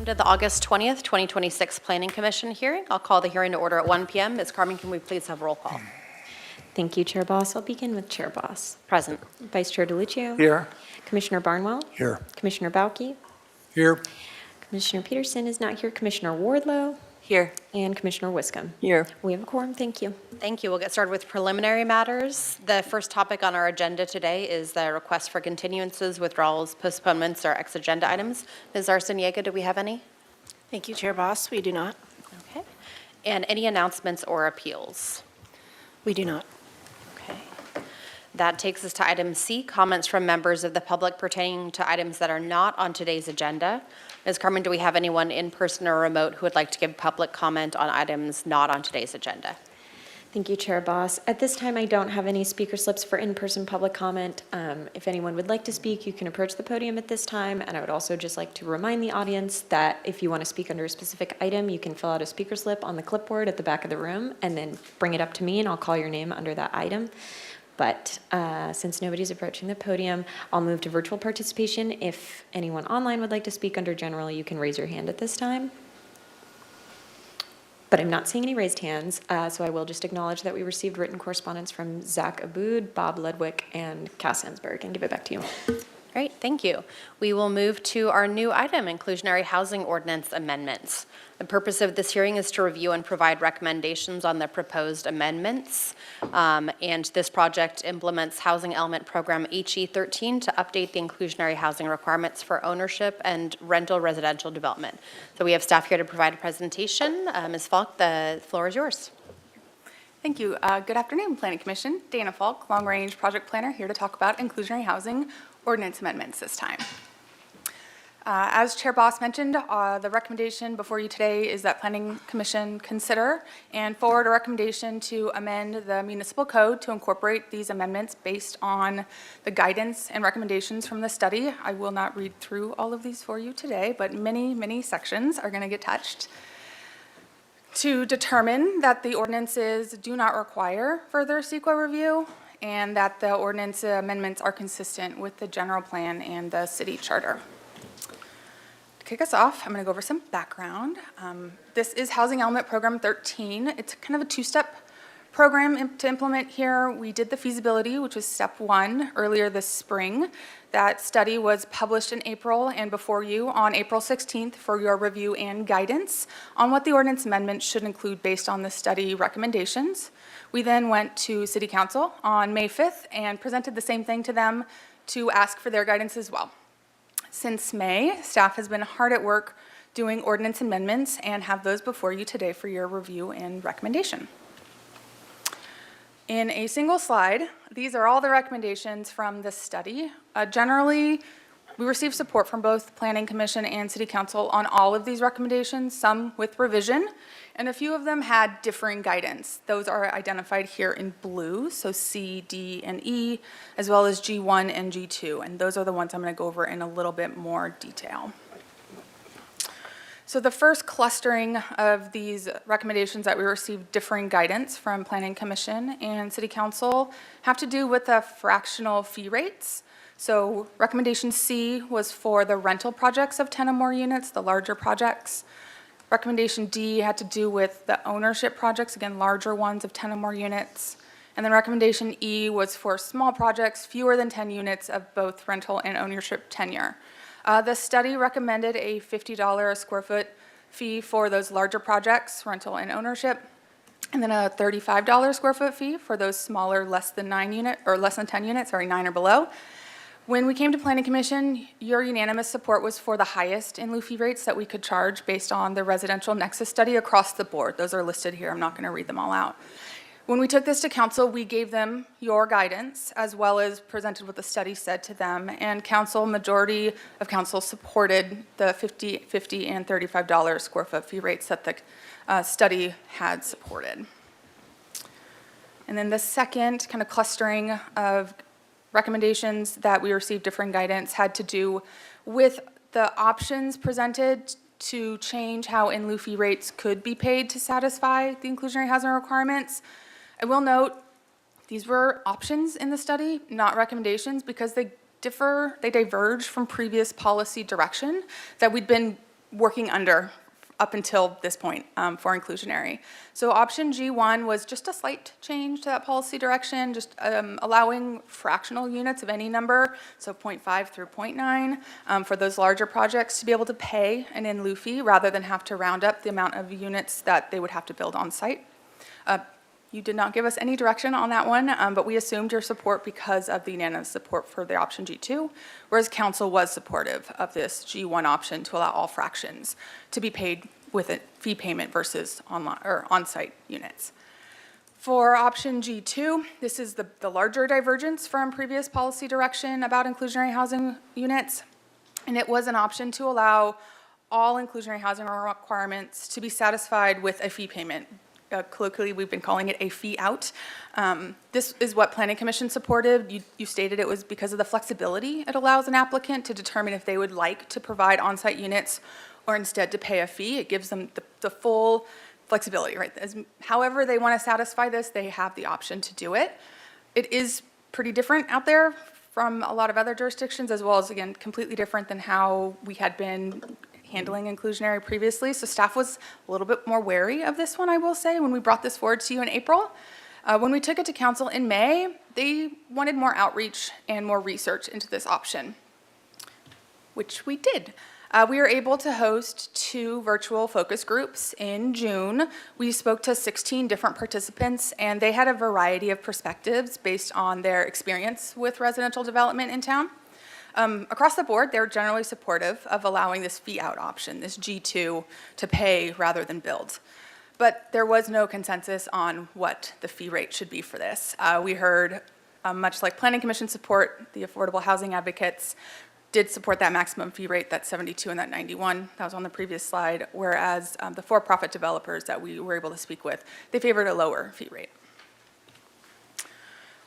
Welcome to the August 20th, 2026 Planning Commission hearing. I'll call the hearing to order at 1 p.m. Ms. Carmen, can we please have roll call? Thank you, Chair Boss. I'll begin with Chair Boss. Present. Vice Chair DeLucio. Here. Commissioner Barnwell. Here. Commissioner Bauke. Here. Commissioner Peterson is not here. Commissioner Wardlow. Here. And Commissioner Wiscombe. Here. We have a quorum. Thank you. Thank you. We'll get started with preliminary matters. The first topic on our agenda today is the request for continuances, withdrawals, postponements, or ex-agenda items. Ms. Arciniega, do we have any? Thank you, Chair Boss. We do not. Okay. And any announcements or appeals? We do not. Okay. That takes us to item C, comments from members of the public pertaining to items that are not on today's agenda. Ms. Carmen, do we have anyone in person or remote who would like to give public comment on items not on today's agenda? Thank you, Chair Boss. At this time, I don't have any speaker slips for in-person public comment. If anyone would like to speak, you can approach the podium at this time. And I would also just like to remind the audience that if you want to speak under a specific item, you can fill out a speaker slip on the clipboard at the back of the room and then bring it up to me and I'll call your name under that item. But since nobody's approaching the podium, I'll move to virtual participation. If anyone online would like to speak under general, you can raise your hand at this time. But I'm not seeing any raised hands, so I will just acknowledge that we received written correspondence from Zach Aboud, Bob Ledwick, and Cass Hansberg, and give it back to you. Great, thank you. We will move to our new item, inclusionary housing ordinance amendments. The purpose of this hearing is to review and provide recommendations on the proposed amendments. And this project implements Housing Element Program HE13 to update the inclusionary housing requirements for ownership and rental residential development. So we have staff here to provide a presentation. Ms. Falk, the floor is yours. Thank you. Good afternoon, Planning Commission. Dana Falk, Long Range Project Planner, here to talk about inclusionary housing ordinance amendments this time. As Chair Boss mentioned, the recommendation before you today is that Planning Commission consider and forward a recommendation to amend the municipal code to incorporate these amendments based on the guidance and recommendations from the study. I will not read through all of these for you today, but many, many sections are going to get touched. To determine that the ordinances do not require further CEQA review and that the ordinance amendments are consistent with the general plan and the city charter. To kick us off, I'm going to go over some background. This is Housing Element Program 13. It's kind of a two-step program to implement here. We did the feasibility, which was step one, earlier this spring. That study was published in April and before you on April 16th for your review and guidance on what the ordinance amendments should include based on the study recommendations. We then went to City Council on May 5th and presented the same thing to them to ask for their guidance as well. Since May, staff has been hard at work doing ordinance amendments and have those before you today for your review and recommendation. In a single slide, these are all the recommendations from this study. Generally, we received support from both Planning Commission and City Council on all of these recommendations, some with revision, and a few of them had differing guidance. Those are identified here in blue, so C, D, and E, as well as G1 and G2, and those are the ones I'm going to go over in a little bit more detail. So the first clustering of these recommendations that we received differing guidance from Planning Commission and City Council have to do with the fractional fee rates. So recommendation C was for the rental projects of 10 or more units, the larger projects. Recommendation D had to do with the ownership projects, again, larger ones of 10 or more units. And then recommendation E was for small projects, fewer than 10 units of both rental and ownership tenure. The study recommended a $50 a square foot fee for those larger projects, rental and ownership, and then a $35 square foot fee for those smaller, less than 10 units, 9 or below. When we came to Planning Commission, your unanimous support was for the highest in lieu fee rates that we could charge based on the residential nexus study across the board. Those are listed here. I'm not going to read them all out. When we took this to council, we gave them your guidance as well as presented what the study said to them, and majority of council supported the $50 and $35 square foot fee rates that the study had supported. And then the second kind of clustering of recommendations that we received different guidance had to do with the options presented to change how in lieu fee rates could be paid to satisfy the inclusionary housing requirements. I will note these were options in the study, not recommendations, because they diverge from previous policy direction that we'd been working under up until this point for inclusionary. So option G1 was just a slight change to that policy direction, just allowing fractional units of any number, so 0.5 through 0.9, for those larger projects to be able to pay an in lieu fee rather than have to round up the amount of units that they would have to build on site. You did not give us any direction on that one, but we assumed your support because of the unanimous support for the option G2, whereas council was supportive of this G1 option to allow all fractions to be paid with a fee payment versus online or on-site units. For option G2, this is the larger divergence from previous policy direction about inclusionary housing units, and it was an option to allow all inclusionary housing requirements to be satisfied with a fee payment. Colloquially, we've been calling it a fee out. This is what Planning Commission supported. You stated it was because of the flexibility it allows an applicant to determine if they would like to provide on-site units or instead to pay a fee. It gives them the full flexibility, right? However they want to satisfy this, they have the option to do it. It is pretty different out there from a lot of other jurisdictions, as well as, again, completely different than how we had been handling inclusionary previously. So staff was a little bit more wary of this one, I will say, when we brought this forward to you in April. When we took it to council in May, they wanted more outreach and more research into this option, which we did. We were able to host 2 virtual focus groups in June. We spoke to 16 different participants, and they had a variety of perspectives based on their experience with residential development in town. Across the board, they're generally supportive of allowing this fee out option, this G2, to pay rather than build. But there was no consensus on what the fee rate should be for this. We heard, much like Planning Commission support, the affordable housing advocates did support that maximum fee rate, that 72 and that 91, that was on the previous slide, whereas the for-profit developers that we were able to speak with, they favored a lower fee rate.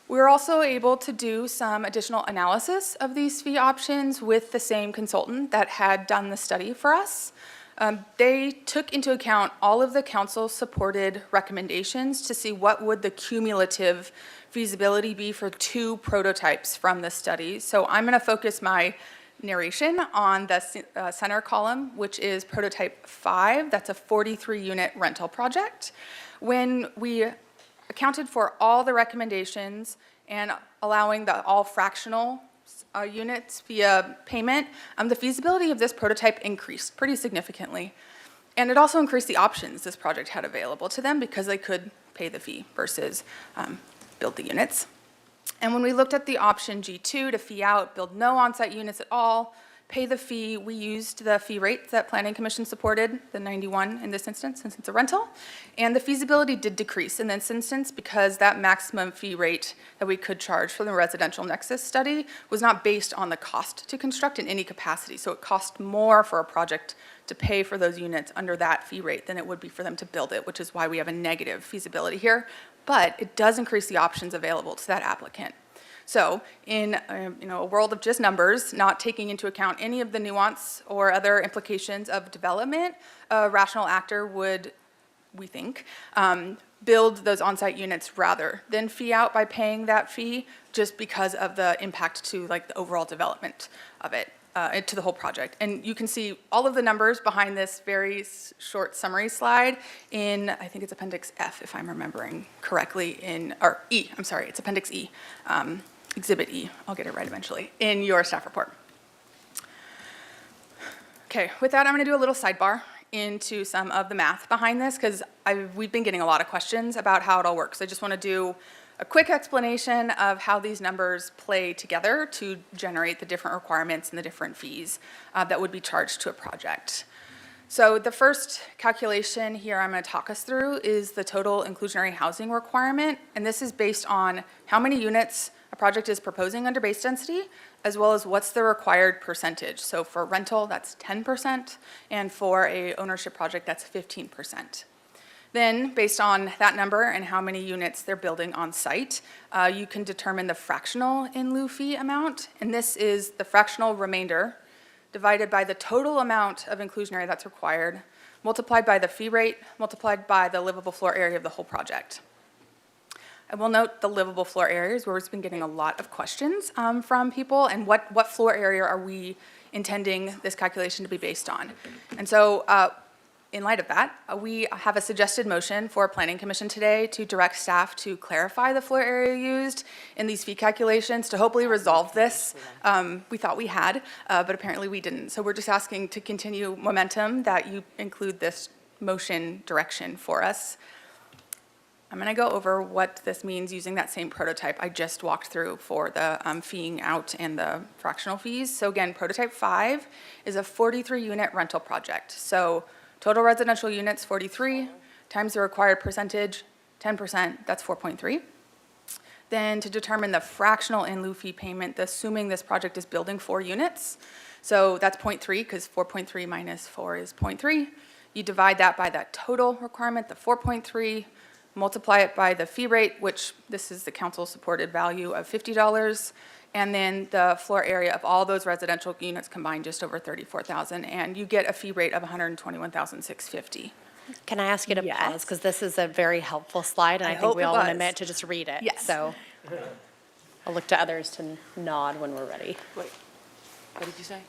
We were also able to do some additional analysis of these fee options with the same consultant that had done the study for us. They took into account all of the council-supported recommendations to see what would the cumulative feasibility be for 2 prototypes from the study. So I'm going to focus my narration on the center column, which is prototype 5. That's a 43-unit rental project. When we accounted for all the recommendations and allowing the all fractional units via payment, the feasibility of this prototype increased pretty significantly. And it also increased the options this project had available to them because they could pay the fee versus build the units. And when we looked at the option G2 to fee out, build no on-site units at all, pay the fee, we used the fee rate that Planning Commission supported, the 91 in this instance, since it's a rental. And the feasibility did decrease in this instance because that maximum fee rate that we could charge for the residential nexus study was not based on the cost to construct in any capacity. So it cost more for a project to pay for those units under that fee rate than it would be for them to build it, which is why we have a negative feasibility here. But it does increase the options available to that applicant. So in a world of just numbers, not taking into account any of the nuance or other implications of development, a rational actor would, we think, build those on-site units rather than fee out by paying that fee just because of the impact to like the overall development of it, to the whole project. And you can see all of the numbers behind this very short summary slide in, I think it's Appendix F, if I'm remembering correctly, or E, I'm sorry, it's Appendix E. Exhibit E, I'll get it right eventually, in your staff report. Okay, with that, I'm going to do a little sidebar into some of the math behind this because we've been getting a lot of questions about how it all works. I just want to do a quick explanation of how these numbers play together to generate the different requirements and the different fees that would be charged to a project. So the first calculation here I'm going to talk us through is the total inclusionary housing requirement, and this is based on how many units a project is proposing under base density, as well as what's the required percentage. So for rental, that's 10%, and for a ownership project, that's 15%. Then, based on that number and how many units they're building on site, you can determine the fractional in lieu fee amount, and this is the fractional remainder divided by the total amount of inclusionary that's required, multiplied by the fee rate, multiplied by the livable floor area of the whole project. I will note the livable floor areas where we've been getting a lot of questions from people, and what floor area are we intending this calculation to be based on. And so in light of that, we have a suggested motion for Planning Commission today to direct staff to clarify the floor area used in these fee calculations to hopefully resolve this. We thought we had, but apparently we didn't. So we're just asking to continue momentum that you include this motion direction for us. I'm going to go over what this means using that same prototype I just walked through for the feeing out and the fractional fees. So again, prototype 5 is a 43-unit rental project. So total residential units, 43, times the required percentage, 10%, that's 4.3. Then to determine the fractional in lieu fee payment, assuming this project is building 4 units. So that's 0.3, because 4.3 minus 4 is 0.3. You divide that by that total requirement, the 4.3, multiply it by the fee rate, which this is the council-supported value of $50, and then the floor area of all those residential units combined, just over 34,000, and you get a fee rate of 121,650. Can I ask you to Yes. pause? Because this is a very helpful slide, and I think hope we it all want a was. minute to just read it. Yes. So I'll look to others to nod when we're ready. Wait, what did you say?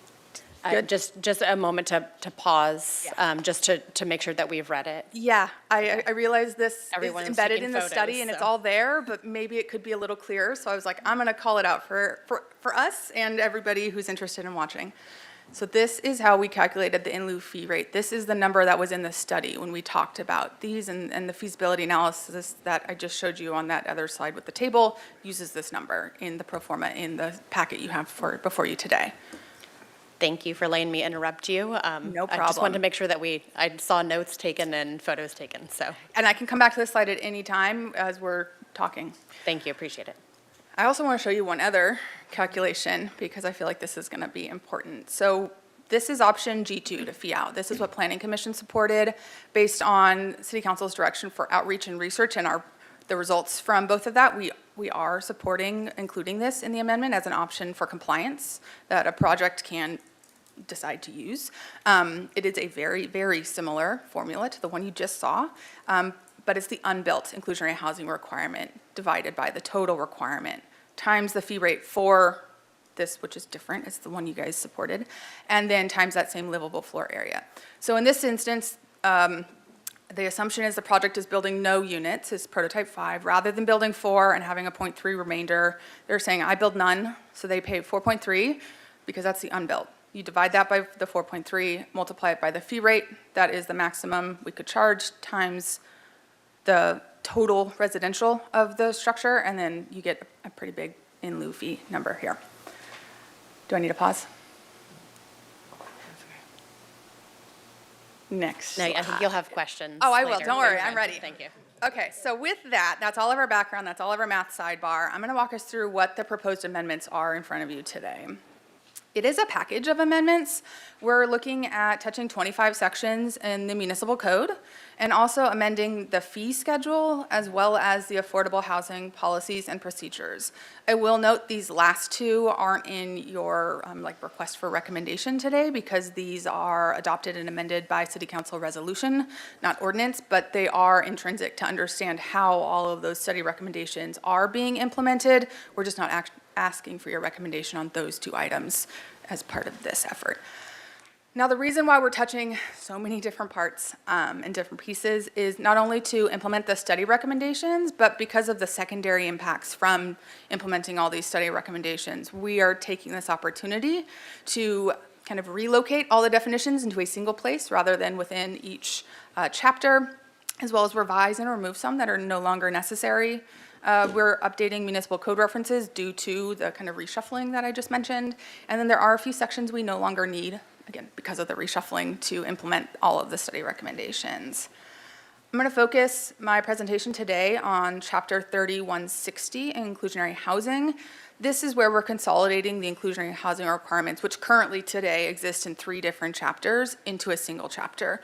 Just a moment to pause, just to make sure that we've read it. Yeah, I realize this Everyone's is embedded taking in the study photos, and it's so. all there, but maybe it could be a little clearer. So I was like, I'm going to call it out for us and everybody who's interested in watching. So this is how we calculated the in lieu fee rate. This is the number that was in the study when we talked about these, and the feasibility analysis that I just showed you on that other slide with the table uses this number in the pro forma in the packet you have before you today. Thank you for letting me interrupt you. No I just problem. wanted to make sure that I saw notes taken and photos taken, so And I can come back to this slide at any time as we're talking. thank you, appreciate it. I also want to show you one other calculation because I feel like this is going to be important. So this is option G2 to fee out. This is what Planning Commission supported based on City Council's direction for outreach and research, and the results from both of that. We are supporting including this in the amendment as an option for compliance that a project can decide to use. It is a very, very similar formula to the one you just saw, but it's the unbuilt inclusionary housing requirement divided by the total requirement times the fee rate for this, which is different, it's the one you guys supported, and then times that same livable floor area. So in this instance, the assumption is the project is building no units, is prototype 5, rather than building 4 and having a 0.3 remainder. They're saying, I build none, so they pay 4.3 because that's the unbuilt. You divide that by the 4.3, multiply it by the fee rate, that is the maximum we could charge, times the total residential of the structure, and then you get a pretty big in lieu fee number here. Do I need to pause? Next. No, I think you'll have questions. Oh, I will. later. Don't worry. You're I'm fine. ready. Thank you. Okay, so with that, that's all of our background, that's all of our math sidebar. I'm going to walk us through what the proposed amendments are in front of you today. It is a package of amendments. We're looking at touching 25 sections in the municipal code and also amending the fee schedule as well as the affordable housing policies and procedures. I will note these last two aren't in your request for recommendation today because these are adopted and amended by City Council resolution, not ordinance, but they are intrinsic to understand how all of those study recommendations are being implemented. We're just not asking for your recommendation on those two items as part of this effort. Now, the reason why we're touching so many different parts and different pieces is not only to implement the study recommendations, but because of the secondary impacts from implementing all these study recommendations, we are taking this opportunity to kind of relocate all the definitions into a single place rather than within each chapter, as well as revise and remove some that are no longer necessary. We're updating municipal code references due to the kind of reshuffling that I just mentioned. And then there are a few sections we no longer need, again, because of the reshuffling, to implement all of the study recommendations. I'm going to focus my presentation today on Chapter 3160, Inclusionary Housing. This is where we're consolidating the inclusionary housing requirements, which currently today exist in 3 different chapters, into a single chapter,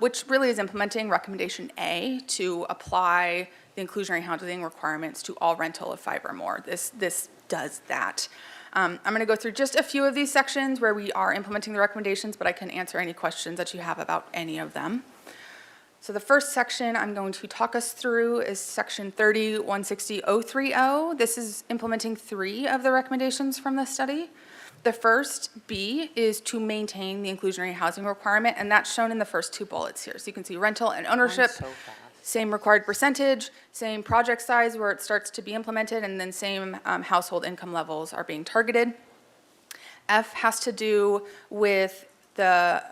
which really is implementing Recommendation A to apply the inclusionary housing requirements to all rental of 5 or more. This does that. I'm going to go through just a few of these sections where we are implementing the recommendations, but I can answer any questions that you have about any of them. So the first section I'm going to talk us through is Section 30-160-030. This is implementing 3 of the recommendations from the study. The first, B, is to maintain the inclusionary housing requirement, and that's shown in the first two bullets here. So you can see rental and ownership, same required percentage, same project size where it starts to be implemented, and then same household income levels are being targeted. F has to do with the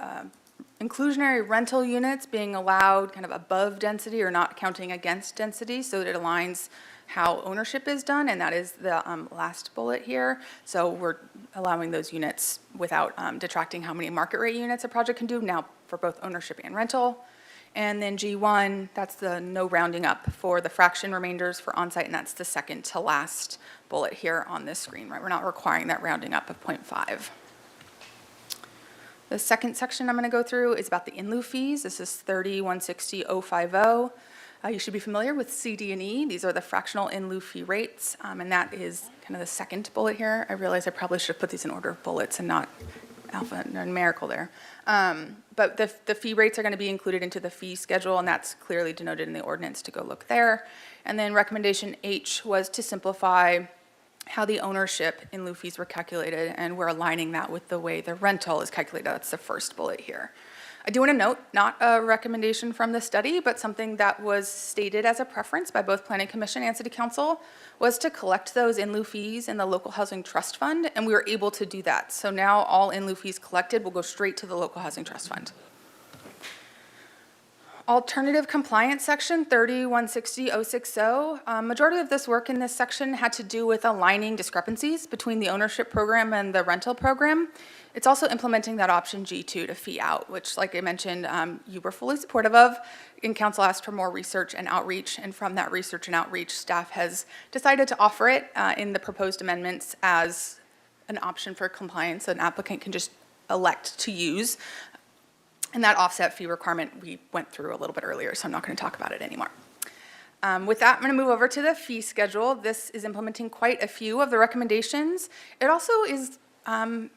inclusionary rental units being allowed kind of above density or not counting against density, so that it aligns how ownership is done, and that is the last bullet here. So we're allowing those units without detracting how many market rate units a project can do now for both ownership and rental. And then G1, that's the no rounding up for the fraction remainders for onsite, and that's the second to last bullet here on this screen, right? We're not requiring that rounding up of 0.5. The second section I'm going to go through is about the in lieu fees. This is 30-160-050. You should be familiar with C, D, and E. These are the fractional in lieu fee rates, and that is kind of the second bullet here. I realize I probably should have put these in order of bullets and not numerical there. But the fee rates are going to be included into the fee schedule, and that's clearly denoted in the ordinance to go look there. And then recommendation H was to simplify how the ownership in lieu fees were calculated, and we're aligning that with the way the rental is calculated. That's the first bullet here. I do want to note, not a recommendation from the study, but something that was stated as a preference by both Planning Commission and City Council was to collect those in lieu fees in the Local Housing Trust Fund, and we were able to do that. So now all in lieu fees collected will go straight to the Local Housing Trust Fund. Alternative compliance section 30-160-060. Majority of this work in this section had to do with aligning discrepancies between the ownership program and the rental program. It's also implementing that option G2 to fee out, which, like I mentioned, you were fully supportive of. And council asked for more research and outreach, and from that research and outreach, staff has decided to offer it in the proposed amendments as an option for compliance. An applicant can just elect to use. And that offset fee requirement we went through a little bit earlier, so I'm not going to talk about it anymore. With that, I'm going to move over to the fee schedule. This is implementing quite a few of the recommendations. It also is kind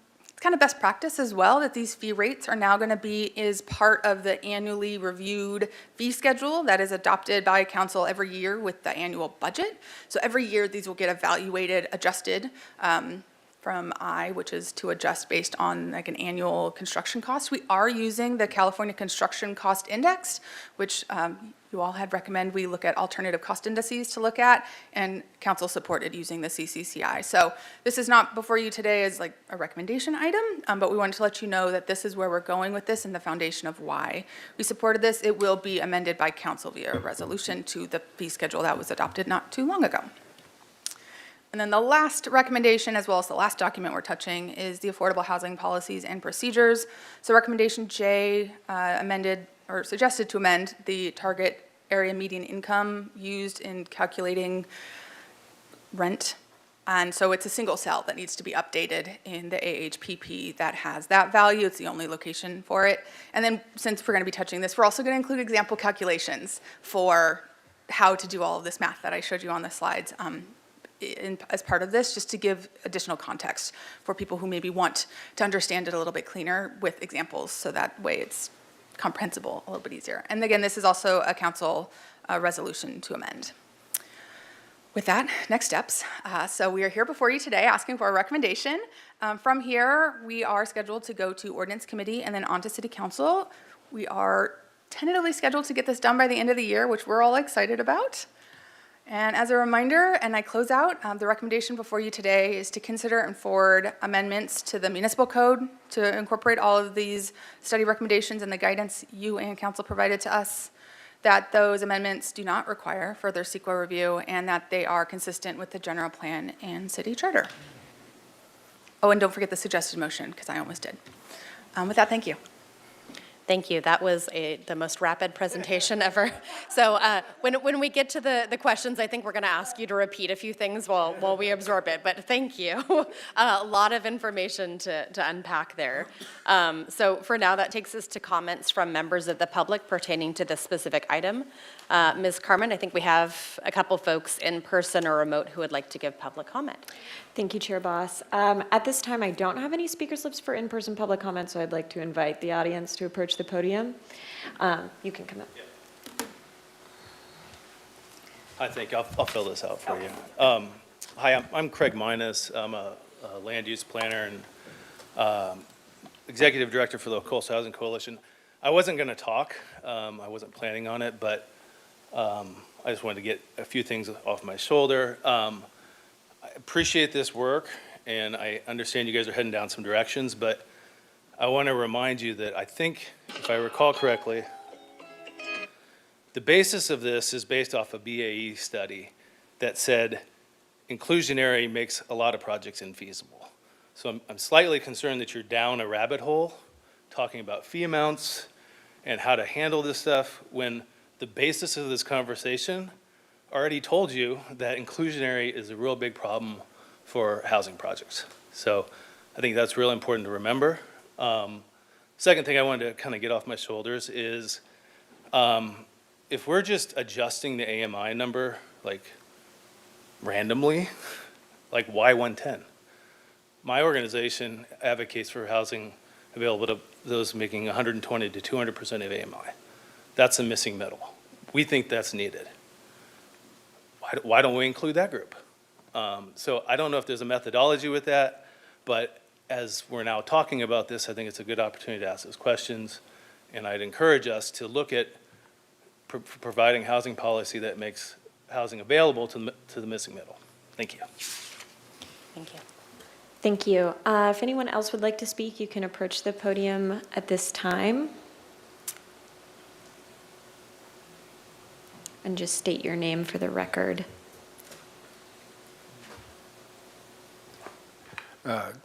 of best practice as well that these fee rates are now going to be as part of the annually reviewed fee schedule that is adopted by council every year with the annual budget. So every year these will get evaluated, adjusted from I, which is to adjust based on like an annual construction cost. We are using the California Construction Cost Index, which you all had recommend we look at alternative cost indices to look at, and council supported using the CCCI. So this is not before you today as like a recommendation item, but we wanted to let you know that this is where we're going with this and the foundation of why we supported this. It will be amended by council via resolution to the fee schedule that was adopted not too long ago. And then the last recommendation, as well as the last document we're touching, is the affordable housing policies and procedures. So recommendation J amended or suggested to amend the target area median income used in calculating rent. And so it's a single cell that needs to be updated in the AHPP that has that value. It's the only location for it. And then since we're going to be touching this, we're also going to include example calculations for how to do all of this math that I showed you on the slides. As part of this, just to give additional context for people who maybe want to understand it a little bit cleaner with examples, so that way it's comprehensible a little bit easier. And again, this is also a council resolution to amend. With that, next steps. So we are here before you today asking for a recommendation. From here, we are scheduled to go to Ordinance Committee and then on to City Council. We are tentatively scheduled to get this done by the end of the year, which we're all excited about. And as a reminder, and I close out, the recommendation before you today is to consider and forward amendments to the municipal code to incorporate all of these study recommendations and the guidance you and council provided to us, that those amendments do not require further CEQA review, and that they are consistent with the general plan and city charter. Oh, and don't forget the suggested motion, because I almost did. With that, thank you. Thank you. That was the most rapid presentation ever. So when we get to the questions, I think we're going to ask you to repeat a few things while we absorb it. But thank you. A lot of information to unpack there. So for now, that takes us to comments from members of the public pertaining to this specific item. Ms. Carmen, I think we have a couple folks in person or remote who would like to give public comment. Thank you, Chair Boss. At this time, I don't have any speaker slips for in-person public comment, so I'd like to invite the audience to approach the podium. You can come up. I think I'll fill this out for you. Hi, I'm Craig Minus. I'm a land use planner and Executive Director for the Coastal Housing Coalition. I wasn't going to talk. I wasn't planning on it, but I just wanted to get a few things off my shoulder. I appreciate this work, and I understand you guys are heading down some directions, but I want to remind you that I think, if I recall correctly, the basis of this is based off a BAE study that said inclusionary makes a lot of projects infeasible. So I'm slightly concerned that you're down a rabbit hole talking about fee amounts and how to handle this stuff when the basis of this conversation already told you that inclusionary is a real big problem for housing projects. So I think that's really important to remember. Second thing I wanted to kind of get off my shoulders is if we're just adjusting the AMI number like randomly, like why 110? My organization advocates for housing available to those making 120 to 200% of AMI. That's a missing middle. We think that's needed. Why don't we include that group? So I don't know if there's a methodology with that, but as we're now talking about this, I think it's a good opportunity to ask those questions. And I'd encourage us to look at providing housing policy that makes housing available to the missing middle. Thank you. Thank you. Thank you. If anyone else would like to speak, you can approach the podium at this time. And just state your name for the record.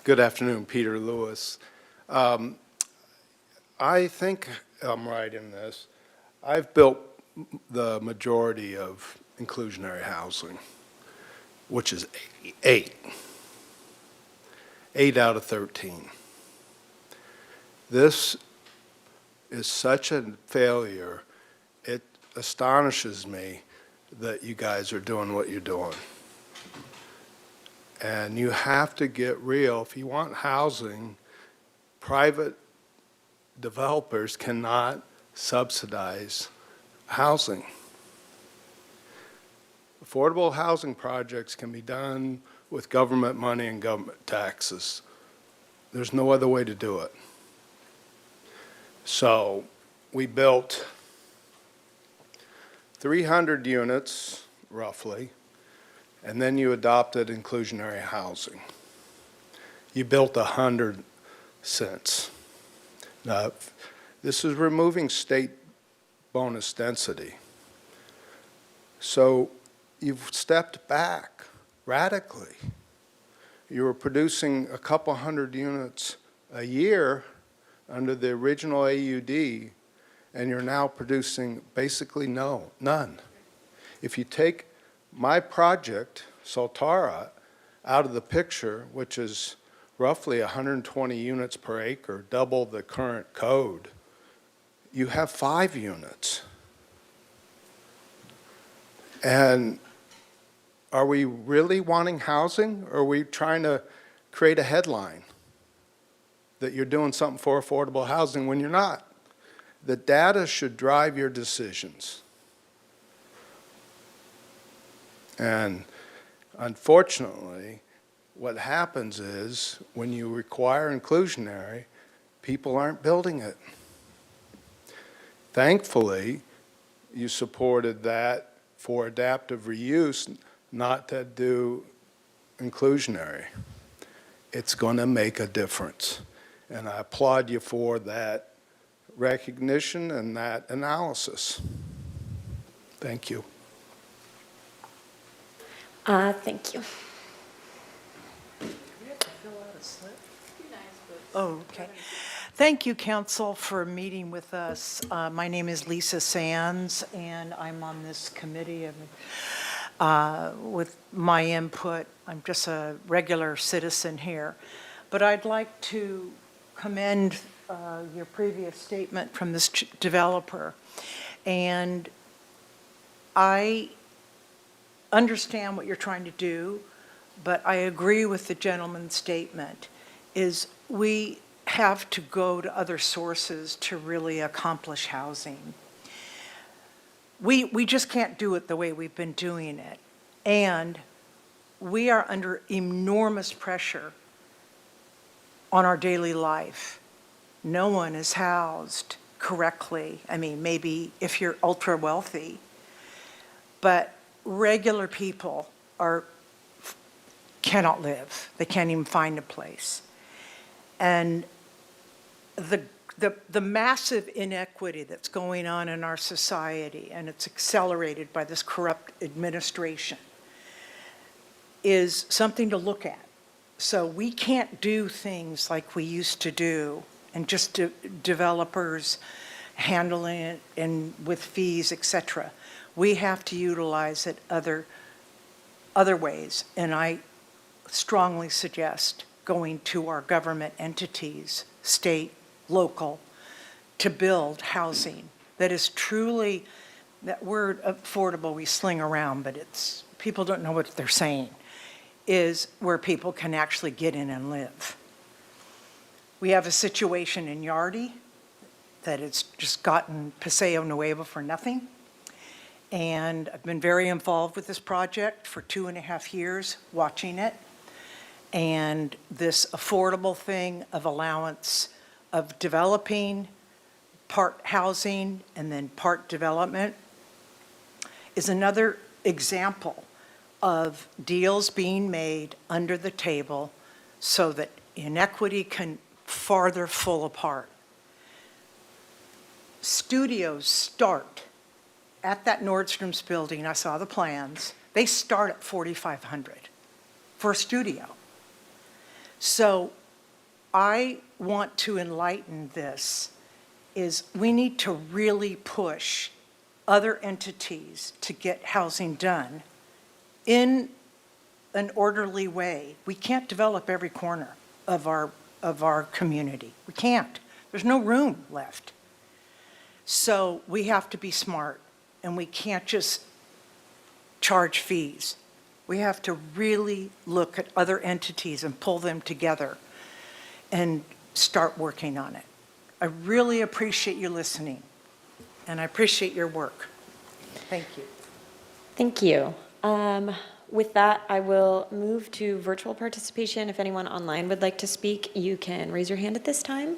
Good afternoon, Peter Lewis. I think I'm right in this. I've built the majority of inclusionary housing, which is 8 out of 13. This is such a failure, it astonishes me that you guys are doing what you're doing. And you have to get real. If you want housing, private developers cannot subsidize housing. Affordable housing projects can be done with government money and government taxes. There's no other way to do it. So we built 300 units, roughly, and then you adopted inclusionary housing. You built 100 since. Now, this is removing state bonus density. So you've stepped back radically. You were producing a couple hundred units a year under the original AUD, and you're now producing basically none. If you take my project, Soltara, out of the picture, which is roughly 120 units per acre, double the current code, you have 5 units. And are we really wanting housing, or are we trying to create a headline that you're doing something for affordable housing when you're not? The data should drive your decisions. And unfortunately, what happens is when you require inclusionary, people aren't building it. Thankfully, you supported that for adaptive reuse, not to do inclusionary. It's going to make a difference. And I applaud you for that recognition and that analysis. Thank you. Thank you. Oh, okay. Thank you, Council, for meeting with us. My name is Lisa Sands, and I'm on this committee. With my input, I'm just a regular citizen here. But I'd like to commend your previous statement from this developer. And I understand what you're trying to do, but I agree with the gentleman's statement, is we have to go to other sources to really accomplish housing. We just can't do it the way we've been doing it. And we are under enormous pressure on our daily life. No one is housed correctly. I mean, maybe if you're ultra wealthy, but regular people cannot live. They can't even find a place. And the massive inequity that's going on in our society, and it's accelerated by this corrupt administration, is something to look at. So we can't do things like we used to do, and just developers handling it and with fees, et cetera. We have to utilize it other ways, and I strongly suggest going to our government entities, state, local, to build housing that is truly, that word affordable we sling around, but it's, people don't know what they're saying, is where people can actually get in and live. We have a situation in Yardy that it's just gotten Paseo Nuevo for nothing. And I've been very involved with this project for 2.5 years, watching it. And this affordable thing of allowance of developing part housing and then part development is another example of deals being made under the table so that inequity can farther fall apart. Studios start at that Nordstrom's building. I saw the plans. They start at $4,500 for a studio. So I want to enlighten this, is we need to really push other entities to get housing done in an orderly way. We can't develop every corner of our community. We can't. There's no room left. So we have to be smart, and we can't just charge fees. We have to really look at other entities and pull them together and start working on it. I really appreciate you listening, and I appreciate your work. Thank you. Thank you. With that, I will move to virtual participation. If anyone online would like to speak, you can raise your hand at this time.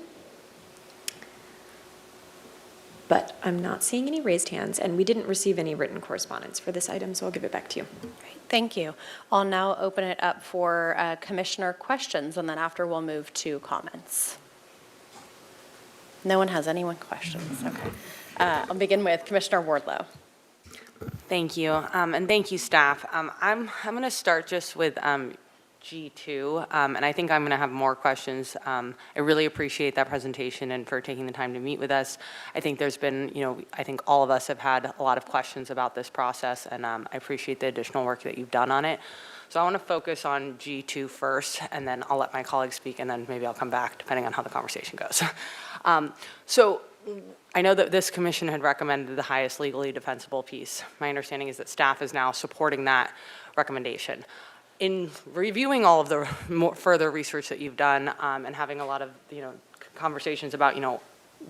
But I'm not seeing any raised hands, and we didn't receive any written correspondence for this item, so I'll give it back to you. Great, thank you. I'll now open it up for commissioner questions, and then after we'll move to comments. No one has any questions, okay. I'll begin with Commissioner Wardlow. Thank you, and thank you, staff. I'm going to start just with G2, and I think I'm going to have more questions. I really appreciate that presentation and for taking the time to meet with us. I think there's been, I think all of us have had a lot of questions about this process, and I appreciate the additional work that you've done on it. So I want to focus on G2 first, and then I'll let my colleagues speak, and then maybe I'll come back depending on how the conversation goes. So I know that this commission had recommended the highest legally defensible piece. My understanding is that staff is now supporting that recommendation. In reviewing all of the further research that you've done and having a lot of conversations about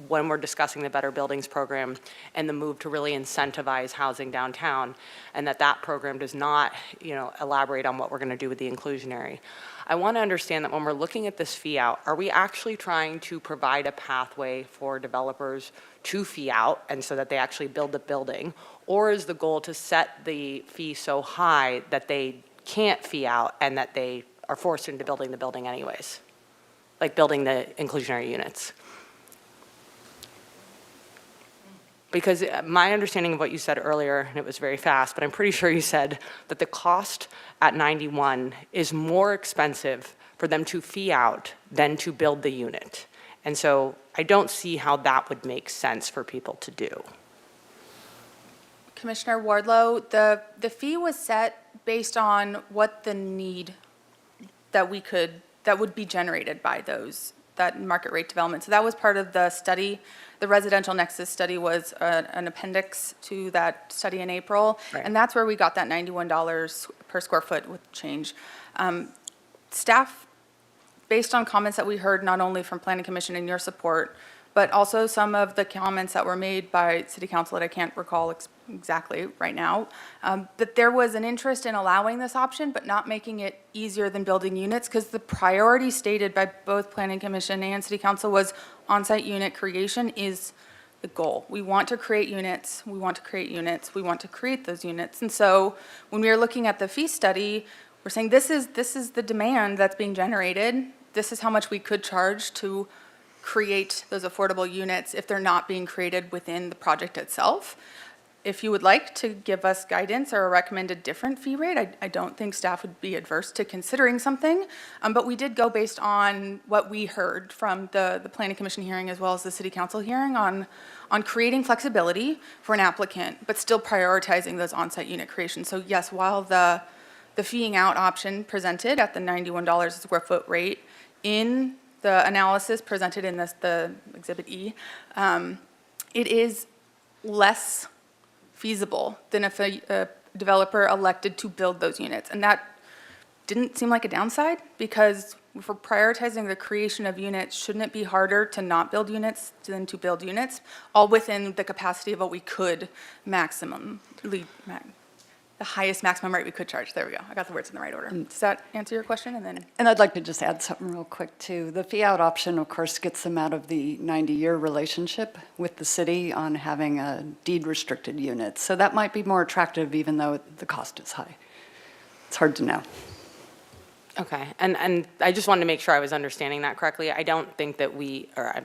when we're discussing the Better Buildings program and the move to really incentivize housing downtown, and that program does not elaborate on what we're going to do with the inclusionary. I want to understand that when we're looking at this fee out, are we actually trying to provide a pathway for developers to fee out and so that they actually build the building, or is the goal to set the fee so high that they can't fee out and that they are forced into building the building anyways, like building the inclusionary units? Because my understanding of what you said earlier, and it was very fast, but I'm pretty sure you said that the cost at 91 is more expensive for them to fee out than to build the unit. And so I don't see how that would make sense for people to do. Commissioner Wardlow, the fee was set based on what the need that would be generated by that market rate development. So that was part of the study. The residential nexus study was an appendix to that study in April. Right. And that's where we got that $91 per square foot with change. Staff, based on comments that we heard not only from Planning Commission and your support, but also some of the comments that were made by city council that I can't recall exactly right now, that there was an interest in allowing this option, but not making it easier than building units, because the priority stated by both planning commission and city council was on-site unit creation is the goal. We want to create units, we want to create units, we want to create those units. And so when we are looking at the fee study, we're saying this is the demand that's being generated. This is how much we could charge to create those affordable units if they're not being created within the project itself. If you would like to give us guidance or recommend a different fee rate, I don't think staff would be adverse to considering something. But we did go based on what we heard from the Planning Commission hearing as well as the City Council hearing on creating flexibility for an applicant, but still prioritizing those on-site unit creations. So yes, while the feeing out option presented at the $91 a square foot rate in the analysis presented in the Exhibit E, it is less feasible than if a developer elected to build those units. And that didn't seem like a downside, because if we're prioritizing the creation of units, shouldn't it be harder to not build units than to build units, all within the capacity of what we could the highest maximum rate we could charge. There we go. I got the words in the right order. Does that answer your question? And I'd like to just add something real quick too. The fee out option, of course, gets them out of the 90-year relationship with the city on having a deed restricted unit. So that might be more attractive even though the cost is high. It's hard to know. Okay, and I just wanted to make sure I was understanding that correctly. I don't think that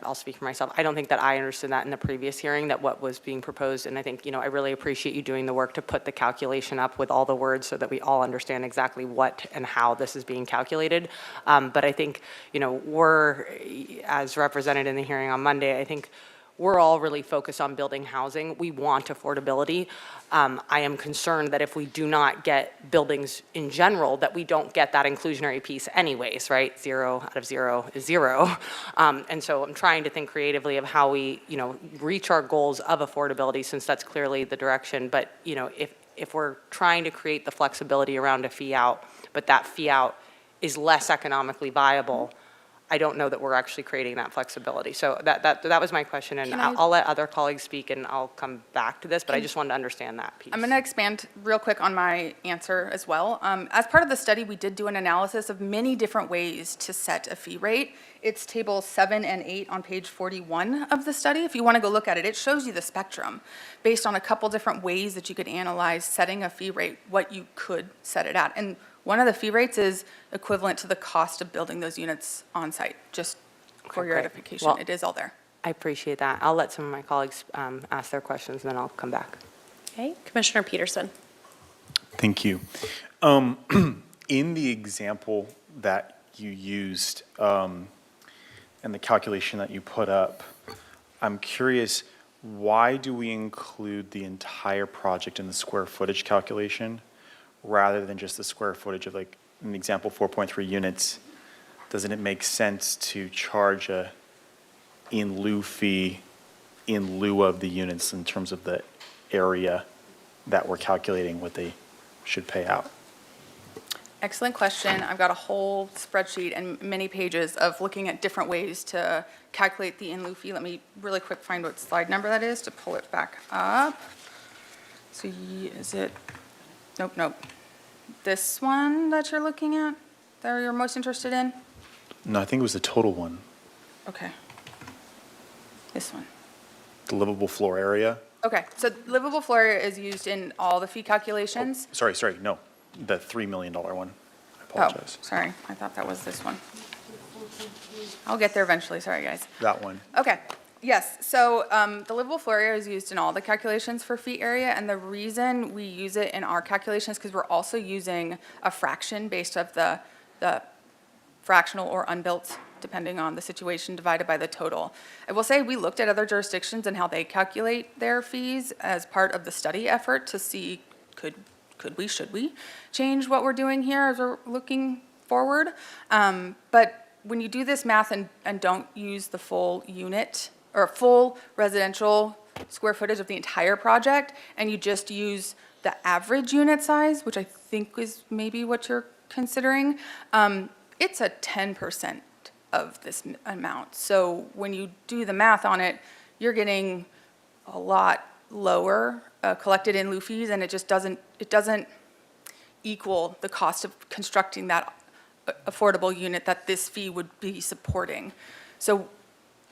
I'll speak for myself, I don't think that I understood that in the previous hearing, that what was being proposed, and I think, I really appreciate you doing the work to put the calculation up with all the words so that we all understand exactly what and how this is being calculated. But I think, we're, as represented in the hearing on Monday, I think we're all really focused on building housing. We want affordability. I am concerned that if we do not get buildings in general, that we don't get that inclusionary piece anyways, right? 0 out of 0 is 0. And so I'm trying to think creatively of how we, reach our goals of affordability, since that's clearly the direction. But, if we're trying to create the flexibility around a fee out, but that fee out is less economically viable, I don't know that we're actually creating that flexibility. So that was my question, and I'll let other colleagues speak, and I'll come back to this, but I just wanted to understand that piece. I'm going to expand real quick on my answer as well. As part of the study, we did do an analysis of many different ways to set a fee rate. It's tables 7 and 8 on page 41 of the study. If you want to go look at it, it shows you the spectrum based on a couple different ways that you could analyze setting a fee rate, what you could set it at. And one of the fee rates is equivalent to the cost of building those units on site, just for your great. edification. Well, it is all there. I appreciate that. I'll let some of my colleagues ask their questions, and then I'll come back. Okay, Commissioner Peterson. Thank you. In the example that you used and the calculation that you put up, I'm curious, why do we include the entire project in the square footage calculation rather than just the square footage of, like, an example, 4.3 units? Doesn't it make sense to charge a in lieu fee in lieu of the units in terms of the area that we're calculating what they should pay out? Excellent question. I've got a whole spreadsheet and many pages of looking at different ways to calculate the in lieu fee. Let me really quick find what slide number that is to pull it back up. So is it, nope. This one that you're looking at, that you're most interested in? No, I think it was the total one, Okay. This one. the livable floor area. Okay, so livable floor area is used in all the fee calculations. Sorry, no, the $3 million one. I Oh, apologize. sorry, I thought that was this one. I'll get there eventually, sorry, guys. That one. Okay, yes, so the livable floor area is used in all the calculations for fee area, and the reason we use it in our calculations is because we're also using a fraction based off the fractional or unbuilt, depending on the situation, divided by the total. I will say we looked at other jurisdictions and how they calculate their fees as part of the study effort to see should we change what we're doing here as we're looking forward. But when you do this math and don't use the full unit or full residential square footage of the entire project, and you just use the average unit size, which I think is maybe what you're considering, it's a 10% of this amount. So when you do the math on it, you're getting a lot lower collected in lieu fees, and it doesn't equal the cost of constructing that affordable unit that this fee would be supporting. So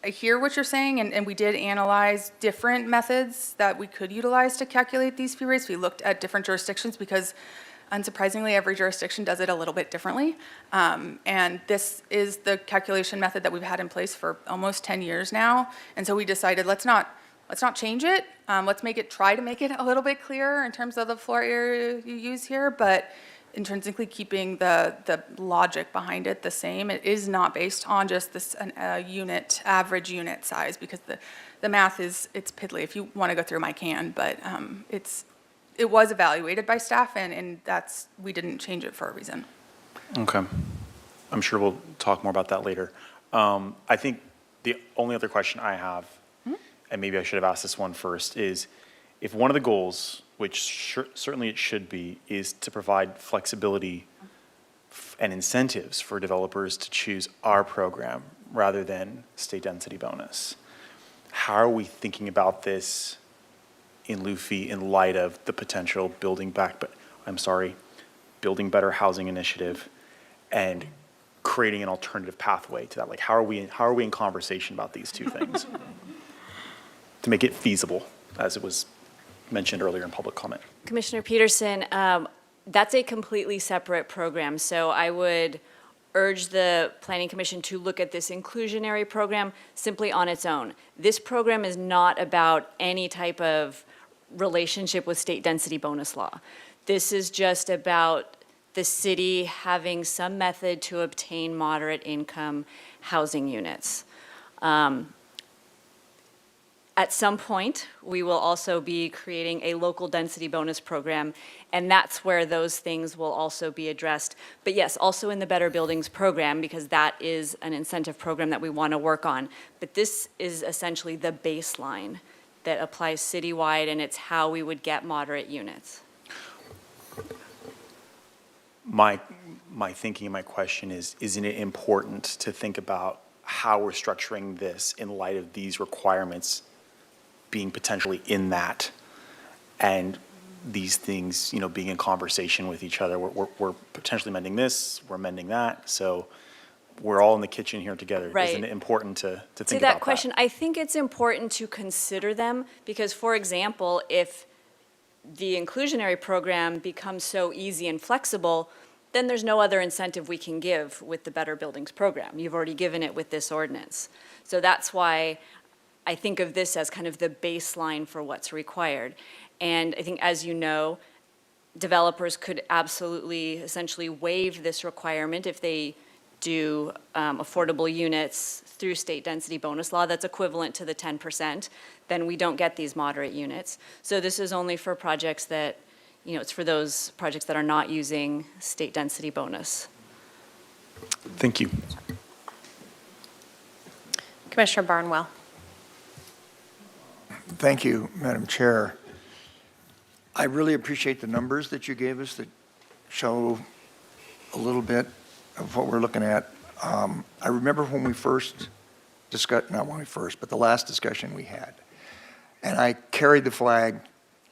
I hear what you're saying, and we did analyze different methods that we could utilize to calculate these fee rates. We looked at different jurisdictions because, unsurprisingly, every jurisdiction does it a little bit differently. And this is the calculation method that we've had in place for almost 10 years now. And so we decided, let's not change it. Let's try to make it a little bit clearer in terms of the floor area you use here, but intrinsically keeping the logic behind it the same. It is not based on just this average unit size, because the math it's piddly. If you want to go through them, I can, but it was evaluated by staff, and we didn't change it for a reason. Okay. I'm sure we'll talk more about that later. I think the only other question I have, and maybe I should have asked this one first, is if one of the goals, which certainly it should be, is to provide flexibility and incentives for developers to choose our program rather than state density bonus, how are we thinking about this in lieu fee in light of the potential Building Better Housing Initiative and creating an alternative pathway to that? Like, how are we in conversation about these two things to make it feasible, as it was mentioned earlier in public comment? Commissioner Peterson, that's a completely separate program, so I would urge the Planning Commission to look at this inclusionary program simply on its own. This program is not about any type of relationship with state density bonus law. This is just about the city having some method to obtain moderate income housing units. At some point, we will also be creating a local density bonus program, and that's where those things will also be addressed. But yes, also in the Better Buildings program, because that is an incentive program that we want to work on. But this is essentially the baseline that applies citywide, and it's how we would get moderate units. My thinking and my question is, isn't it important to think about how we're structuring this in light of these requirements being potentially in that, and these things, being in conversation with each other? We're potentially mending this, we're mending that, so we're all in the kitchen here together. Right. Isn't it important to think about that? To that question, I think it's important to consider them, because, for example, if the inclusionary program becomes so easy and flexible, then there's no other incentive we can give with the Better Buildings program. You've already given it with this ordinance. So that's why I think of this as kind of the baseline for what's required. And I think, as you know, developers could absolutely essentially waive this requirement if they do affordable units through state density bonus law that's equivalent to the 10%, then we don't get these moderate units. So this is only for projects that, it's for those projects that are not using state density bonus. Thank you. Commissioner Barnwell. Thank you, Madam Chair. I really appreciate the numbers that you gave us that show a little bit of what we're looking at. I remember when we first discussed, not when we first, but the last discussion we had, and I carried the flag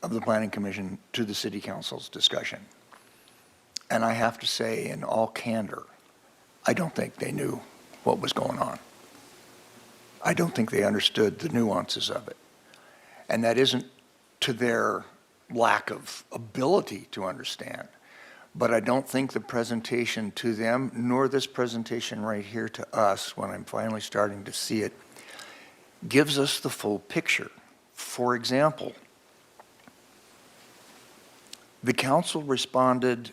of the Planning Commission to the City Council's discussion. And I have to say, in all candor, I don't think they knew what was going on. I don't think they understood the nuances of it. And that isn't to their lack of ability to understand, but I don't think the presentation to them, nor this presentation right here to us, when I'm finally starting to see it, gives us the full picture. For example, the council responded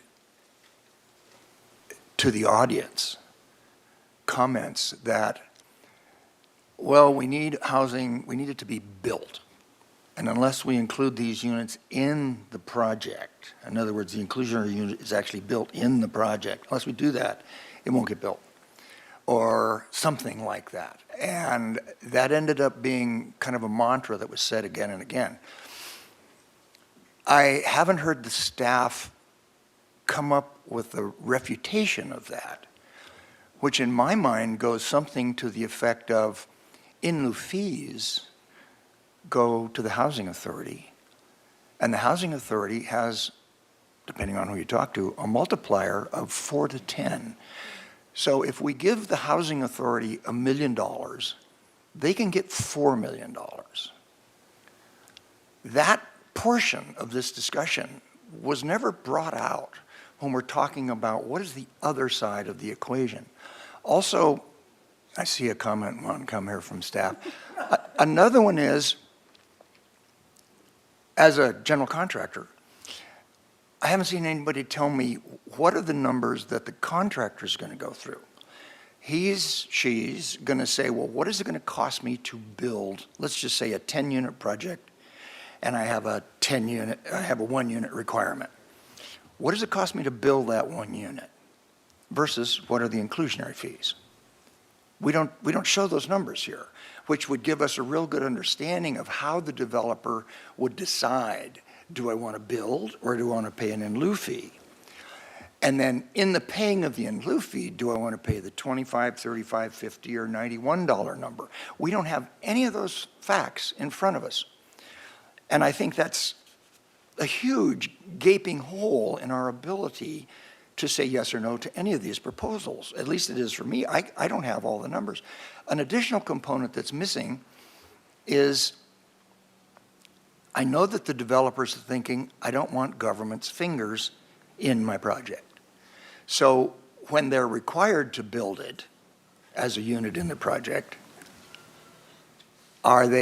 to the audience comments that, well, we need housing, we need it to be built. And unless we include these units in the project, in other words, the inclusionary unit is actually built in the project, unless we do that, it won't get built, or something like that. And that ended up being kind of a mantra that was said again and again. I haven't heard the staff come up with a refutation of that, which in my mind goes something to the effect of in lieu fees go to the housing authority. And the housing authority has, depending on who you talk to, a multiplier of 4 to 10. So if we give the housing authority $1 million, they can get $4 million. That portion of this discussion was never brought out when we're talking about what is the other side of the equation. Also, I see a comment want to come here from staff. Another one is, as a general contractor, I haven't seen anybody tell me what are the numbers that the contractor's going to go through. She's going to say, well, what is it going to cost me to build, let's just say a 10-unit project, and I have a 1-unit requirement. What does it cost me to build that 1 unit versus what are the inclusionary fees? We don't show those numbers here, which would give us a real good understanding of how the developer would decide, do I want to build or do I want to pay an in lieu fee? And then in the paying of the in lieu fee, do I want to pay the $25, $35, $50, or $91 number? We don't have any of those facts in front of us. And I think that's a huge gaping hole in our ability to say yes or no to any of these proposals. At least it is for me. I don't have all the numbers. An additional component that's missing is I know that the developers are thinking, I don't want government's fingers in my project. So when they're required to build it as a unit in the project, none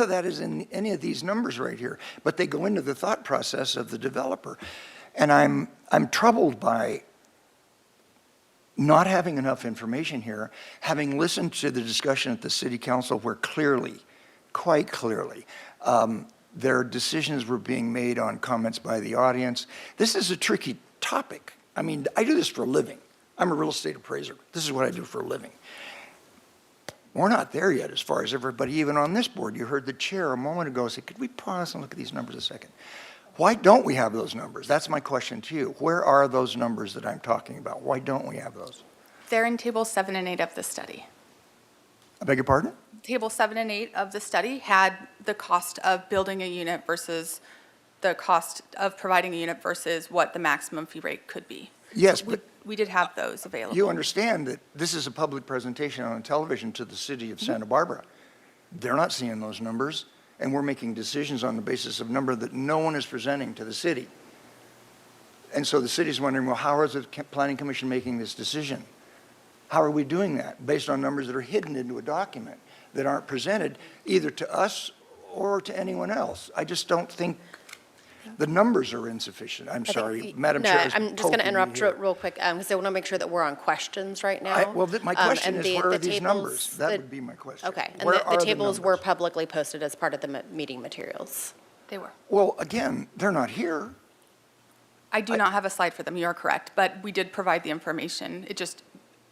of that is in any of these numbers right here, but they go into the thought process of the developer. And I'm troubled by not having enough information here, having listened to the discussion at the city council where clearly, quite clearly, their decisions were being made on comments by the audience. This is a tricky topic. I mean, I do this for a living. I'm a real estate appraiser. This is what I do for a living. We're not there yet as far as everybody, even on this board. You heard the chair a moment ago say, could we pause and look at these numbers a second? Why don't we have those numbers? That's my question to you. Where are those numbers that I'm talking about? Why don't we have those? They're in tables 7 and 8 of the study. I beg your pardon? Table 7 and 8 of the study had the cost of building a unit versus the cost of providing a unit versus what the maximum fee rate could be. Yes, So but we did have those available. you understand that this is a public presentation on television to the city of Santa Barbara. They're not seeing those numbers, and we're making decisions on the basis of number that no one is presenting to the city. And so the city's wondering, well, how is the Planning Commission making this decision? How are we doing that? Based on numbers that are hidden into a document that aren't presented either to us or to anyone else. I just don't think the numbers are insufficient. I'm sorry, Madam Chair. No, I'm just going to interrupt real quick, because I want to make sure that we're on questions right now. My question And is, where are these tables- numbers? That the- would be my question. Okay, and Where the are tables were numbers? publicly posted as part of the meeting materials. They were. Well, again, they're not here. I do not have a slide for them, you are correct, but we did provide the information. It just,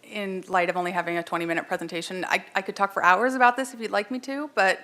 in light of only having a 20-minute presentation, I could talk for hours about this if you'd like me to, but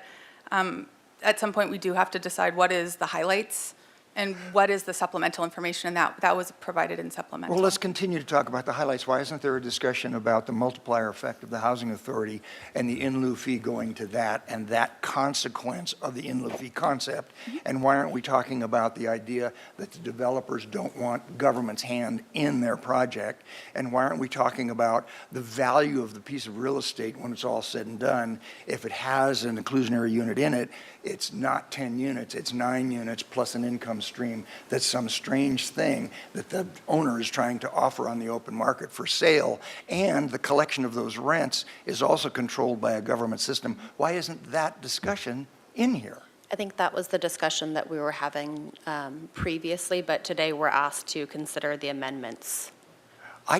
at some point, we do have to decide what is the highlights and what is the supplemental information, and that was provided in supplemental. Well, let's continue to talk about the highlights. Why isn't there a discussion about the multiplier effect of the housing authority and the in lieu fee going to that and that consequence of the in lieu fee concept? And why aren't we talking about the idea that the developers don't want government's hand in their project? And why aren't we talking about the value of the piece of real estate when it's all said and done? If it has an inclusionary unit in it, it's not 10 units, it's 9 units plus an income stream. That's some strange thing that the owner is trying to offer on the open market for sale, and the collection of those rents is also controlled by a government system. Why isn't that discussion in here? I think that was the discussion that we were having previously, but today we're asked to consider the amendments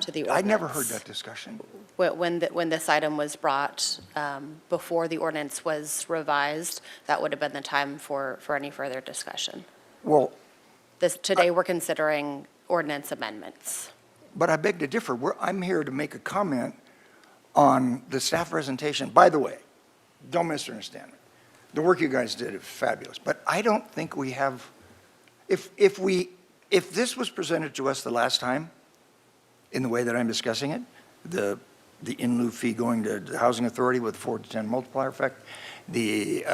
to the I never heard ordinance. that discussion. When this item was brought before the ordinance was revised, that would have been the time for any further discussion. Well, Today, we're considering ordinance amendments. but I beg to differ. I'm here to make a comment on the staff presentation. By the way, don't misunderstand me. The work you guys did is fabulous, but I don't think we have, if this was presented to us the last time, in the way that I'm discussing it, the in lieu fee going to the housing authority with 4 to 10 multiplier effect, the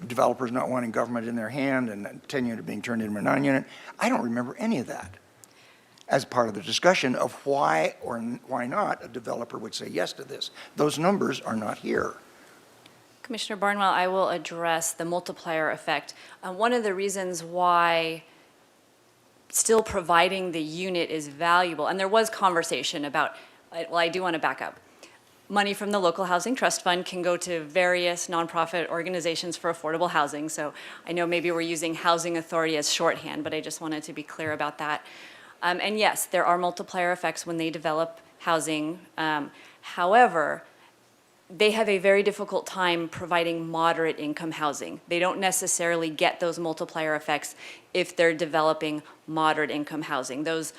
developers not wanting government in their hand and 10 unit being turned into a 9 unit. I don't remember any of that as part of the discussion of why or why not a developer would say yes to this. Those numbers are not here. Commissioner Barnwell, I will address the multiplier effect. One of the reasons why still providing the unit is valuable, and there was conversation about, well, I do want to back up. Money from the local housing trust fund can go to various nonprofit organizations for affordable housing. So I know maybe we're using housing authority as shorthand, but I just wanted to be clear about that. And yes, there are multiplier effects when they develop housing. However, they have a very difficult time providing moderate income housing. They don't necessarily get those multiplier effects if they're developing moderate income housing. Those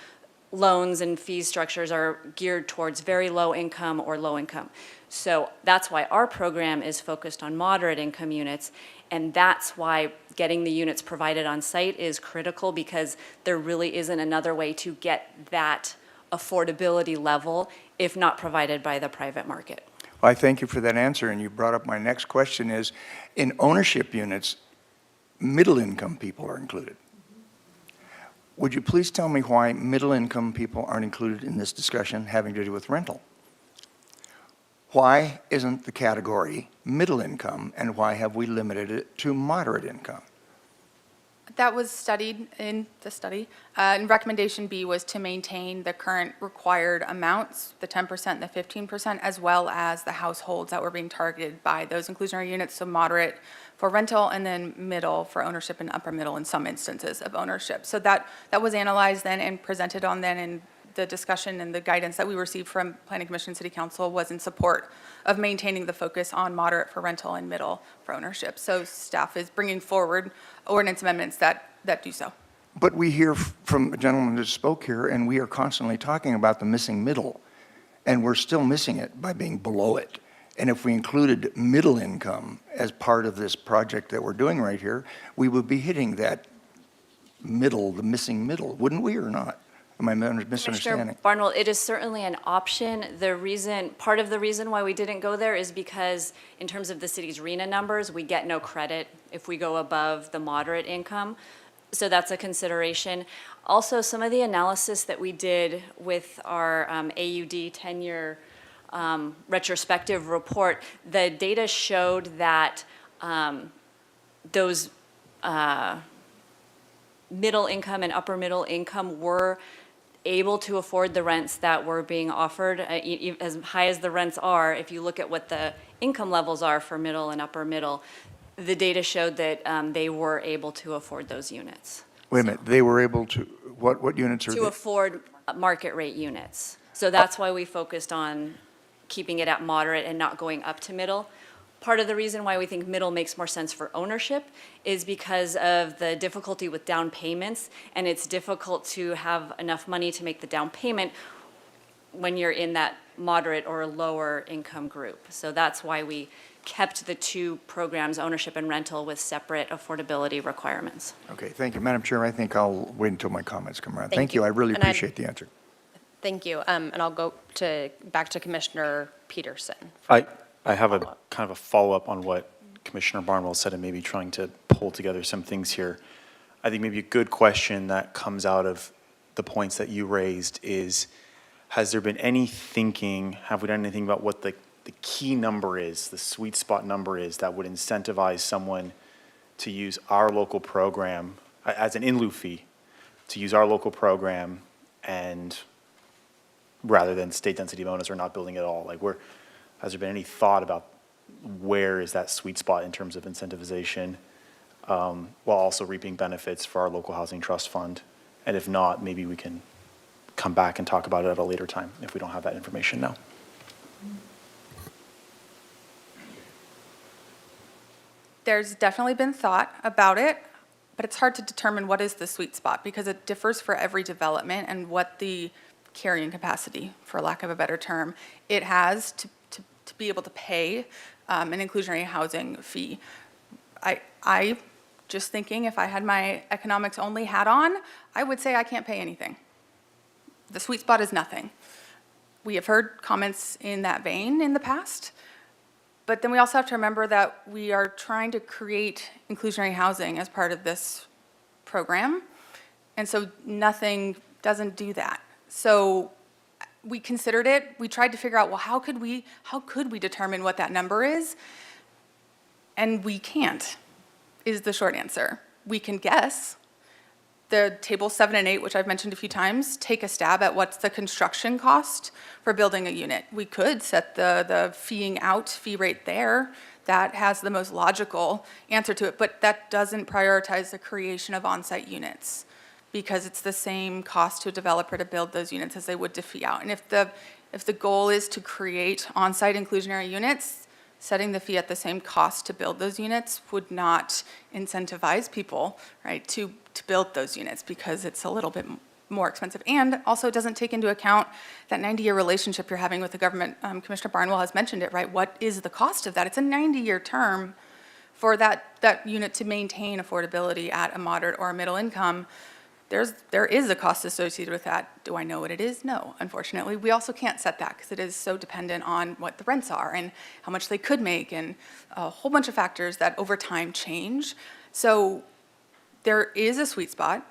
loans and fee structures are geared towards very low income or low income. So that's why our program is focused on moderate income units, and that's why getting the units provided on site is critical, because there really isn't another way to get that affordability level if not provided by the private market. Well, I thank you for that answer, and you brought up my next question is, in ownership units, middle-income people are included. Would you please tell me why middle-income people aren't included in this discussion having to do with rental? Why isn't the category middle income, and why have we limited it to moderate income? That was studied in the study. And recommendation B was to maintain the current required amounts, the 10% and the 15%, as well as the households that were being targeted by those inclusionary units, so moderate for rental and then middle for ownership and upper middle in some instances of ownership. So that was analyzed then and presented on then, and the discussion and the guidance that we received from Planning Commission and City Council was in support of maintaining the focus on moderate for rental and middle for ownership. So staff is bringing forward ordinance amendments that do so. But we hear from a gentleman that spoke here, and we are constantly talking about the missing middle, and we're still missing it by being below it. And if we included middle income as part of this project that we're doing right here, we would be hitting that middle, the missing middle, wouldn't we, or not? Am I misunderstanding? Commissioner Barnwell, it is certainly an option. Part of the reason why we didn't go there is because in terms of the city's RENA numbers, we get no credit if we go above the moderate income. So that's a consideration. Also, some of the analysis that we did with our AUD 10-year retrospective report, the data showed that those middle income and upper middle income were able to afford the rents that were being offered. As high as the rents are, if you look at what the income levels are for middle and upper middle, the data showed that they were able to afford those units. Wait a minute, they were able to, what units are they? To afford market rate units. So that's why we focused on keeping it at moderate and not going up to middle. Part of the reason why we think middle makes more sense for ownership is because of the difficulty with down payments, and it's difficult to have enough money to make the down payment when you're in that moderate or lower income group. So that's why we kept the two programs, ownership and rental, with separate affordability requirements. Okay, thank you. Madam Chair, I think I'll wait until my comments come around. Thank Thank you, you. I really And I'd- appreciate the answer. Thank you. And I'll go back to Commissioner Peterson. I have a kind of a follow-up on what Commissioner Barnwell said, and maybe trying to pull together some things here. I think maybe a good question that comes out of the points that you raised is, has there been any thinking, have we done anything about what the key number is, the sweet spot number is, that would incentivize someone to use our local program as an in lieu fee, to use our local program and rather than state density bonus or not building at all? Like, has there been any thought about where is that sweet spot in terms of incentivization, while also reaping benefits for our local housing trust fund? And if not, maybe we can come back and talk about it at a later time if we don't have that information now. There's definitely been thought about it, but it's hard to determine what is the sweet spot because it differs for every development and what the carrying capacity, for lack of a better term, it has to be able to pay an inclusionary housing fee. I just thinking if I had my economics only hat on, I would say I can't pay anything. The sweet spot is nothing. We have heard comments in that vein in the past, but then we also have to remember that we are trying to create inclusionary housing as part of this program, and so nothing doesn't do that. So we considered it. We tried to figure out, well, how could we determine what that number is? And we can't, is the short answer. We can guess. The tables 7 and 8, which I've mentioned a few times, take a stab at what's the construction cost for building a unit. We could set the fee rate there. That has the most logical answer to it, but that doesn't prioritize the creation of on-site units because it's the same cost to a developer to build those units as they would to fee out. And if the goal is to create on-site inclusionary units, setting the fee at the same cost to build those units would not incentivize people, right, to build those units because it's a little bit more expensive. And also it doesn't take into account that 90-year relationship you're having with the government. Commissioner Barnwell has mentioned it, right? What is the cost of that? It's a 90-year term for that unit to maintain affordability at a moderate or a middle income. There is a cost associated with that. Do I know what it is? No, unfortunately. We also can't set that because it is so dependent on what the rents are and how much they could make and a whole bunch of factors that over time change. So there is a sweet spot.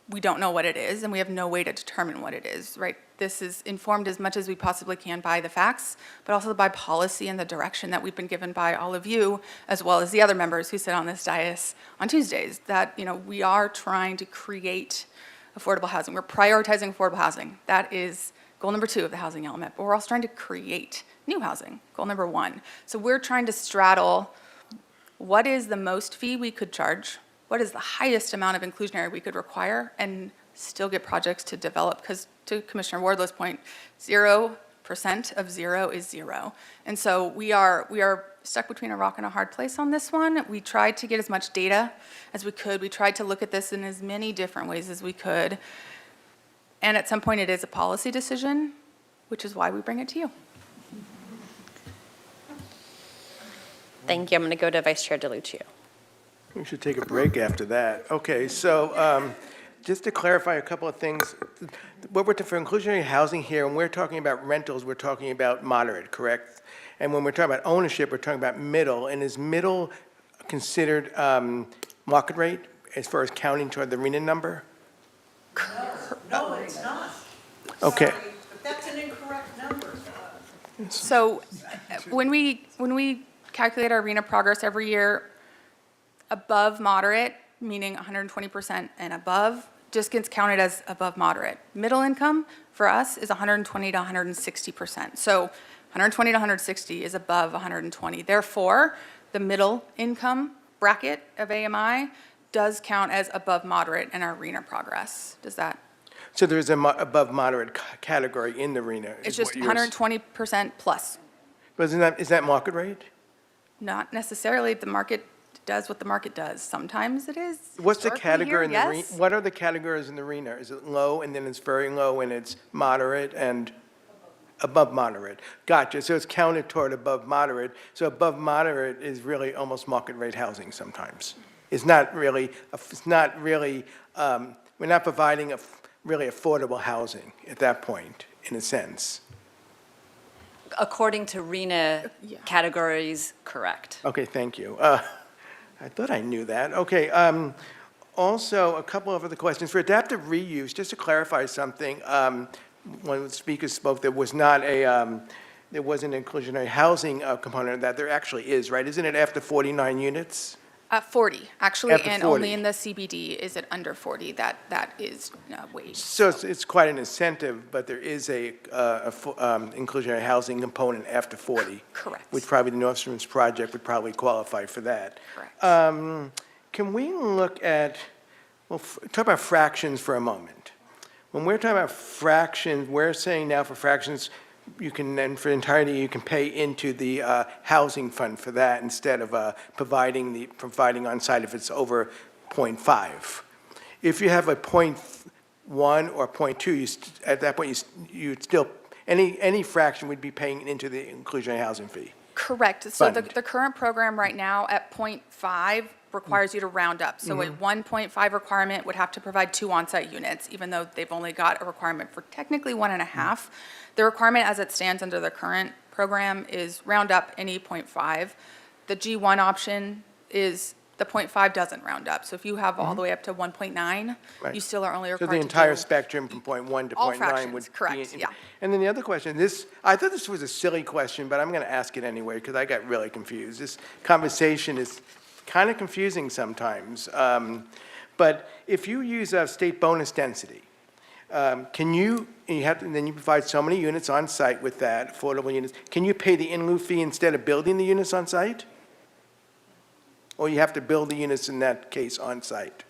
We don't know what it is, and we have no way to determine what it is, right? This is informed as much as we possibly can by the facts, but also by policy and the direction that we've been given by all of you, as well as the other members who sit on this dais on Tuesdays, that, we are trying to create affordable housing. We're prioritizing affordable housing. That is goal number 2 of the housing element, but we're also trying to create new housing, goal number 1. So we're trying to straddle what is the most fee we could charge, what is the highest amount of inclusionary we could require, and still get projects to develop, because to Commissioner Wardlow's point, 0% of 0 is 0. And so we are stuck between a rock and a hard place on this one. We tried to get as much data as we could. We tried to look at this in as many different ways as we could. And at some point it is a policy decision, which is why we bring it to you. Thank you. I'm going to go to Vice Chair DeLucio. We should take a break after that. Okay, so just to clarify a couple of things, what we're for inclusionary housing here, when we're talking about rentals, we're talking about moderate, correct? And when we're talking about ownership, we're talking about middle. And is middle considered market rate as far as counting toward the RENA number? No, it's not. Okay. Sorry, but that's an incorrect number. So when we calculate our RENA progress every year, above moderate, meaning 120% and above, just gets counted as above moderate. Middle income for us is 120 to 160%. So 120 to 160 is above 120. Therefore, the middle income bracket of AMI does count as above moderate in our RENA progress. Does that? So there's a above moderate category in the RENA? It's just 120% plus. But is that market rate? Not necessarily. The market does what the market does. Sometimes it is. What's the Historically category in the here, RENA? yes. What are the categories in the RENA? Is it low and then it's very low and it's moderate and above moderate? Gotcha. So it's counted toward above moderate. So above moderate is really almost market rate housing sometimes. It's not really, we're not providing really affordable housing at that point, in a sense. According to RENA categories, correct. Okay, thank you. I thought I knew that. Okay, also, a couple of other questions. For adaptive reuse, just to clarify something, one of the speakers spoke, there was not there wasn't an inclusionary housing component of that. There actually is, right? Isn't it after 49 units? 40, actually, After and 40. only in the CBD is it under 40. That is waived. So it's quite an incentive, but there is a inclusionary housing component after 40. Correct. Which probably the Nordstrom's project would probably qualify for that. Correct. Can we look at, talk about fractions for a moment. When we're talking about fractions, we're saying now for fractions, you can, and for entirety, you can pay into the housing fund for that instead of providing on site if it's over 0.5. If you have a 0.1 or 0.2, at that point you'd still any fraction would be paying into the inclusionary housing fee. Correct. So the Fund. current program right now at 0.5 requires you to round up. So a 1.5 requirement would have to provide 2 on-site units, even though they've only got a requirement for technically 1.5. The requirement as it stands under the current program is round up any 0.5. The G1 option is the 0.5 doesn't round up. So if you have all the way up to 1.9, Right. you still are only So required the to entire do spectrum from point 1 to all point 9 fractions, would be... correct, yeah. And then the other question, I thought this was a silly question, but I'm going to ask it anyway because I got really confused. This conversation is kind of confusing sometimes. But if you use a state bonus density, can you, and then you provide so many units on site with that, affordable units, can you pay the in lieu fee instead of building the units on site? Or you have to build the units in that case on site?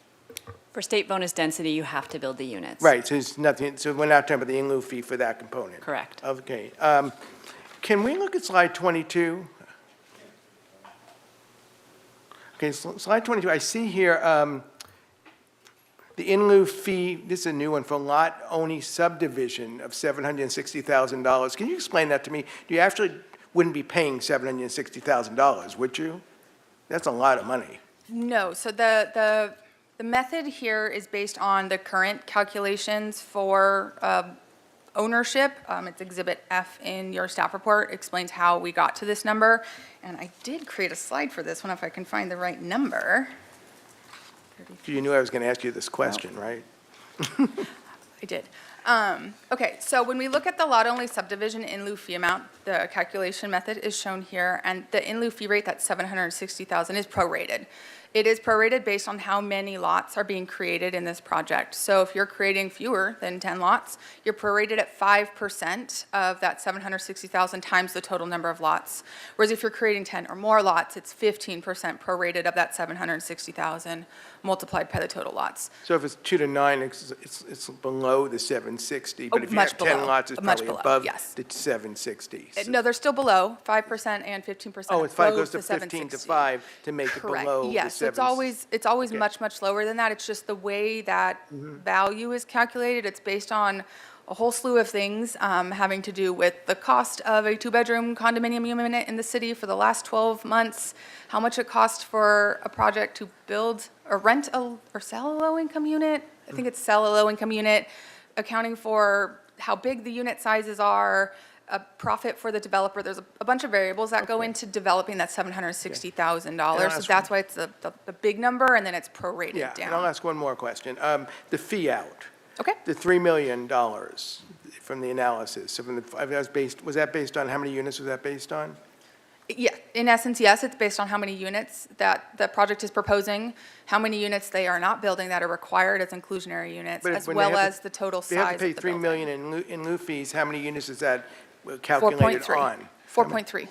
For state bonus density, you have to build the units. Right, so it's nothing, so we're not talking about the in lieu fee for that component? Correct. Okay. Can we look at slide 22? Okay, slide 22, I see here, the in lieu fee, this is a new one, for lot-only subdivision of $760,000. Can you explain that to me? You actually wouldn't be paying $760,000, would you? That's a lot of money. No, so the method here is based on the current calculations for ownership. It's Exhibit F in your staff report, explains how we got to this number. And I did create a slide for this one, if I can find the right number. You knew I was going to ask you this question, right? I did. Okay, so when we look at the lot-only subdivision in lieu fee amount, the calculation method is shown here, and the in lieu fee rate, that's $760,000, is prorated. It is prorated based on how many lots are being created in this project. So if you're creating fewer than 10 lots, you're prorated at 5% of that $760,000 times the total number of lots. Whereas if you're creating 10 or more lots, it's 15% prorated of that $760,000 multiplied by the total lots. So if it's 2 to 9, it's below the 760, but Oh, if you much have 10 below. lots, it's Much probably below, above yes. the 760. No, they're still below 5% and 15%. Oh, it's 5 goes above to the 15 to 760. 5 to make it Correct. below the 760. Yes, it's always Okay. much lower than that. It's just the way that value is calculated. It's based on a whole slew of things having to do with the cost of a 2-bedroom condominium unit in the city for the last 12 months, how much it costs for a project to build or rent or sell a low-income unit. I think it's sell a low-income unit, accounting for how big the unit sizes are, a profit for the developer. There's a bunch of variables that go into developing that $760,000. So that's why it's the big number, and then it's prorated Yeah, down. and I'll ask one more question. The fee out, Okay. the $3 million from the analysis, so was that based on, how many units was that based on? Yeah, in essence, yes, it's based on how many units that the project is proposing, how many units they are not building that are required as inclusionary units, But as when they well have as the total They have size to of pay the $3 building. million in lieu fees, how many units is that calculated 4.3. on? 4.3.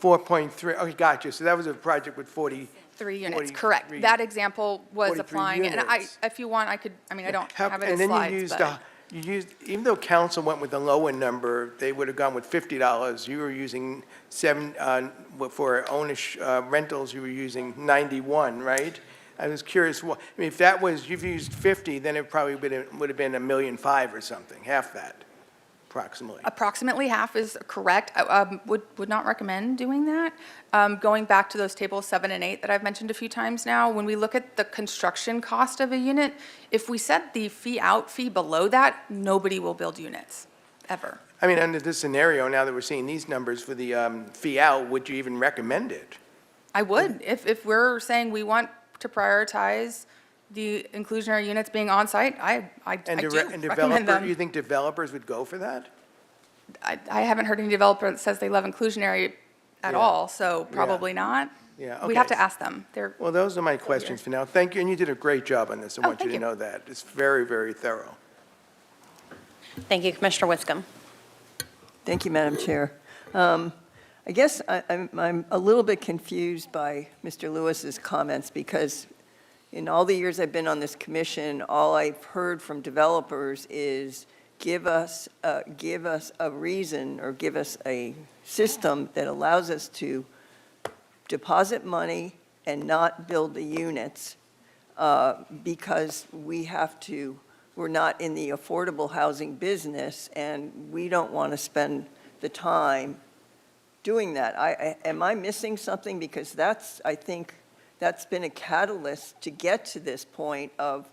4.3, okay, gotcha. So that was a project with 40. 3 units, 43 correct. That example was 43 applying, and units. if you want, I could, I mean, I don't How- have it in And then slides, but. you used, even though council went with the lower number, they would have gone with $50. You were using for rentals, you were using 91, right? I was curious, I mean, if that was, you've used 50, then it probably would have been $1.5 million or something, half that, approximately. Approximately half is correct. I would not recommend doing that. Going back to those tables 7 and 8 that I've mentioned a few times now, when we look at the construction cost of a unit, if we set the fee below that, nobody will build units, ever. I mean, under this scenario, now that we're seeing these numbers for the fee out, would you even recommend it? I would. If we're saying we want to prioritize the inclusionary units being on-site, I do recommend them. You think developers would go for that? I haven't heard any developer that says they love inclusionary at Yeah. all, so probably not. Yeah, We'd have okay. to ask them. They're, Well, those are my questions for now. Thank you, and you did a great job on this. I Oh, want you thank to you. know that. It's very, very thorough. Thank you, Commissioner Wiscombe. Thank you, Madam Chair. I guess I'm a little bit confused by Mr. Lewis's comments because in all the years I've been on this commission, all I've heard from developers is give us a reason or give us a system that allows us to deposit money and not build the units because we're not in the affordable housing business and we don't want to spend the time doing that. Am I missing something? Because that's, I think, that's been a catalyst to get to this point of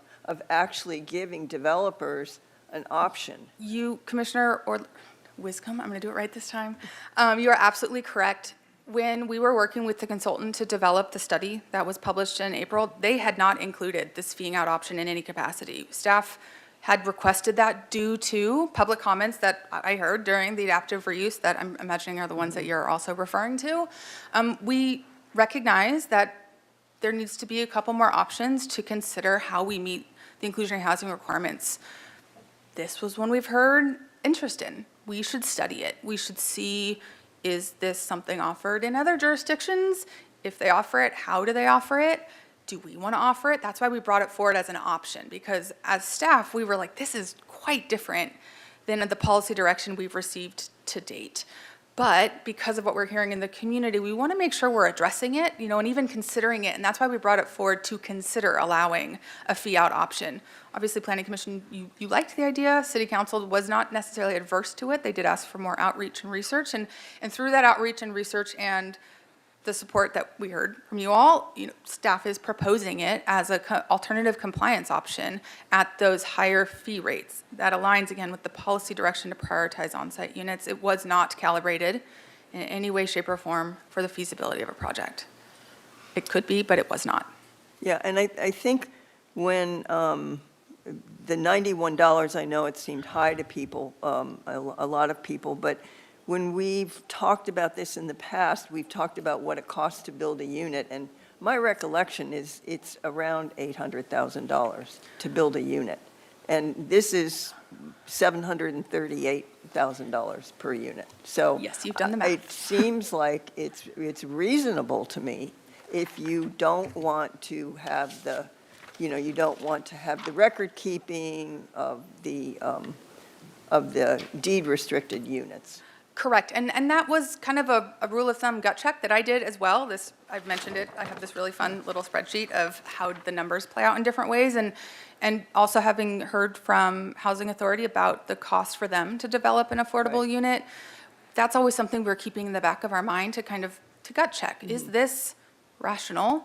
actually giving developers an option. You, Commissioner Wiscombe, I'm going to do it right this time. You are absolutely correct. When we were working with the consultant to develop the study that was published in April, they had not included this feeing out option in any capacity. Staff had requested that due to public comments that I heard during the adaptive reuse that I'm imagining are the ones that you're also referring to. We recognize that there needs to be a couple more options to consider how we meet the inclusionary housing requirements. This was one we've heard interest in. We should study it. We should see, is this something offered in other jurisdictions? If they offer it, how do they offer it? Do we want to offer it? That's why we brought it forward as an option, because as staff, we were like, this is quite different than the policy direction we've received to date. But because of what we're hearing in the community, we want to make sure we're addressing it, and even considering it. And that's why we brought it forward to consider allowing a fee out option. Obviously, Planning Commission, you liked the idea. City Council was not necessarily adverse to it. They did ask for more outreach and research. And through that outreach and research and the support that we heard from you all, staff is proposing it as an alternative compliance option at those higher fee rates. That aligns again with the policy direction to prioritize on-site units. It was not calibrated in any way, shape, or form for the feasibility of a project. It could be, but it was not. Yeah, and I think when the $91, I know it seemed high to people, a lot of people, but when we've talked about this in the past, we've talked about what it costs to build a unit, and my recollection is it's around $800,000 to build a unit. And this is $738,000 per unit. So yes, you've done the math. It seems like it's reasonable to me if you don't want to have the, you don't want to have the record keeping of the deed restricted units. Correct, and that was kind of a rule of thumb gut check that I did as well. I've mentioned it, I have this really fun little spreadsheet of how the numbers play out in different ways, and also having heard from Housing Authority about the cost for them to develop an affordable unit, that's always something we're keeping in the back of our mind to gut check. Is this rational?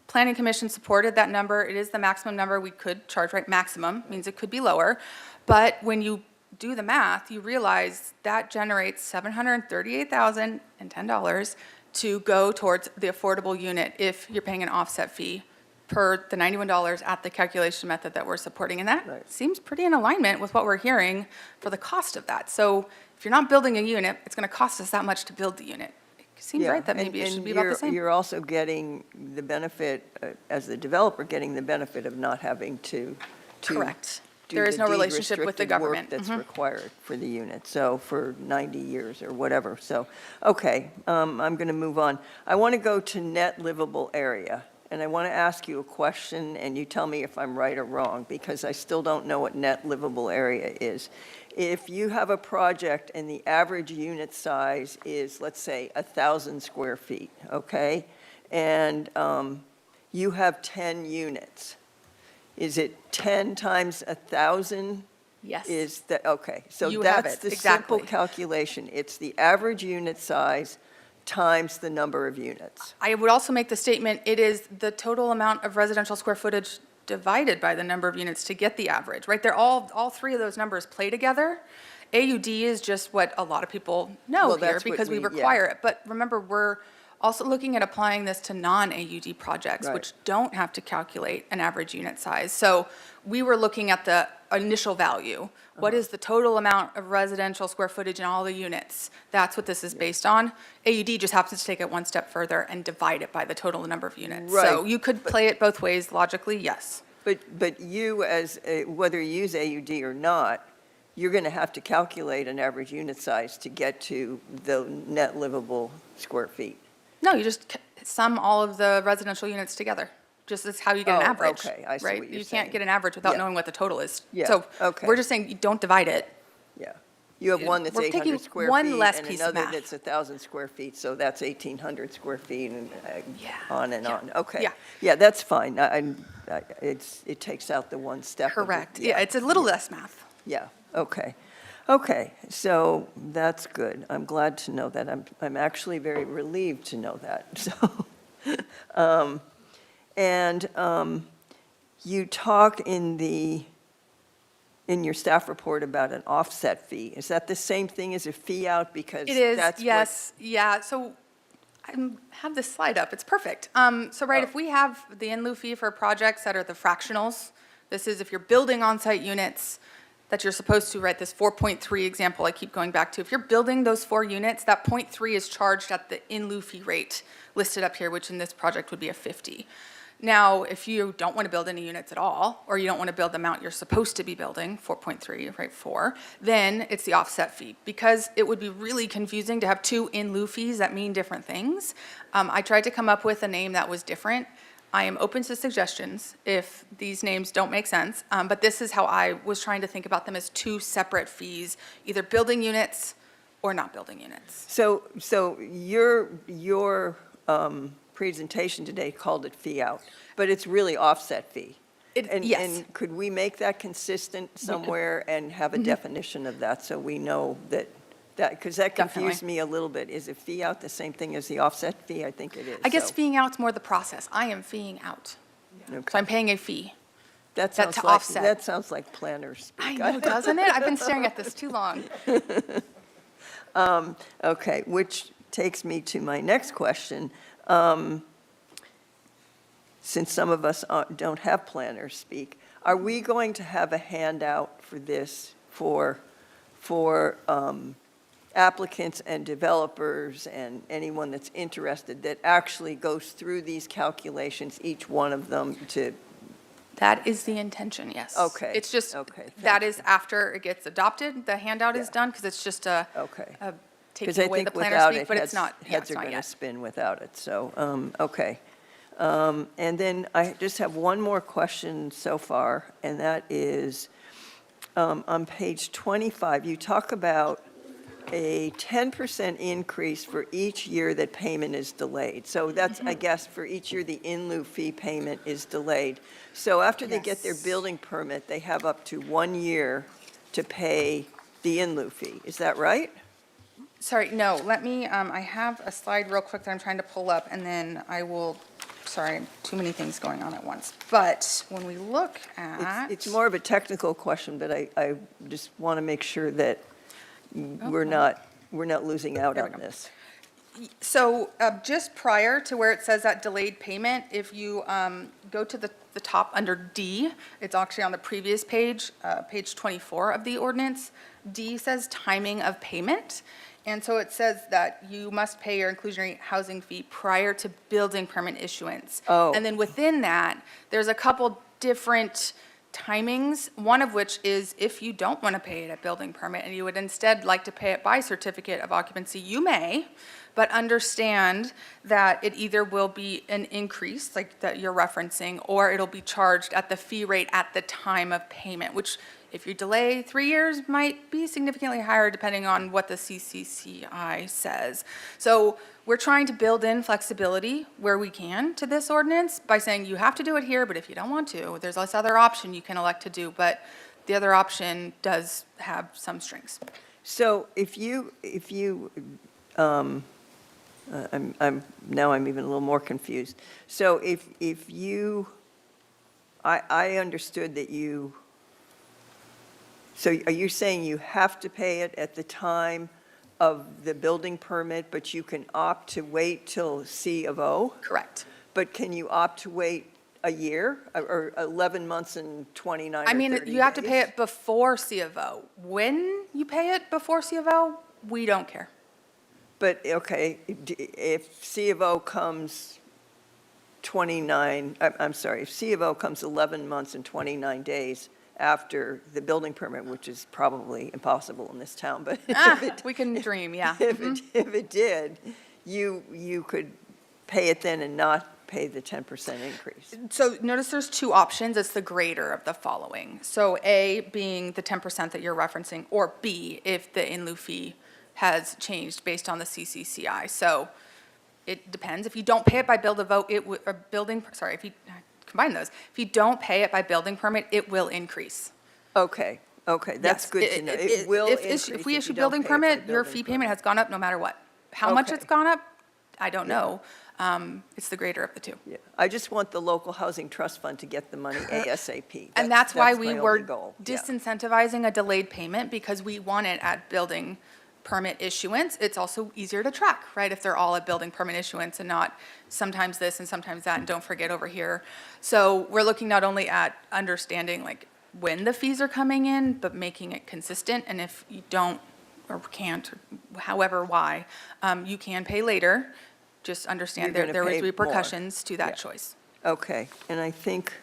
Planning Commission supported that number. It is the maximum number we could charge, right? Maximum means it could be lower, but when you do the math, you realize that generates $738,010 to go towards the affordable unit if you're paying an offset fee per the $91 at the calculation method that we're supporting. And that seems pretty in alignment with what we're hearing for the cost of that. So if you're not building a unit, it's going to cost us that much to build the unit. It seems right that maybe it should be about the same. You're also getting the benefit, as the developer, getting the benefit of not having to Correct. do There is the no relationship with the deed-restricted work government. that's required for the unit, so for 90 years or whatever. So, okay, I'm going to move on. I want to go to net livable area, and I want to ask you a question, and you tell me if I'm right or wrong, because I still don't know what net livable area is. If you have a project and the average unit size is, let's say, 1,000 square feet, okay? And you have 10 units. Is it 10 times 1,000? Yes. Is that, okay, so You have that's it, the exactly. simple calculation. It's the average unit size times the number of units. I would also make the statement, it is the total amount of residential square footage divided by the number of units to get the average, right? They're all three of those numbers play together. AUD is just what a lot of people know Well, here that's what because we we- yeah. require it. But remember, we're also looking at applying this to non-AUD projects, Right. which don't have to calculate an average unit size. So we were looking at the initial value. What is the total amount of residential square footage in all the units? That's what this is based on. AUD just happens to take it one step further and divide it by the total number of units. So Right, you could play it both ways logically, yes. But you, whether you use AUD or not, you're going to have to calculate an average unit size to get to the net livable square feet. No, you just sum all of the residential units together. Just as how you get an Oh, average. okay, I see right? what you're You saying. can't get an average without Yeah. knowing what the total is. Yeah, So okay. we're just saying you don't divide it. Yeah. You have one that's We're taking 800 square feet. one less piece of And another math. that's 1,000 square feet, so that's 1,800 square feet and on and yeah, on. Okay. yeah. Yeah, that's fine. It takes out the one step. of it. Correct. Yeah, it's a little less math. Yeah, okay. Okay, so that's good. I'm glad to know that. I'm actually very relieved to know that. So, And you talk in your staff report about an offset fee. Is that the same thing as a fee out? Because It is, that's what- yes, yeah, so I have this slide up, it's perfect. So right, if we have the in lieu fee for projects that are the fractionals, this is if you're building on-site units that you're supposed to, right, this 4.3 example I keep going back to, if you're building those 4 units, that 0.3 is charged at the in lieu fee rate listed up here, which in this project would be a 50. Now, if you don't want to build any units at all, or you don't want to build the amount you're supposed to be building, 4.3, right, 4, then it's the offset fee. Because it would be really confusing to have 2 in lieu fees that mean different things, I tried to come up with a name that was different. I am open to suggestions if these names don't make sense, but this is how I was trying to think about them as 2 separate fees, either building units or not building units. So your presentation today called it fee out, but it's really offset fee. Yes. And could we make that consistent somewhere and have a definition of that so we know that, because that confused Definitely. me a little bit. Is a fee out the same thing as the offset fee? I think it is. I guess so. feeing out's more the process. I am feeing out. Okay. So I'm paying a fee. That that's sounds to like, offset. that sounds like planners speak. I know, doesn't it? I've been staring at this too long. Okay, which takes me to my next question. Since some of us don't have planners speak, are we going to have a handout for this for applicants and developers and anyone that's interested that actually goes through these calculations, each one of them to? That is the intention, yes. Okay, It's just, okay, that thank is after it gets adopted, the handout is Yeah. done, because it's just a Okay. taking away the planner speak, but it's not, yeah, Heads it's are not going to yet. spin without it, so, okay. And then I just have one more question so far, and that is, on page 25, you talk about a 10% increase for each year that payment is delayed. So that's, I guess, for each year the in lieu fee payment is delayed. So after they get their Yes. building permit, they have up to 1 year to pay the in lieu fee. Is that right? Sorry, no, let me, I have a slide real quick that I'm trying to pull up, and then I will, sorry, too many things going on at once. But when we look at. It's more of a technical question, but I just want to make sure that we're not losing out There we on go. this. So just prior to where it says that delayed payment, if you go to the top under D, it's actually on the previous page, page 24 of the ordinance. D says timing of payment. And so it says that you must pay your inclusionary housing fee prior to building permit issuance. Oh. And then within that, there's a couple different timings, one of which is if you don't want to pay it at building permit and you would instead like to pay it by certificate of occupancy, you may, but understand that it either will be an increase, like that you're referencing, or it'll be charged at the fee rate at the time of payment, which if you delay 3 years might be significantly higher depending on what the CCCI says. So we're trying to build in flexibility where we can to this ordinance by saying you have to do it here, but if you don't want to, there's this other option you can elect to do, but the other option does have some strings. So now I'm even a little more confused. So if you, I understood that you, so are you saying you have to pay it at the time of the building permit, but you can opt to wait till C of O? Correct. But can you opt to wait a year or 11 months and 29 or 30 I mean, you have to pay days? it before C of O. When you pay it before C of O, we don't care. But, okay, if C of O comes 29, I'm sorry, if C of O comes 11 months and 29 days after the building permit, which is probably impossible in this town, but We can dream, yeah. if it did, you could pay it then and not pay the 10% increase. So notice there's 2 options. It's the greater of the following. So A being the 10% that you're referencing, or B if the in lieu fee has changed based on the CCCI. So it depends. If you don't pay it by build a vote, if you combine those, if you don't pay it by building permit, it will increase. Okay, that's Yes, good to know. It will increase If we you issue don't building pay it by permit, your building fee permit. payment has gone up no matter what. How much Okay. it's gone up, I don't know. it's the greater of the two. Yeah. I just want the local housing trust fund to get the money ASAP. And that's why we my were only goal. Yeah. disincentivizing a delayed payment, because we want it at building permit issuance. It's also easier to track, right? If they're all at building permit issuance and not sometimes this and sometimes that, and don't forget over here. So we're looking not only at understanding like when the fees are coming in, but making it consistent. And if you don't or can't, or however, why, you can pay later. Just understand You're there gonna is pay more. repercussions to that Yeah. choice. Okay, and I think,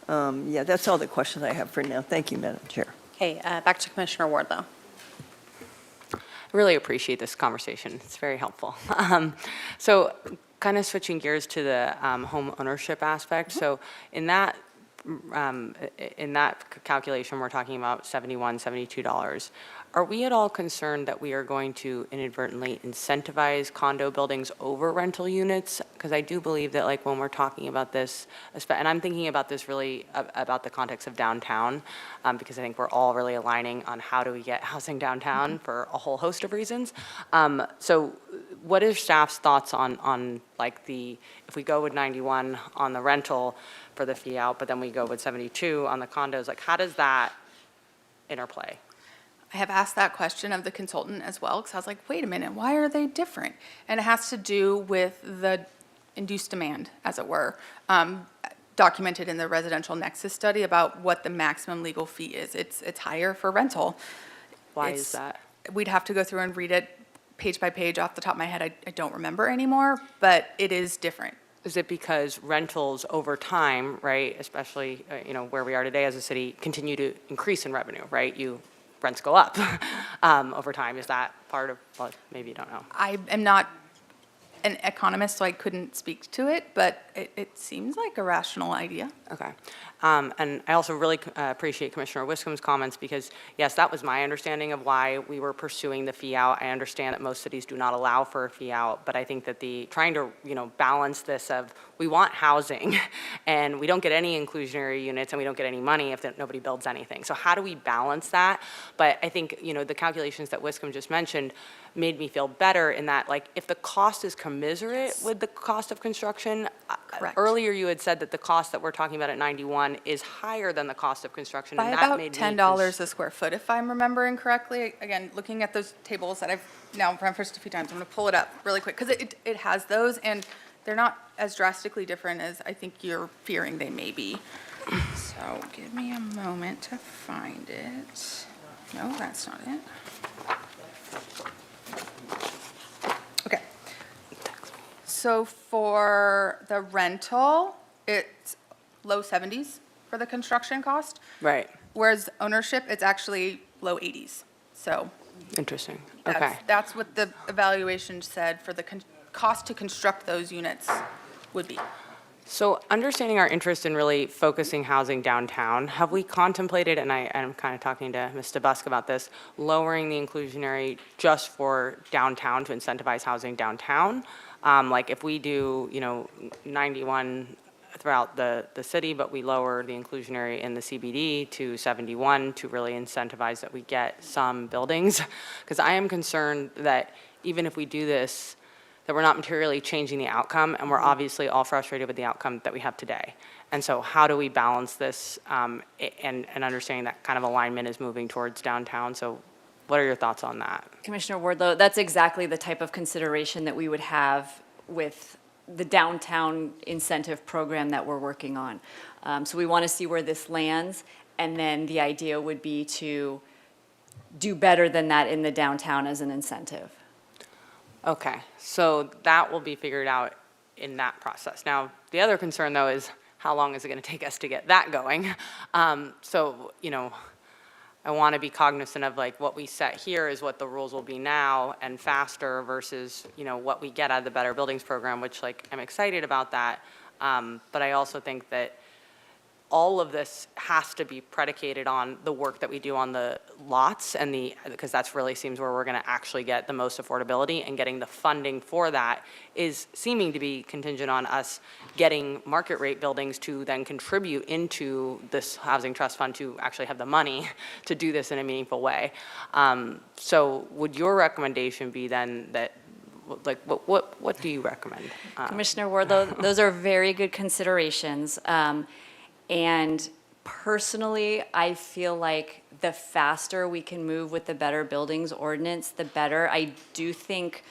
yeah, that's all the questions I have for now. Thank you, Madam Chair. Okay, back to Commissioner Wardlow. I really appreciate this conversation. It's very helpful. So kind of switching gears to the home ownership aspect. So in that calculation, we're talking about $71, $72. Are we at all concerned that we are going to inadvertently incentivize condo buildings over rental units? Because I do believe that like when we're talking about this, and I'm thinking about this really about the context of downtown, because I think we're all really aligning on how do we get housing downtown for a whole host of reasons. So what is staff's thoughts on like if we go with 91 on the rental for the fee out, but then we go with 72 on the condos, like how does that interplay? I have asked that question of the consultant as well, because I was like, wait a minute, why are they different? And it has to do with the induced demand, as it were, documented in the residential nexus study about what the maximum legal fee is. It's higher for rental. Why is that? We'd have to go through and read it page by page. Off the top of my head, I don't remember anymore, but it is different. Is it because rentals over time, right, especially where we are today as a city, continue to increase in revenue, right? Rents go up over time. Is that part of, well, maybe you don't know. I am not an economist, so I couldn't speak to it, but it seems like a rational idea. Okay. And I also really appreciate Commissioner Wiscombe's comments because, yes, that was my understanding of why we were pursuing the fee out. I understand that most cities do not allow for a fee out, but I think that trying to, balance this of we want housing and we don't get any inclusionary units and we don't get any money if nobody builds anything. So how do we balance that? But I think, the calculations that Wiscombe just mentioned made me feel better in that, like, if the cost is commensurate with the cost of construction, Correct. earlier you had said that the cost that we're talking about at 91 is higher than the cost of construction. By and that about made me $10 a square foot, if I'm remembering correctly. Again, looking at those tables that I've now referenced a few times, I'm going to pull it up really quick, because it has those, and they're not as drastically different as I think you're fearing they may be. So give me a moment to find it. No, that's not it. Okay. So for the rental, it's low 70s for the construction cost. Right. Whereas ownership, it's actually low 80s. So Interesting. Okay. that's what the evaluation said for the cost to construct those units would be. So understanding our interest in really focusing housing downtown, have we contemplated, and I'm kind of talking to Ms. DeBusk about this, lowering the inclusionary just for downtown to incentivize housing downtown? Like if we do, 91 throughout the city, but we lower the inclusionary in the CBD to 71 to really incentivize that we get some buildings? Because I am concerned that even if we do this, that we're not materially changing the outcome, and we're obviously all frustrated with the outcome that we have today. And so how do we balance this and understanding that kind of alignment is moving towards downtown? So what are your thoughts on that? Commissioner Wardlow, that's exactly the type of consideration that we would have with the downtown incentive program that we're working on. So we want to see where this lands, and then the idea would be to do better than that in the downtown as an incentive. Okay, so that will be figured out in that process. Now, the other concern, though, is how long is it going to take us to get that going? So, I want to be cognizant of, like, what we set here is what the rules will be now and faster versus, what we get out of the Better Buildings program, which, like, I'm excited about that. But I also think that all of this has to be predicated on the work that we do on the lots and because that's really seems where we're going to actually get the most affordability, and getting the funding for that is seeming to be contingent on us getting market rate buildings to then contribute into this housing trust fund to actually have the money to do this in a meaningful way. So would your recommendation be then that like, what do you recommend? Commissioner Wardlow, those are very good considerations. And personally, I feel like the faster we can move with the Better Buildings Ordinance, the better. I do think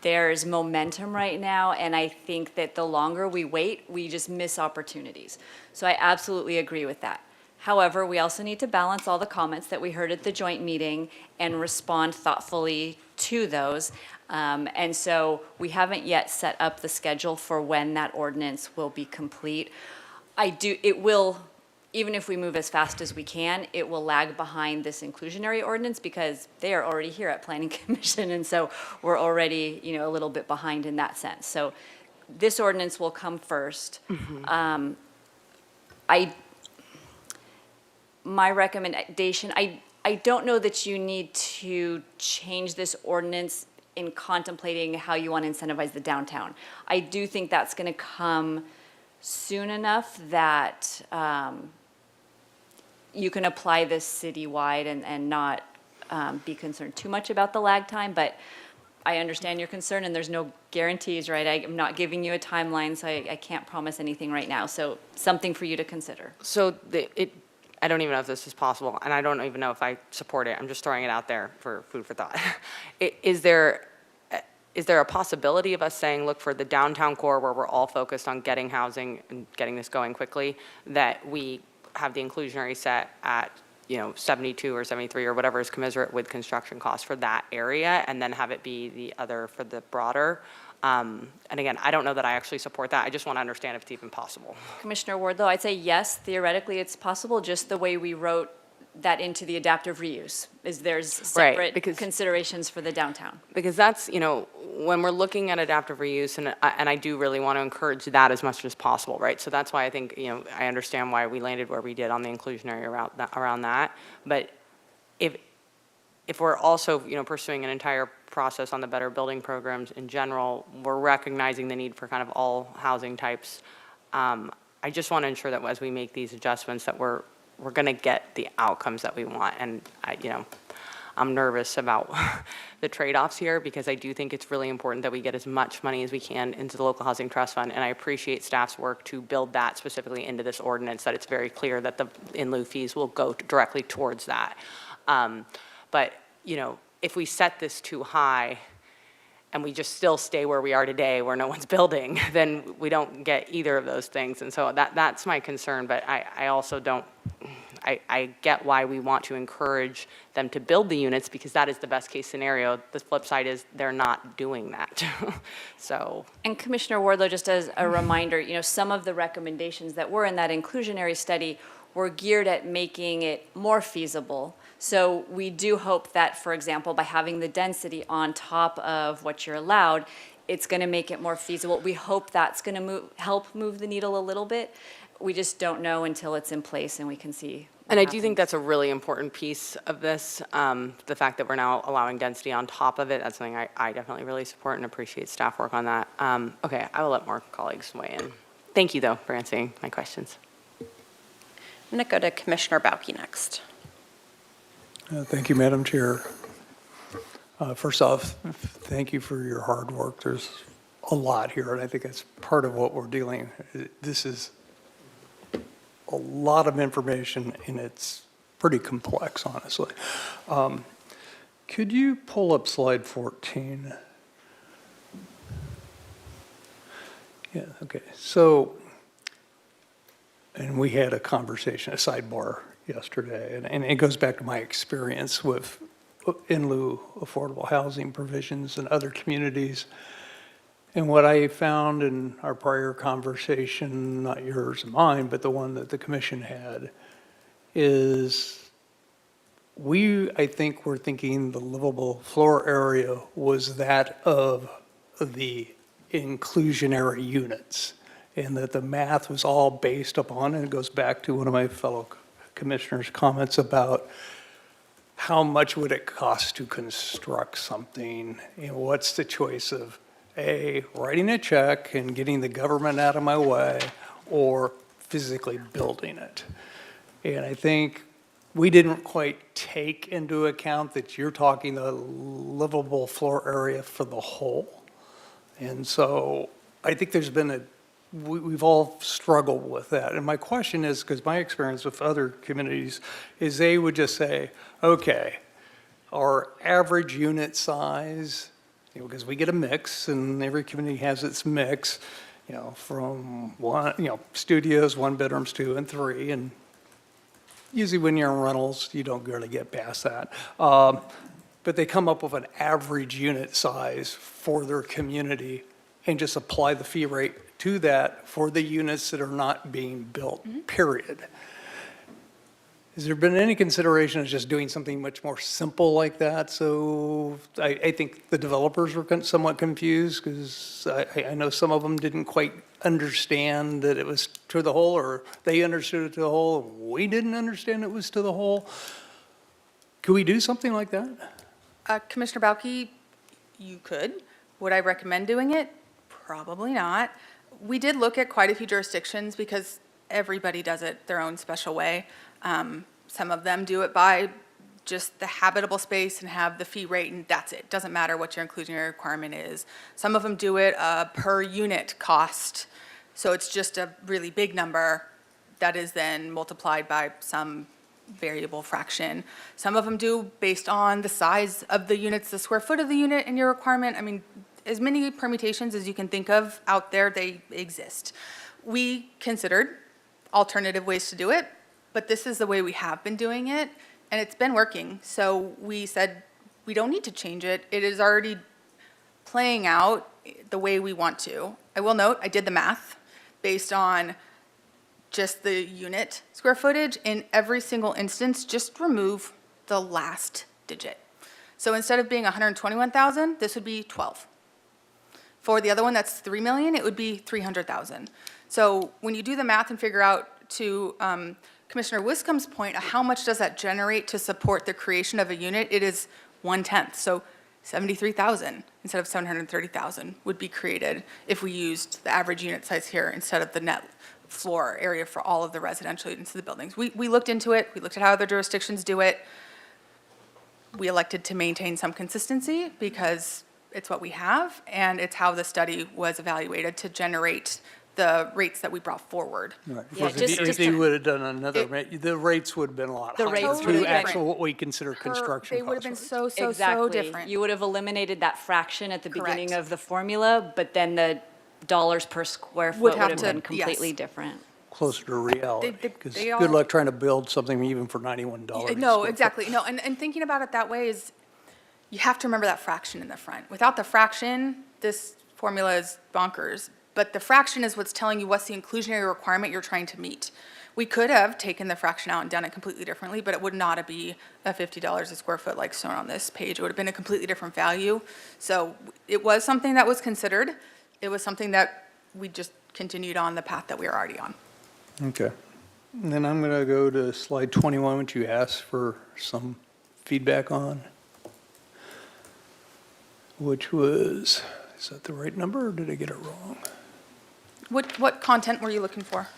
there's momentum right now, and I think that the longer we wait, we just miss opportunities. So I absolutely agree with that. However, we also need to balance all the comments that we heard at the joint meeting and respond thoughtfully to those. And so we haven't yet set up the schedule for when that ordinance will be complete. It will, even if we move as fast as we can, it will lag behind this inclusionary ordinance because they are already here at Planning Commission. And so we're already, a little bit behind in that sense. So this ordinance will come first. My recommendation, I don't know that you need to change this ordinance in contemplating how you want to incentivize the downtown. I do think that's going to come soon enough that you can apply this citywide and not be concerned too much about the lag time, but I understand your concern, and there's no guarantees, right? I'm not giving you a timeline, so I can't promise anything right now. So something for you to consider. So I don't even know if this is possible, and I don't even know if I support it. I'm just throwing it out there for food for thought. Is there a possibility of us saying, look, for the downtown core where we're all focused on getting housing and getting this going quickly, that we have the inclusionary set at 72 or 73 or whatever is commensurate with construction costs for that area, and then have it be the other for the broader? And again, I don't know that I actually support that. I just want to understand if it's even possible. Commissioner Ward, though, I'd say yes, theoretically it's possible, just the way we wrote that into the adaptive reuse, is there's separate considerations for the downtown. Because that's, when we're looking at adaptive reuse, and I do really want to encourage that as much as possible, right? So that's why I think, I understand why we landed where we did on the inclusionary around that. But if we're also, pursuing an entire process on the better building programs in general, we're recognizing the need for kind of all housing types. I just want to ensure that as we make these adjustments that we're going to get the outcomes that we want. And I'm nervous about the trade-offs here because I do think it's really important that we get as much money as we can into the local housing trust fund. And I appreciate staff's work to build that specifically into this ordinance, that it's very clear that the in lieu fees will go directly towards that. But, if we set this too high and we just still stay where we are today, where no one's building, then we don't get either of those things. And so that's my concern, but I also don't, I get why we want to encourage them to build the units because that is the best case scenario. The flip side is they're not doing that. So. And Commissioner Wardlow, just as a reminder, some of the recommendations that were in that inclusionary study were geared at making it more feasible. So we do hope that, for example, by having the density on top of what you're allowed, it's going to make it more feasible. We hope that's going to help move the needle a little bit. We just don't know until it's in place and we can see. And I do think that's a really important piece of this, the fact that we're now allowing density on top of it. That's something I definitely really support and appreciate staff work on that. Okay, I will let more colleagues weigh in. Thank you, though, for answering my questions. I'm going to go to Commissioner Bauke next. Thank you, Madam Chair. First off, thank you for your hard work. There's a lot here, and I think that's part of what we're dealing. This is a lot of information, and it's pretty complex, honestly. Could you pull up slide 14? Yeah, okay. So, and we had a conversation, a sidebar yesterday, and it goes back to my experience with in lieu affordable housing provisions in other communities. And what I found in our prior conversation, not yours and mine, but the one that the commission had, is I think we're thinking the livable floor area was that of the inclusionary units, and that the math was all based upon, and it goes back to one of my fellow commissioners' comments about how much would it cost to construct something, and what's the choice of writing a check and getting the government out of my way, or physically building it. And I think we didn't quite take into account that you're talking the livable floor area for the whole. And so I think there's been we've all struggled with that. And my question is, because my experience with other communities is they would just say, okay, our average unit size, because we get a mix and every community has its mix, from one, studios, one bedrooms, 2 and 3. And usually when you're in rentals, you don't really get past that. But they come up with an average unit size for their community and just apply the fee rate to that for the units that are not being built, period. Has there been any consideration of just doing something much more simple like that? So I think the developers were somewhat confused because I know some of them didn't quite understand that it was to the whole, or they understood it to the whole, and we didn't understand it was to the whole. Could we do something like that? Commissioner Bauke, you could. Would I recommend doing it? Probably not. We did look at quite a few jurisdictions because everybody does it their own special way. Some of them do it by just the habitable space and have the fee rate, and that's it. Doesn't matter what your inclusionary requirement is. Some of them do it per unit cost. So it's just a really big number that is then multiplied by some variable fraction. Some of them do based on the size of the units, the square foot of the unit and your requirement. I mean, as many permutations as you can think of out there, they exist. We considered alternative ways to do it, but this is the way we have been doing it, and it's been working. So we said, we don't need to change it. It is already playing out the way we want to. I will note, I did the math based on just the unit square footage. In every single instance, just remove the last digit. So instead of being 121,000, this would be 12. For the other one, that's 3 million, it would be 300,000. So when you do the math and figure out, to Commissioner Wiscombe's point, how much does that generate to support the creation of a unit? It is 1/10. So 73,000 instead of 730,000 would be created if we used the average unit size here instead of the net floor area for all of the residential units of the buildings. We looked into it. We looked at how other jurisdictions do it. We elected to maintain some consistency because it's what we have, and it's how the study was evaluated to generate the rates that we brought forward. Right. Yeah, Because if they would have done another rate, the rates would have been a lot The higher rates would to have been actual what we consider construction They would have costs. been so Exactly. different. You would have eliminated that fraction at the beginning Correct. of the formula, but then the dollars per square foot Would would have have to- been completely yes. different. Closer to reality, They- because they good all- luck trying to build something even for $91. No, exactly. No, and thinking about it that way is, you have to remember that fraction in the front. Without the fraction, this formula is bonkers. But the fraction is what's telling you what's the inclusionary requirement you're trying to meet. We could have taken the fraction out and done it completely differently, but it would not be a $50 a square foot like shown on this page. It would have been a completely different value. So it was something that was considered. It was something that we just continued on the path that we are already on. Okay. And then I'm going to go to slide 21, which you asked for some feedback on, which was, is that the right number or did I get it wrong? What content were you looking for?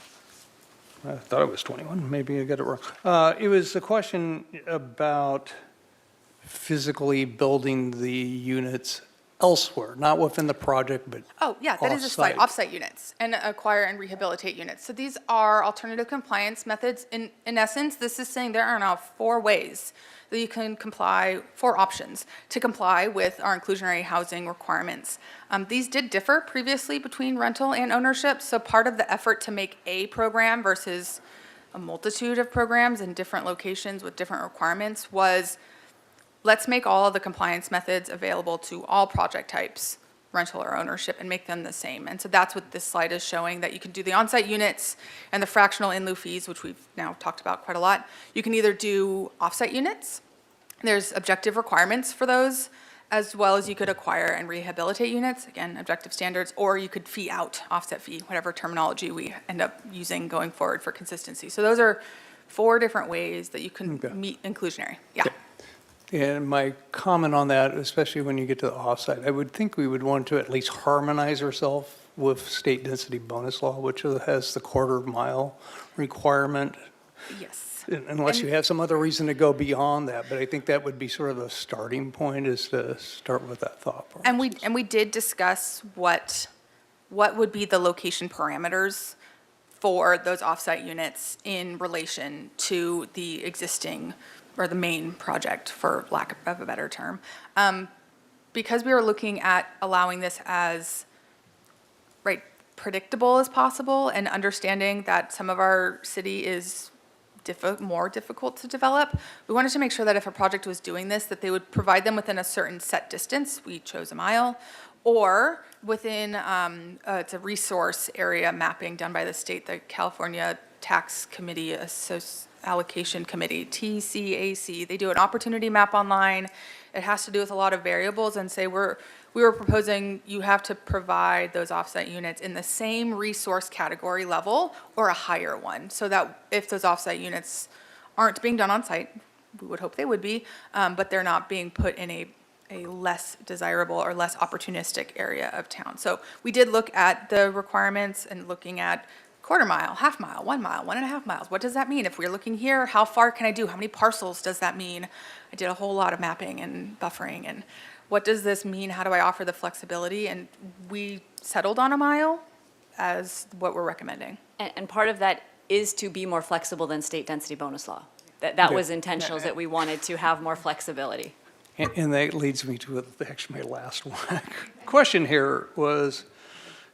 I thought it was 21, maybe I got it wrong. It was a question about physically building the units elsewhere, not within the project, but Oh, yeah, that is a slide, offsite units and acquire and rehabilitate units. So these are alternative compliance methods. In essence, this is saying there are now 4 ways that you can comply, 4 options to comply with our inclusionary housing requirements. These did differ previously between rental and ownership, so part of the effort to make a program versus a multitude of programs in different locations with different requirements was, let's make all of the compliance methods available to all project types, rental or ownership, and make them the same. And so that's what this slide is showing, that you can do the on-site units and the fractional in lieu fees, which we've now talked about quite a lot. You can either do off-site units. There's objective requirements for those, as well as you could acquire and rehabilitate units, again, objective standards, or you could fee out, offset fee, whatever terminology we end up using going forward for consistency. So those are 4 different ways that you can meet inclusionary. Yeah. And my comment on that, especially when you get to the offsite, I would think we would want to at least harmonize ourselves with state density bonus law, which has the 1/4 mile requirement. Yes. Unless you And- have some other reason to go beyond that, but I think that would be sort of a starting point, is to start with that thought process. And we did discuss what would be the location parameters for those offsite units in relation to the existing, or the main project, for lack of a better term. Because we were looking at allowing this as, right, predictable as possible, and understanding that some of our city is more difficult to develop, we wanted to make sure that if a project was doing this, that they would provide them within a certain set distance. We chose a mile, or within, it's a resource area mapping done by the state, the California Tax Committee Allocation Committee, TCAC. They do an opportunity map online. It has to do with a lot of variables, and say we were proposing you have to provide those offsite units in the same resource category level or a higher one, so that if those offsite units aren't being done on site, we would hope they would be, but they're not being put in a less desirable or less opportunistic area of town. So we did look at the requirements and looking at quarter mile, half mile, 1 mile, 1.5 miles. What does that mean? If we're looking here, how far can I do? How many parcels does that mean? I did a whole lot of mapping and buffering, and what does this mean? How do I offer the flexibility? And we settled on a mile as what we're recommending. And part of that is to be more flexible than state density bonus law. That was intentional, that we wanted to have more flexibility. And that leads me to actually my last one. Question here was,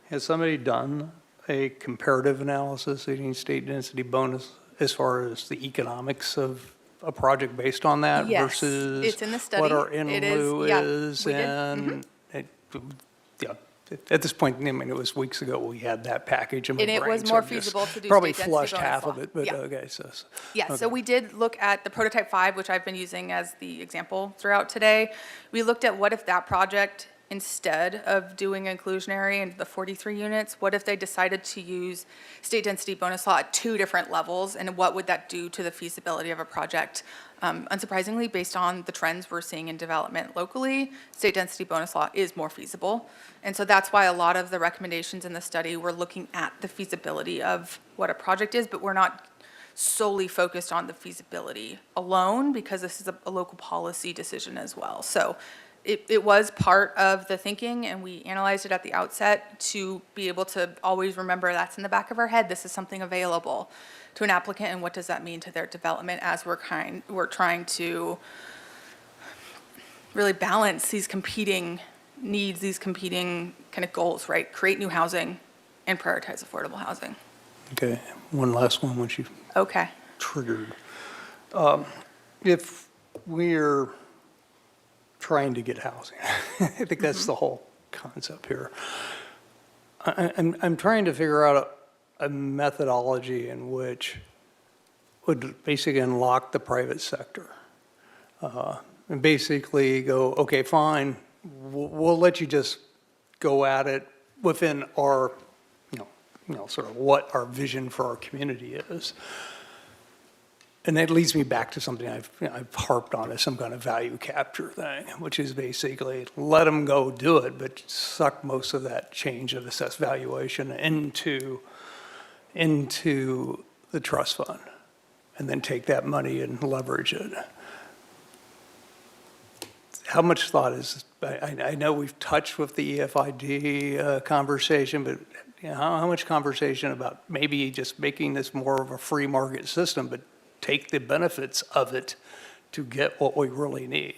has somebody done a comparative analysis using state density bonus as far as the economics of a project based on that Yes, versus it's in the study. what our It in is, lieu yeah, is? we did. And yeah, at this point, I mean, it was weeks ago we had that package in my And it brain, was so more I've just feasible to do probably state density flushed bonus half law. of it, but Yeah. okay, so. Yeah, so okay. we did look at the prototype 5, which I've been using as the example throughout today. We looked at what if that project, instead of doing inclusionary and the 43 units, what if they decided to use state density bonus law at 2 different levels, and what would that do to the feasibility of a project? Unsurprisingly, based on the trends we're seeing in development locally, state density bonus law is more feasible. And so that's why a lot of the recommendations in the study were looking at the feasibility of what a project is, but we're not solely focused on the feasibility alone, because this is a local policy decision as well. So it was part of the thinking, and we analyzed it at the outset to be able to always remember that's in the back of our head. This is something available to an applicant, and what does that mean to their development as we're trying to really balance these competing needs, these competing kind of goals, right? Create new housing and prioritize affordable housing. Okay, one last one, once you've Okay. triggered. If we're trying to get housing, I think that's the whole concept here. I'm trying to figure out a methodology in which would basically unlock the private sector. And basically go, okay, fine, we'll let you just go at it within our, sort of what our vision for our community is. And that leads me back to something I've harped on, as some kind of value capture thing, which is basically let them go do it, but suck most of that change of assessed valuation into the trust fund, and then take that money and leverage it. How much thought is, I know we've touched with the EFID conversation, but how much conversation about maybe just making this more of a free market system, but take the benefits of it to get what we really need?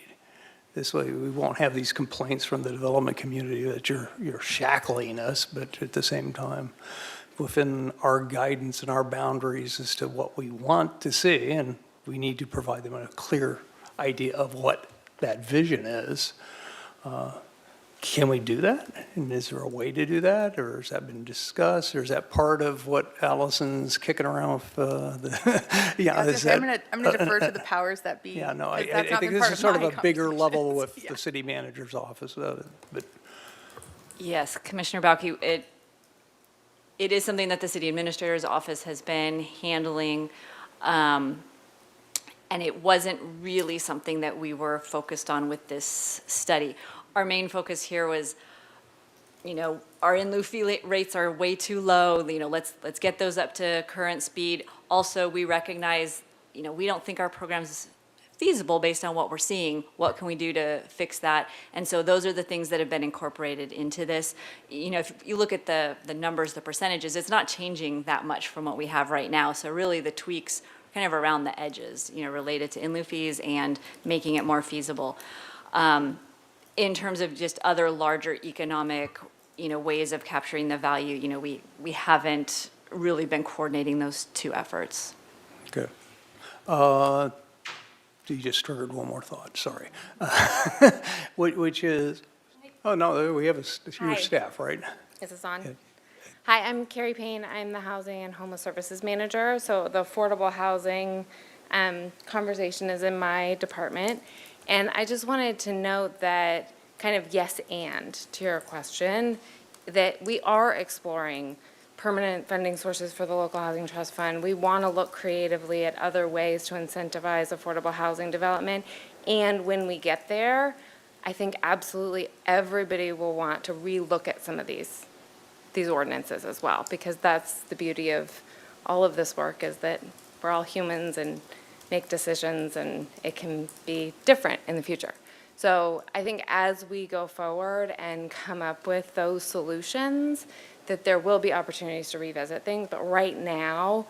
This way we won't have these complaints from the development community that you're shackling us, but at the same time, within our guidance and our boundaries as to what we want to see, and we need to provide them a clear idea of what that vision is. Can we do that? And is there a way to do that? Or has that been discussed? Or is that part of what Allison's kicking around with I'm going to defer to the powers that be. Yeah, no, I because that's not think been this part is sort of my a bigger level conversations. with Yeah. the city manager's office, but Yes, Commissioner Bauke, it is something that the city administrator's office has been handling, and it wasn't really something that we were focused on with this study. Our main focus here was, our in lieu fee rates are way too low, let's get those up to current speed. Also, we recognize, we don't think our program's feasible based on what we're seeing. What can we do to fix that? And so those are the things that have been incorporated into this. If you look at the numbers, the percentages, it's not changing that much from what we have right now. So really the tweaks kind of around the edges, related to in-lieu fees and making it more feasible. In terms of just other larger economic, ways of capturing the value, we haven't really been coordinating those two efforts. Okay. You just triggered one more thought, sorry. Which is, oh, no, we have your Hi. staff, right? Is this on? Yeah. Hi, I'm Carrie Payne. I'm the Housing and Homeless Services Manager. So the affordable housing conversation is in my department. And I just wanted to note that kind of yes and to your question, that we are exploring permanent funding sources for the local housing trust fund. We want to look creatively at other ways to incentivize affordable housing development. And when we get there, I think absolutely everybody will want to relook at some of these ordinances as well, because that's the beauty of all of this work, is that we're all humans and make decisions, and it can be different in the future. So I think as we go forward and come up with those solutions, that there will be opportunities to revisit things. But right now,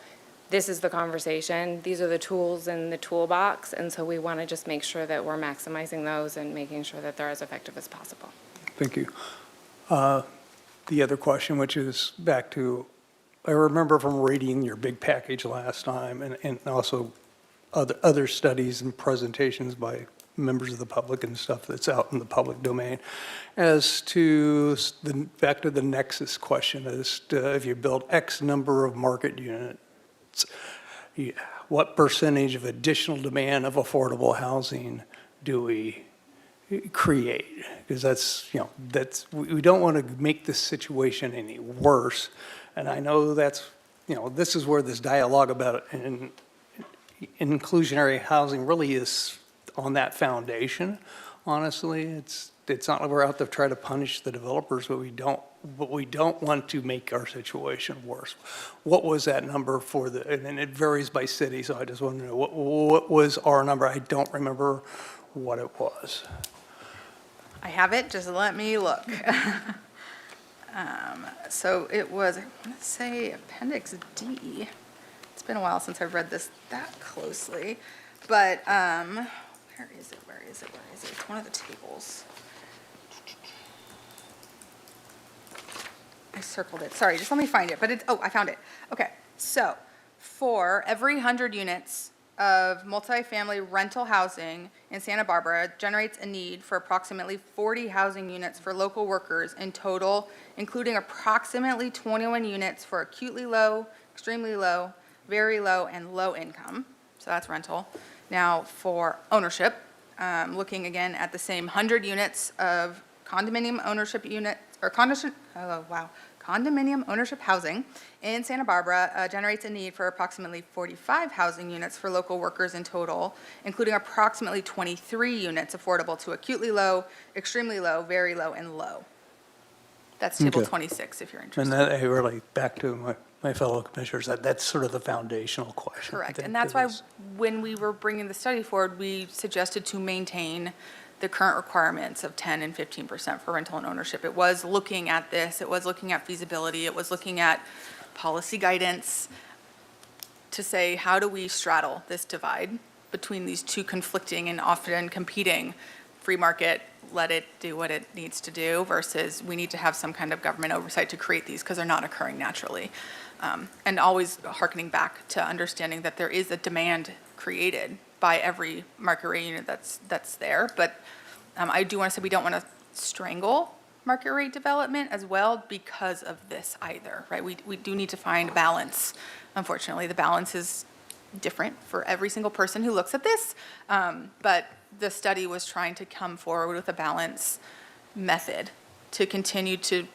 this is the conversation. These are the tools in the toolbox. And so we want to just make sure that we're maximizing those and making sure that they're as effective as possible. Thank you. The other question, which is back to, I remember from reading your big package last time, and also other studies and presentations by members of the public and stuff that's out in the public domain, as to back to the nexus question, as to if you build X number of market units, what percentage of additional demand of affordable housing do we create? Because we don't want to make this situation any worse. And I know that's, this is where this dialogue about inclusionary housing really is on that foundation. Honestly, it's not like we're out to try to punish the developers, but we don't want to make our situation worse. What was that number for and it varies by city, so I just want to know what was our number? I don't remember what it was. I have it, just let me look. So it was, I want to say Appendix D. It's been a while since I've read this that closely, but where is it? It's one of the tables. I circled it, sorry, just let me find it, but I found it. Okay, so for every 100 units of multifamily rental housing in Santa Barbara generates a need for approximately 40 housing units for local workers in total, including approximately 21 units for acutely low, extremely low, very low, and low income. So that's rental. Now for ownership, looking again at the same 100 units of condominium ownership condominium ownership housing in Santa Barbara generates a need for approximately 45 housing units for local workers in total, including approximately 23 units affordable to acutely low, extremely low, very low, and low. That's table 26 if you're interested. And that really, back to my fellow commissioners, that's sort of the foundational question. Correct, and that's why when we were bringing the study forward, we suggested to maintain the current requirements of 10 and 15% for rental and ownership. It was looking at this, it was looking at feasibility, it was looking at policy guidance to say, how do we straddle this divide between these two conflicting and often competing free market, let it do what it needs to do, versus we need to have some kind of government oversight to create these because they're not occurring naturally. And always hearkening back to understanding that there is a demand created by every market rate unit that's there. But I do want to say we don't want to strangle market rate development as well because of this either, right? We do need to find balance. Unfortunately, the balance is different for every single person who looks at this. But the study was trying to come forward with a balance method to continue to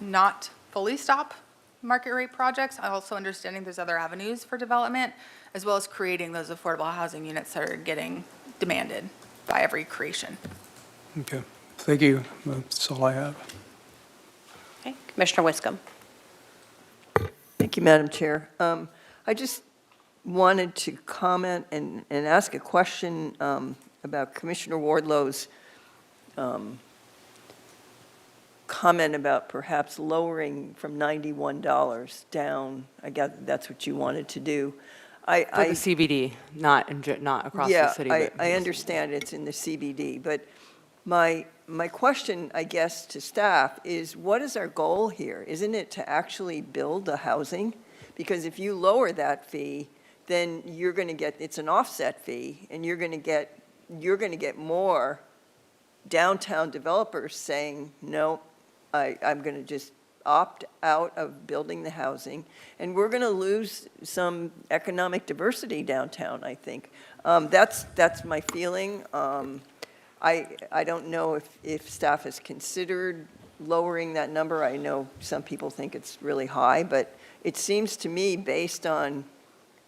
not fully stop market rate projects, also understanding there's other avenues for development, as well as creating those affordable housing units that are getting demanded by every creation. Okay, thank you. That's all I have. Okay, Commissioner Wiscombe. Thank you, Madam Chair. I just wanted to comment and ask a question about Commissioner Wardlow's comment about perhaps lowering from $91 down. I guess that's what you wanted to do. For the CBD, not across the city. Yeah, but- I understand it's in the CBD, but my question, I guess, to staff is, what is our goal here? Isn't it to actually build the housing? Because if you lower that fee, then you're going to get, it's an offset fee, and you're going to get more downtown developers saying, no, I'm going to just opt out of building the housing, and we're going to lose some economic diversity downtown, I think. That's my feeling. I don't know if staff has considered lowering that number. I know some people think it's really high, but it seems to me, based on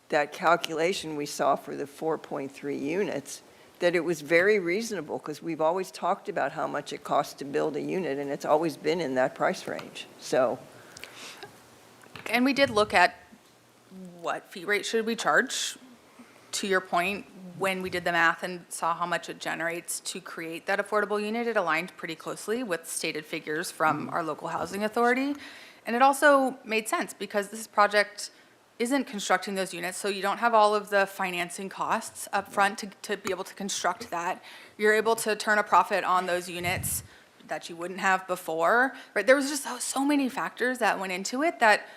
that calculation we saw for the 4.3 units, that it was very reasonable, because we've always talked about how much it costs to build a unit, and it's always been in that price range, so. And we did look at what fee rate should we charge, to your point, when we did the math and saw how much it generates to create that affordable unit, it aligned pretty closely with stated figures from our local housing authority. And it also made sense, because this project isn't constructing those units, so you don't have all of the financing costs up front to be able to construct that. You're able to turn a profit on those units that you wouldn't have before, right? There was just so many factors that went into it that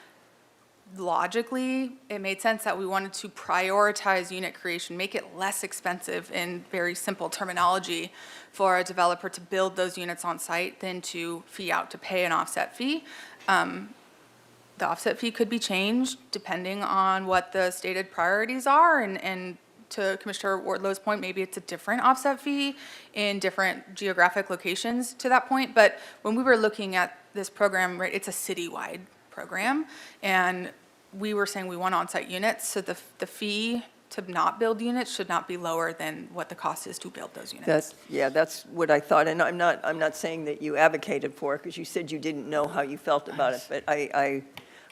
logically, it made sense that we wanted to prioritize unit creation, make it less expensive in very simple terminology for a developer to build those units on site than to fee out to pay an offset fee. The offset fee could be changed depending on what the stated priorities are, and to Commissioner Wardlow's point, maybe it's a different offset fee in different geographic locations to that point. But when we were looking at this program, right, it's a citywide program, and we were saying we want on-site units, so the fee to not build units should not be lower than what the cost is to build those units. That's what I thought, and I'm not saying that you advocated for it, because you said you didn't know how you felt about it, but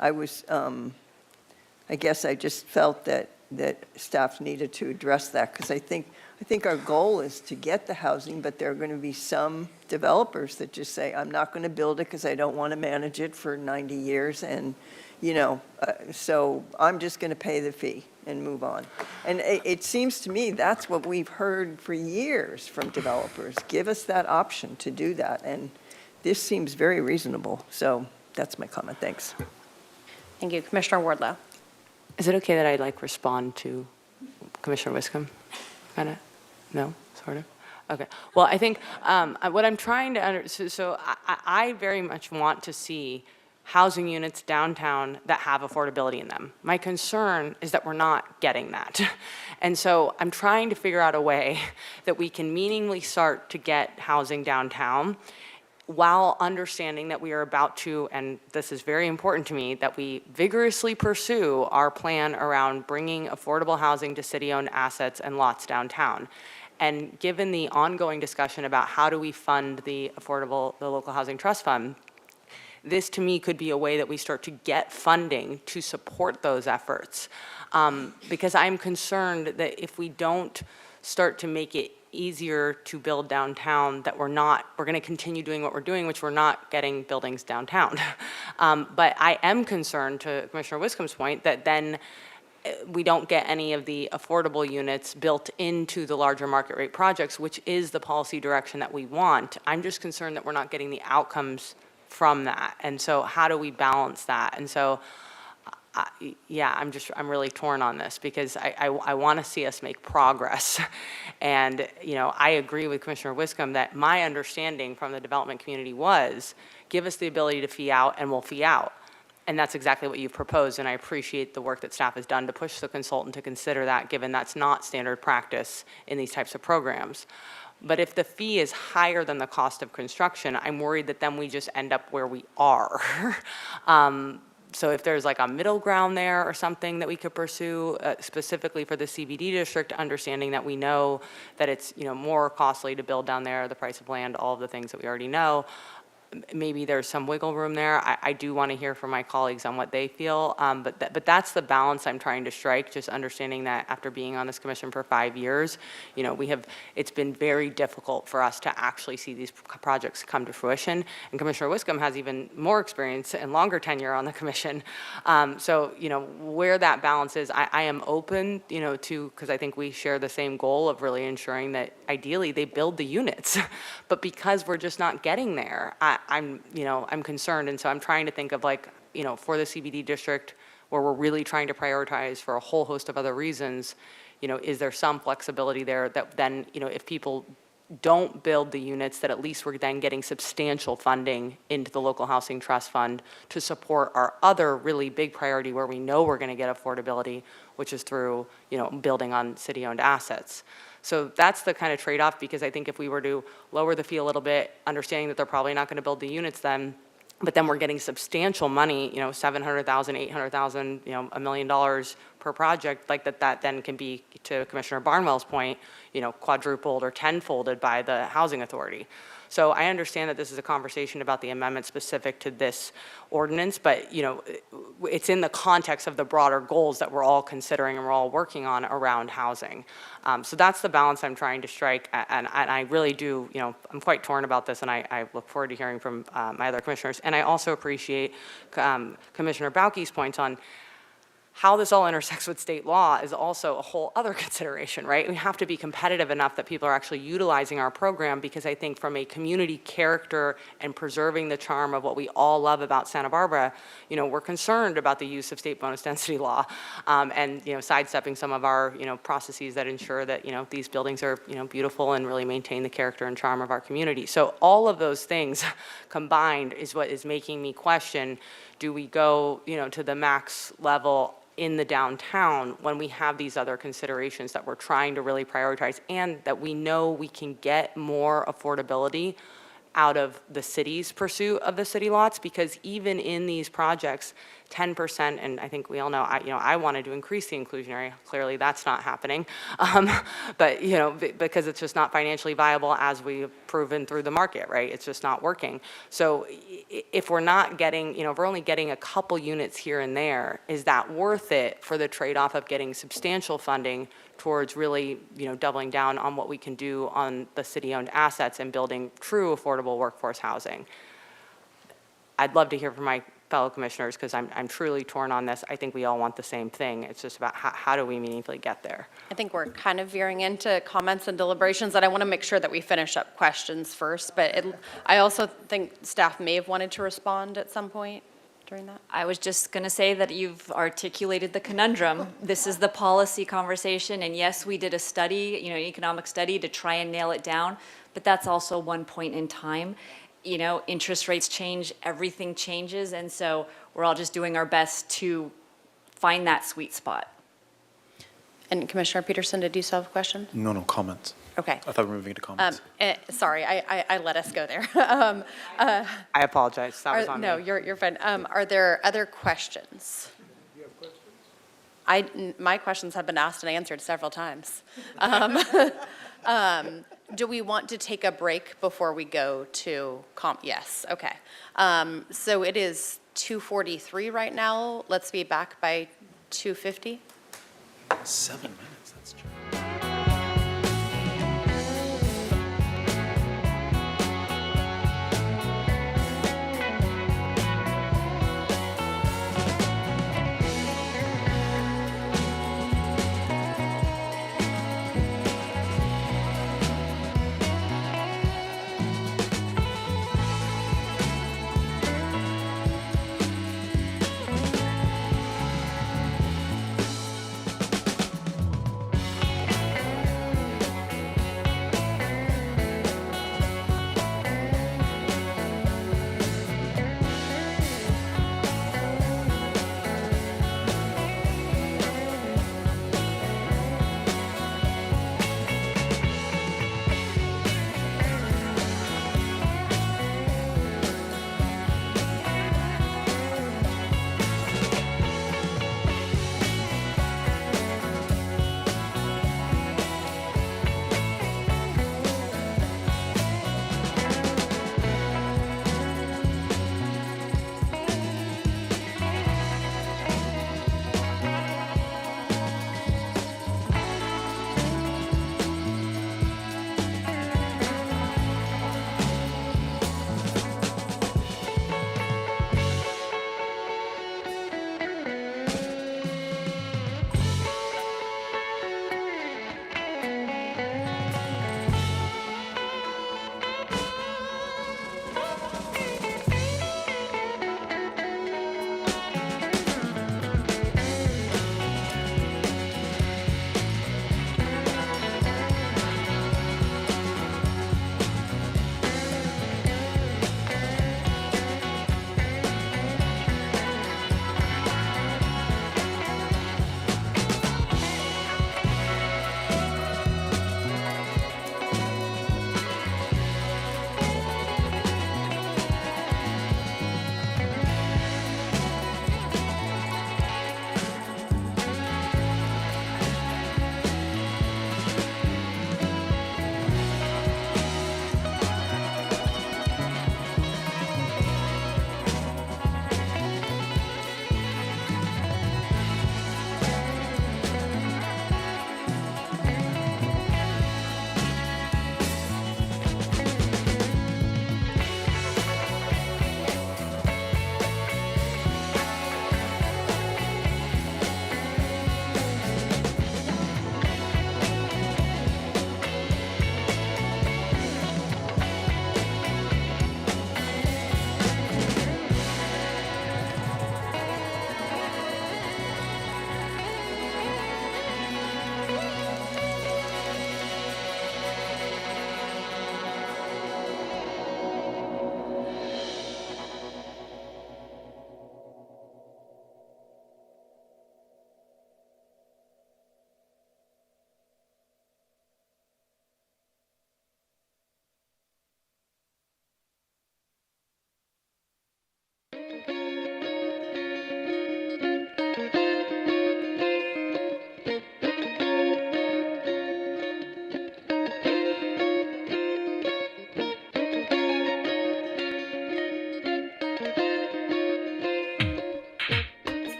I was, I guess I just felt that staff needed to address that, because I think our goal is to get the housing, but there are going to be some developers that just say, I'm not going to build it because I don't want to manage it for 90 years, and, so I'm just going to pay the fee and move on. And it seems to me that's what we've heard for years from developers. Give us that option to do that, and this seems very reasonable. So that's my comment. Thanks. Thank you. Commissioner Wardlow. Is it okay that I respond to Commissioner Wiscombe? Kind of? No? Sort of? Okay. Well, I think what I'm trying to so I very much want to see housing units downtown that have affordability in them. My concern is that we're not getting that. And so I'm trying to figure out a way that we can meaningfully start to get housing downtown, while understanding that we are about to, and this is very important to me, that we vigorously pursue our plan around bringing affordable housing to city-owned assets and lots downtown. And given the ongoing discussion about how do we fund the local housing trust fund, this to me could be a way that we start to get funding to support those efforts. Because I'm concerned that if we don't start to make it easier to build downtown, that we're going to continue doing what we're doing, which we're not getting buildings downtown. But I am concerned, to Commissioner Wiscombe's point, that then we don't get any of the affordable units built into the larger market rate projects, which is the policy direction that we want. I'm just concerned that we're not getting the outcomes from that. And so how do we balance that? And so I'm really torn on this, because I want to see us make progress. And, I agree with Commissioner Wiscombe that my understanding from the development community was, give us the ability to fee out and we'll fee out. And that's exactly what you've proposed, and I appreciate the work that staff has done to push the consultant to consider that, given that's not standard practice in these types of programs. But if the fee is higher than the cost of construction, I'm worried that then we just end up where we are. So if there's like a middle ground there or something that we could pursue, specifically for the CBD district, understanding that we know that it's more costly to build down there, the price of land, all of the things that we already know, maybe there's some wiggle room there. I do want to hear from my colleagues on what they feel, but that's the balance I'm trying to strike, just understanding that after being on this commission for 5 years, it's been very difficult for us to actually see these projects come to fruition, and Commissioner Wiscombe has even more experience and longer tenure on the commission. So, where that balance is, I am open, to, because I think we share the same goal of really ensuring that ideally they build the units, but because we're just not getting there, I'm concerned, and so I'm trying to think of for the CBD district where we're really trying to prioritize for a whole host of other reasons, is there some flexibility there that then, if people don't build the units, that at least we're then getting substantial funding into the local housing trust fund to support our other really big priority where we know we're going to get affordability, which is through, building on city-owned assets. So that's the kind of trade-off, because I think if we were to lower the fee a little bit, understanding that they're probably not going to build the units then, but then we're getting substantial money, $700,000, $800,000, $1 million per project, that then can be, to Commissioner Barnwell's point, quadrupled or tenfolded by the housing authority. So I understand that this is a conversation about the amendment specific to this ordinance, but it's in the context of the broader goals that we're all considering and we're all working on around housing. So that's the balance I'm trying to strike, and I really do, I'm quite torn about this, and I look forward to hearing from my other commissioners. And I also appreciate Commissioner Bauke's points on how this all intersects with state law is also a whole other consideration, right? We have to be competitive enough that people are actually utilizing our program, because I think from a community character and preserving the charm of what we all love about Santa Barbara, we're concerned about the use of state bonus density law, and, sidestepping some of our, processes that ensure that, these buildings are, beautiful and really maintain the character and charm of our community. So all of those things combined is what is making me question, do we go, to the max level in the downtown when we have these other considerations that we're trying to really prioritize, and that we know we can get more affordability out of the city's pursuit of the city lots? Because even in these projects, 10%, and I think we all know, I wanted to increase the inclusionary. Clearly, that's not happening. But because it's just not financially viable, as we've proven through the market, right? It's just not working. So if we're not getting, if we're only getting a couple units here and there, is that worth it for the trade-off of getting substantial funding towards really, doubling down on what we can do on the city-owned assets and building true affordable workforce housing? I'd love to hear from my fellow commissioners, because I'm truly torn on this. I think we all want the same thing. It's just about how do we meaningfully get there? I think we're kind of veering into comments and deliberations, and I want to make sure that we finish up questions first, but I also think staff may have wanted to respond at some point during that. I was just going to say that you've articulated the conundrum. This is the policy conversation, and yes, we did a study, an economic study to try and nail it down, but that's also one point in time. Interest rates change, everything changes, and so we're all just doing our best to find that sweet spot. And Commissioner Peterson, did you still have a question? No, comments. Okay. I thought we were moving to comments. Sorry, I let us go there. I apologize. That was on me. No, you're fine. Are there other questions? Do you have questions? My questions have been asked and answered several times. Do we want to take a break before we go to yes, okay. So it is 2:43 right now. Let's be back by 2:50. 7 minutes, that's true.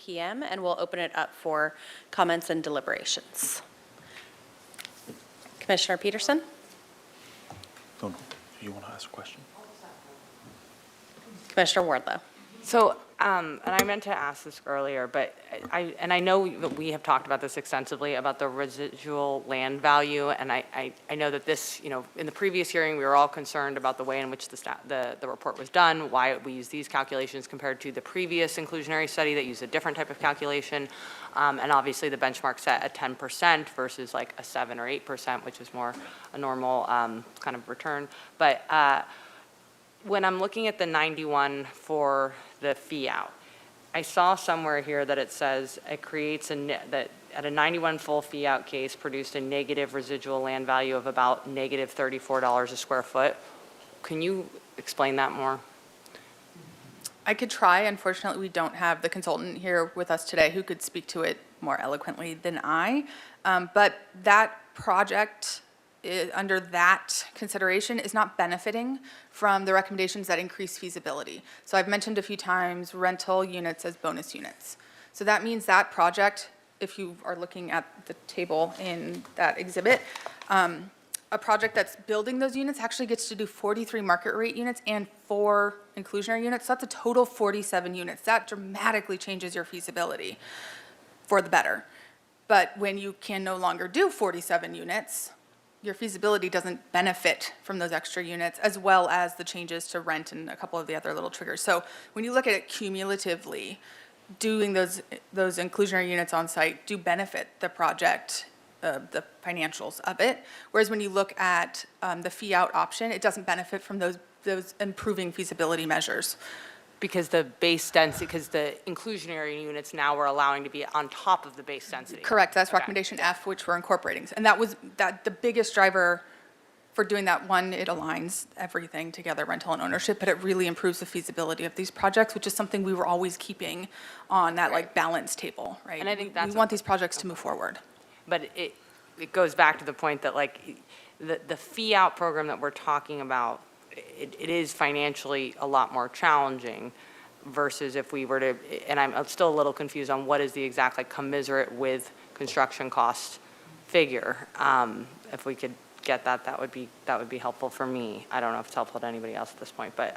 p.m., and we'll open it up for comments and deliberations. Commissioner Peterson? So, you want to ask a question? Commissioner Wardlow? So, and I meant to ask this earlier, but I know that we have talked about this extensively, about the residual land value, and I know that this, in the previous hearing, we were all concerned about the way in which the report was done, why we use these calculations compared to the previous inclusionary study that used a different type of calculation, and obviously the benchmark set at 10% versus like a 7 or 8%, which is more a normal kind of return. But when I'm looking at the 91 for the fee out, I saw somewhere here that it says it creates that at a 91 full fee out case produced a negative residual land value of about negative $34 a square foot. Can you explain that more? I could try. Unfortunately, we don't have the consultant here with us today who could speak to it more eloquently than I. But that project, under that consideration, is not benefiting from the recommendations that increase feasibility. So I've mentioned a few times rental units as bonus units. So that means that project, if you are looking at the table in that exhibit, a project that's building those units actually gets to do 43 market rate units and 4 inclusionary units. So that's a total 47 units. That dramatically changes your feasibility for the better. But when you can no longer do 47 units, your feasibility doesn't benefit from those extra units, as well as the changes to rent and a couple of the other little triggers. So when you look at it cumulatively, doing those inclusionary units on site do benefit the project, the financials of it. Whereas when you look at the fee out option, it doesn't benefit from those improving feasibility measures. Because the base density, because the inclusionary units now we're allowing to be on top of the base density. Correct, that's Okay. recommendation F, which we're incorporating. And that was the biggest driver for doing that. One, it aligns everything together, rental and ownership, but it really improves the feasibility of these projects, which is something we were always keeping on that like balance table, right? And I think that's we want these projects to move forward. But it goes back to the point that like the fee out program that we're talking about, it is financially a lot more challenging versus if we were to, and I'm still a little confused on what is the exact like commensurate with construction cost figure. If we could get that would be helpful for me. I don't know if it's helpful to anybody else at this point, but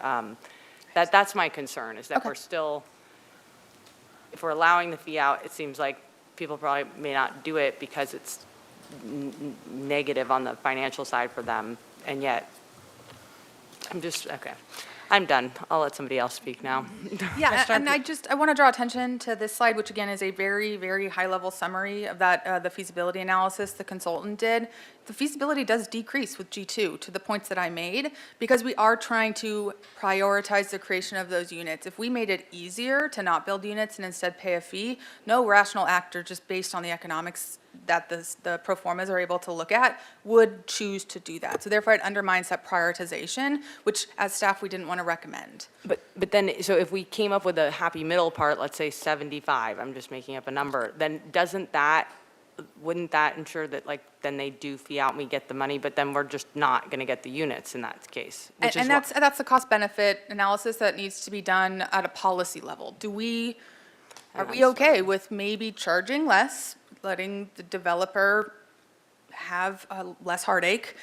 that's my concern, is that Okay. we're still, if we're allowing the fee out, it seems like people probably may not do it because it's negative on the financial side for them, and yet okay. I'm done. I'll let somebody else speak now. Yeah, and I want to draw attention to this slide, which again is a very, very high-level summary of that, the feasibility analysis the consultant did. The feasibility does decrease with G2 to the points that I made, because we are trying to prioritize the creation of those units. If we made it easier to not build units and instead pay a fee, no rational actor, just based on the economics that the pro formas are able to look at, would choose to do that. So therefore, it undermines that prioritization, which as staff, we didn't want to recommend. But then, so if we came up with a happy middle part, let's say 75, I'm just making up a number, then wouldn't that ensure that like, then they do fee out and we get the money, but then we're just not going to get the units in that case? And that's the cost benefit analysis that needs to be done at a policy level. Are we okay with maybe charging less, letting the developer have less heartache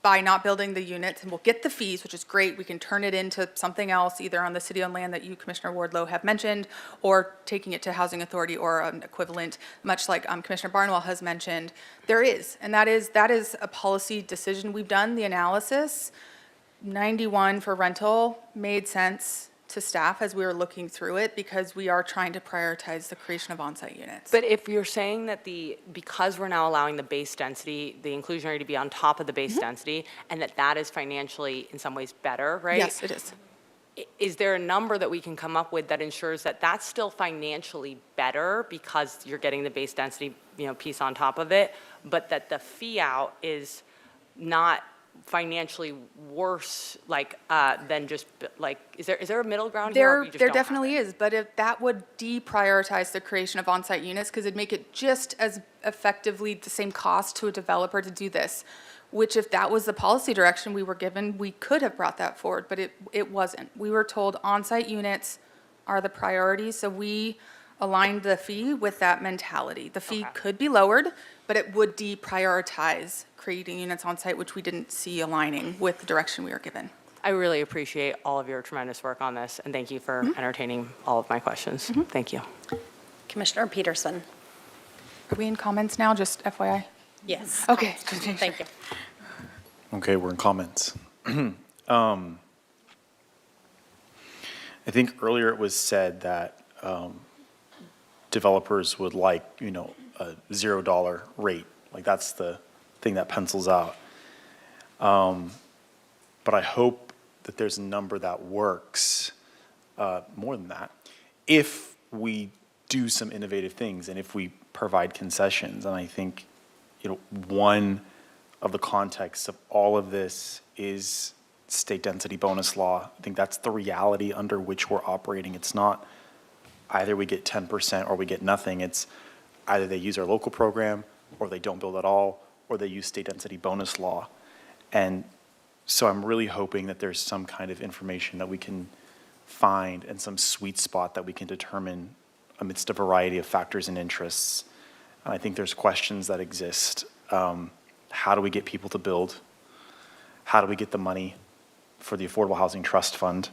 by not building the units, and we'll get the fees, which is great. We can turn it into something else, either on the city-owned land that you, Commissioner Wardlow, have mentioned, or taking it to housing authority or an equivalent, much like Commissioner Barnwell has mentioned. There is, and that is a policy decision. We've done the analysis. 91 for rental made sense to staff as we were looking through it, because we are trying to prioritize the creation of on-site units. But if you're saying that because we're now allowing the base density, the inclusionary to be on top of the base density, and that is financially in some ways better, right? Yes, it is. Is there a number that we can come up with that ensures that that's still financially better because you're getting the base density, piece on top of it, but that the fee out is not financially worse, than just is there a middle ground here? There definitely is, but if that would deprioritize the creation of on-site units, because it'd make it just as effectively the same cost to a developer to do this, which if that was the policy direction we were given, we could have brought that forward, but it wasn't. We were told on-site units are the priority, so we aligned the fee with that mentality. The fee could be lowered, but it would deprioritize creating units on site, which we didn't see aligning with the direction we were given. I really appreciate all of your tremendous work on this, and thank you for entertaining all of my questions. Thank you. Commissioner Peterson? Are we in comments now, just FYI? Yes. Okay. Thank you. Okay, we're in comments. I think earlier it was said that developers would like, a $0 rate. Like that's the thing that pencils out. But I hope that there's a number that works more than that if we do some innovative things and if we provide concessions. And I think, one of the contexts of all of this is state density bonus law. I think that's the reality under which we're operating. It's not either we get 10% or we get nothing. It's either they use our local program or they don't build at all or they use state density bonus law. And so I'm really hoping that there's some kind of information that we can find and some sweet spot that we can determine amidst a variety of factors and interests. And I think there's questions that exist. How do we get people to build? How do we get the money for the Affordable Housing Trust Fund?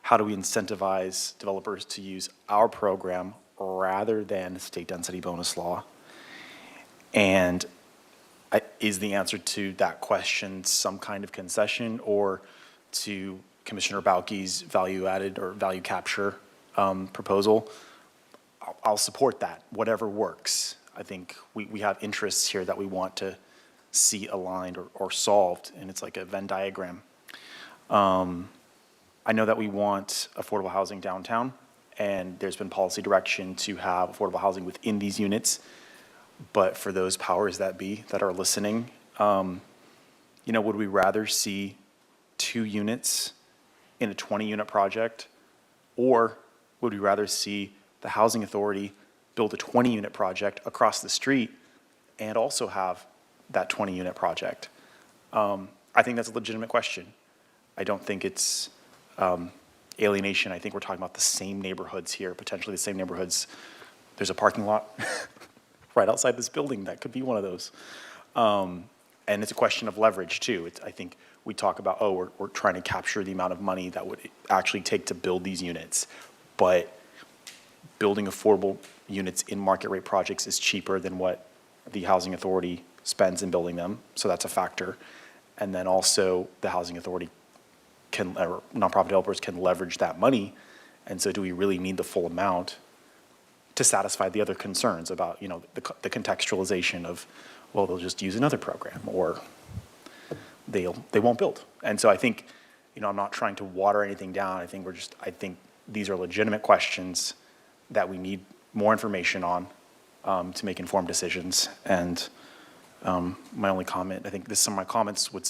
How do we incentivize developers to use our program rather than state density bonus law? And is the answer to that question some kind of concession, or to Commissioner Bauke's value added or value capture proposal? I'll support that, whatever works. I think we have interests here that we want to see aligned or solved, and it's like a Venn diagram. I know that we want affordable housing downtown, and there's been policy direction to have affordable housing within these units. But for those powers that be that are listening, would we rather see 2 units in a 20-unit project, or would we rather see the housing authority build a 20-unit project across the street and also have that 20-unit project? I think that's a legitimate question. I don't think it's alienation. I think we're talking about the same neighborhoods here, potentially the same neighborhoods. There's a parking lot right outside this building that could be one of those. And it's a question of leverage too. I think we talk about, we're trying to capture the amount of money that would actually take to build these units. But building affordable units in market rate projects is cheaper than what the housing authority spends in building them. So that's a factor. And then also the housing authority or nonprofit developers can leverage that money. And so do we really need the full amount to satisfy the other concerns about, the contextualization of, they'll just use another program, or they won't build. And so I think, I'm not trying to water anything down. I think these are legitimate questions that we need more information on to make informed decisions. And my only comment, I think some of my comments would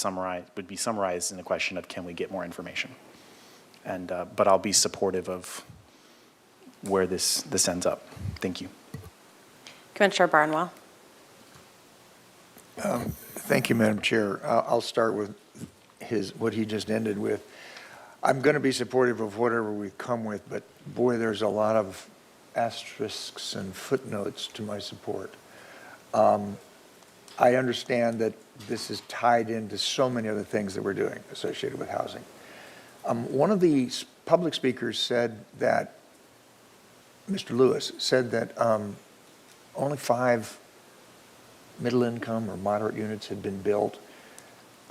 be summarized in the question of, can we get more information? And but I'll be supportive of where this ends up. Thank you. Commissioner Barnwell? Thank you, Madam Chair. I'll start with what he just ended with. I'm going to be supportive of whatever we come with, but boy, there's a lot of asterisks and footnotes to my support. I understand that this is tied into so many other things that we're doing associated with housing. One of the public speakers said that, Mr. Lewis said that only 5 middle income or moderate units had been built.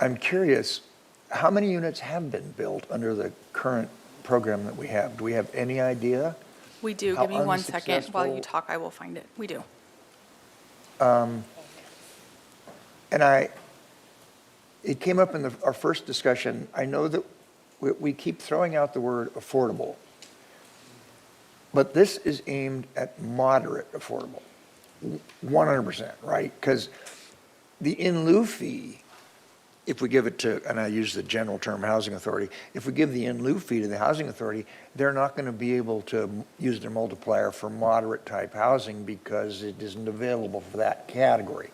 I'm curious, how many units have been built under the current program that we have? Do we have any idea? We do. Give me 1 second while you talk. I will find it. We do. It came up in our first discussion. I know that we keep throwing out the word affordable, but this is aimed at moderate affordable, 100%, right? Because the in lieu fee, if we give it to, and I use the general term housing authority, if we give the in lieu fee to the housing authority, they're not going to be able to use their multiplier for moderate type housing because it isn't available for that category.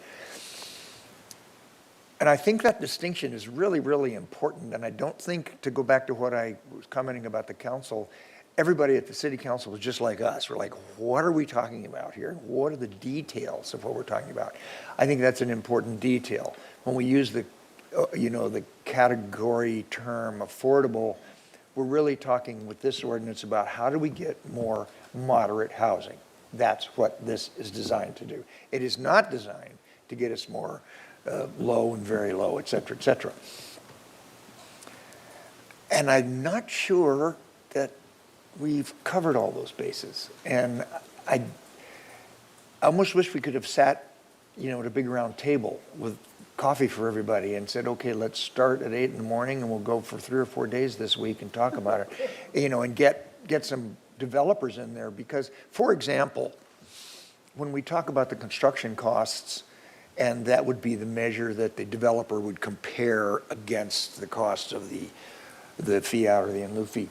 And I think that distinction is really, really important. And I don't think, to go back to what I was commenting about the council, everybody at the city council was just like us. We're like, what are we talking about here? What are the details of what we're talking about? I think that's an important detail. When we use the, the category term affordable, we're really talking with this ordinance about how do we get more moderate housing. That's what this is designed to do. It is not designed to get us more low and very low, et cetera, et cetera. And I'm not sure that we've covered all those bases. And I almost wish we could have sat, at a big round table with coffee for everybody and said, okay, let's start at 8 in the morning and we'll go for 3 or 4 days this week and talk about it, and get some developers in there. Because, for example, when we talk about the construction costs, and that would be the measure that the developer would compare against the cost of the fee out or the in lieu fee.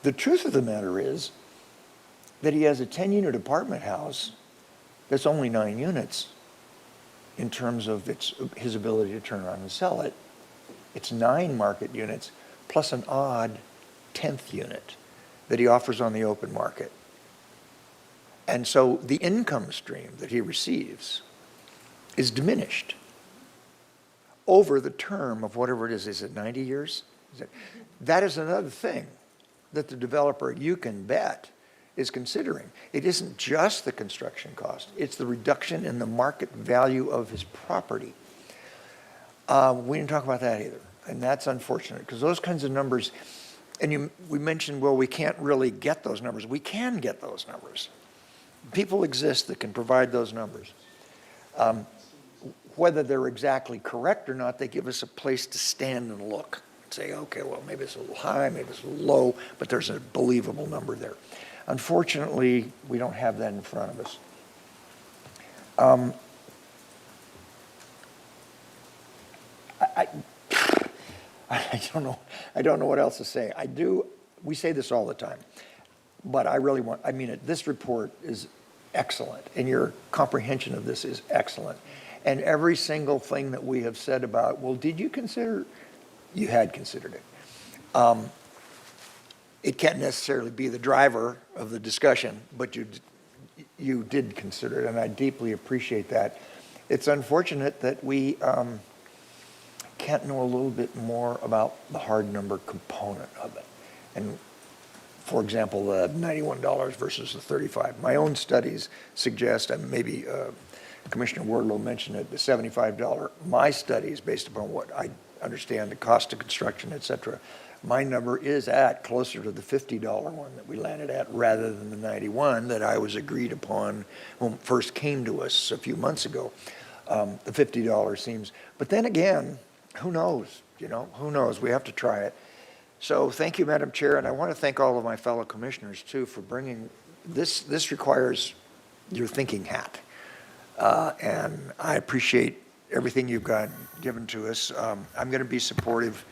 The truth of the matter is that he has a 10-unit apartment house that's only 9 units in terms of his ability to turn around and sell it. It's 9 market units plus an odd 10th unit that he offers on the open market. And so the income stream that he receives is diminished over the term of whatever it is. Is it 90 years? That is another thing that the developer, you can bet, is considering. It isn't just the construction cost, it's the reduction in the market value of his property. We didn't talk about that either, and that's unfortunate, because those kinds of numbers, and we mentioned, well, we can't really get those numbers. We can get those numbers. People exist that can provide those numbers. Whether they're exactly correct or not, they give us a place to stand and look. Say, okay, well, maybe it's a little high, maybe it's a little low, but there's a believable number there. Unfortunately, we don't have that in front of us. I don't know what else to say. We say this all the time, but I mean it. This report is excellent, and your comprehension of this is excellent. And every single thing that we have said about, well, did you consider? You had considered it. It can't necessarily be the driver of the discussion, but you did consider it, and I deeply appreciate that. It's unfortunate that we can't know a little bit more about the hard number component of it. And for example, the $91 versus the $35. My own studies suggest, and maybe Commissioner Wardlow mentioned it, the $75. My studies, based upon what I understand, the cost of construction, et cetera, my number is at closer to the $50 one that we landed at rather than the 91 that I was agreed upon when it first came to us a few months ago. The $50 seems, but then again, who knows, who knows? We have to try it. So thank you, Madam Chair, and I want to thank all of my fellow commissioners too for bringing, this requires your thinking hat. And I appreciate everything you've given to us. I'm going to be supportive.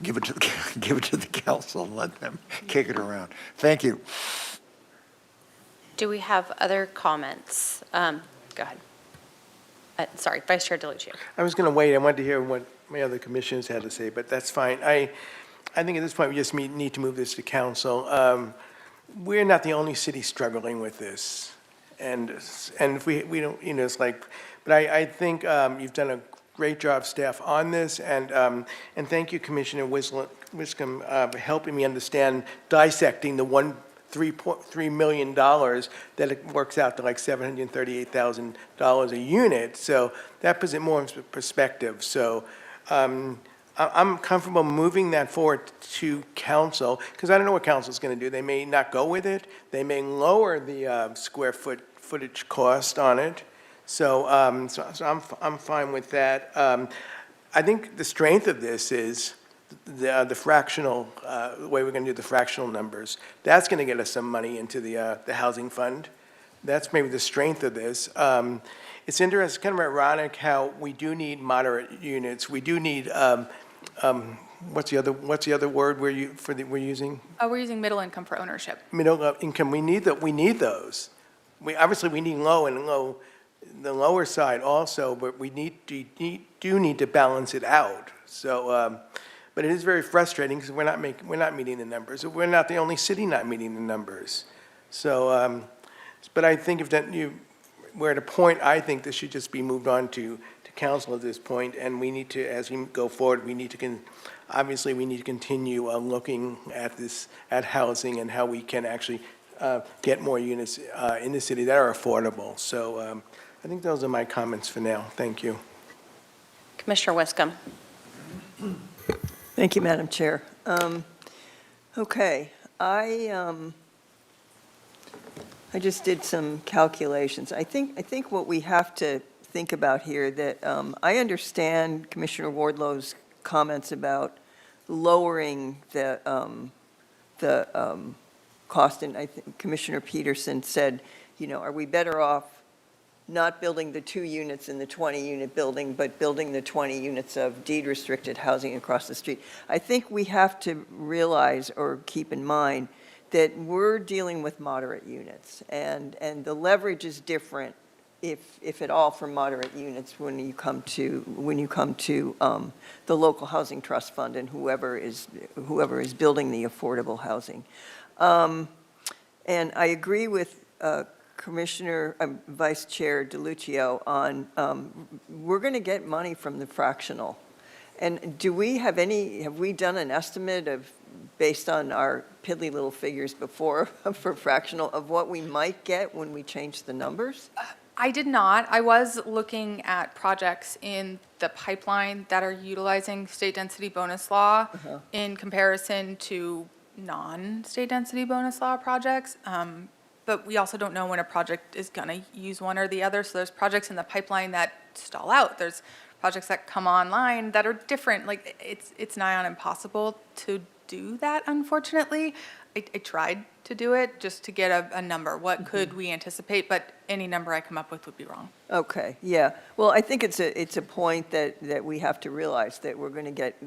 Give it to the council and let them kick it around. Thank you. Do we have other comments? Go ahead. Sorry, Vice Chair DeLucia. I was going to wait. I wanted to hear what my other commissioners had to say, but that's fine. I think at this point we just need to move this to council. We're not the only city struggling with this, and if we don't, it's like, but I think you've done a great job, staff, on this, and thank you, Commissioner Wiscombe, for helping me understand, dissecting the $3.3 million that it works out to like $738,000 a unit. So that puts it more in perspective. So I'm comfortable moving that forward to council, because I don't know what council's going to do. They may not go with it. They may lower the footage cost on it. So I'm fine with that. I think the strength of this is the fractional, the way we're going to do the fractional numbers. That's going to get us some money into the housing fund. That's maybe the strength of this. It's interesting, kind of ironic how we do need moderate units. We do need what's the other word we're using? We're using middle income for ownership. Middle income. We need those. Obviously we need low and low. The lower side also, but we do need to balance it out. So, But it is very frustrating because we're not meeting the numbers. We're not the only city not meeting the numbers. So, but I think we're at a point, I think this should just be moved on to council at this point, and we need to, as we go forward, obviously we need to continue looking at housing and how we can actually get more units in the city that are affordable. So I think those are my comments for now. Thank you. Commissioner Wiscombe. Thank you, Madam Chair. Okay, I just did some calculations. I think what we have to think about here that I understand Commissioner Wardlow's comments about lowering the cost, and I think Commissioner Peterson said, are we better off not building the 2 units in the 20-unit building, but building the 20 units of deed-restricted housing across the street? I think we have to realize or keep in mind that we're dealing with moderate units, and the leverage is different, if at all, for moderate units when you come to the local housing trust fund and whoever is building the affordable housing. And I agree with Vice Chair DeLuccio on we're going to get money from the fractional. And have we done an estimate based on our piddly little figures before for fractional of what we might get when we change the numbers? I did not. I was looking at projects in the pipeline that are utilizing state density bonus law in comparison to non-state density bonus law projects. But we also don't know when a project is going to use one or the other. So there's projects in the pipeline that stall out. There's projects that come online that are different. Like it's nigh on impossible to do that, unfortunately. I tried to do it just to get a number. What could we anticipate? But any number I come up with would be wrong. Okay, yeah. Well, I think it's a point that we have to realize that we're going to get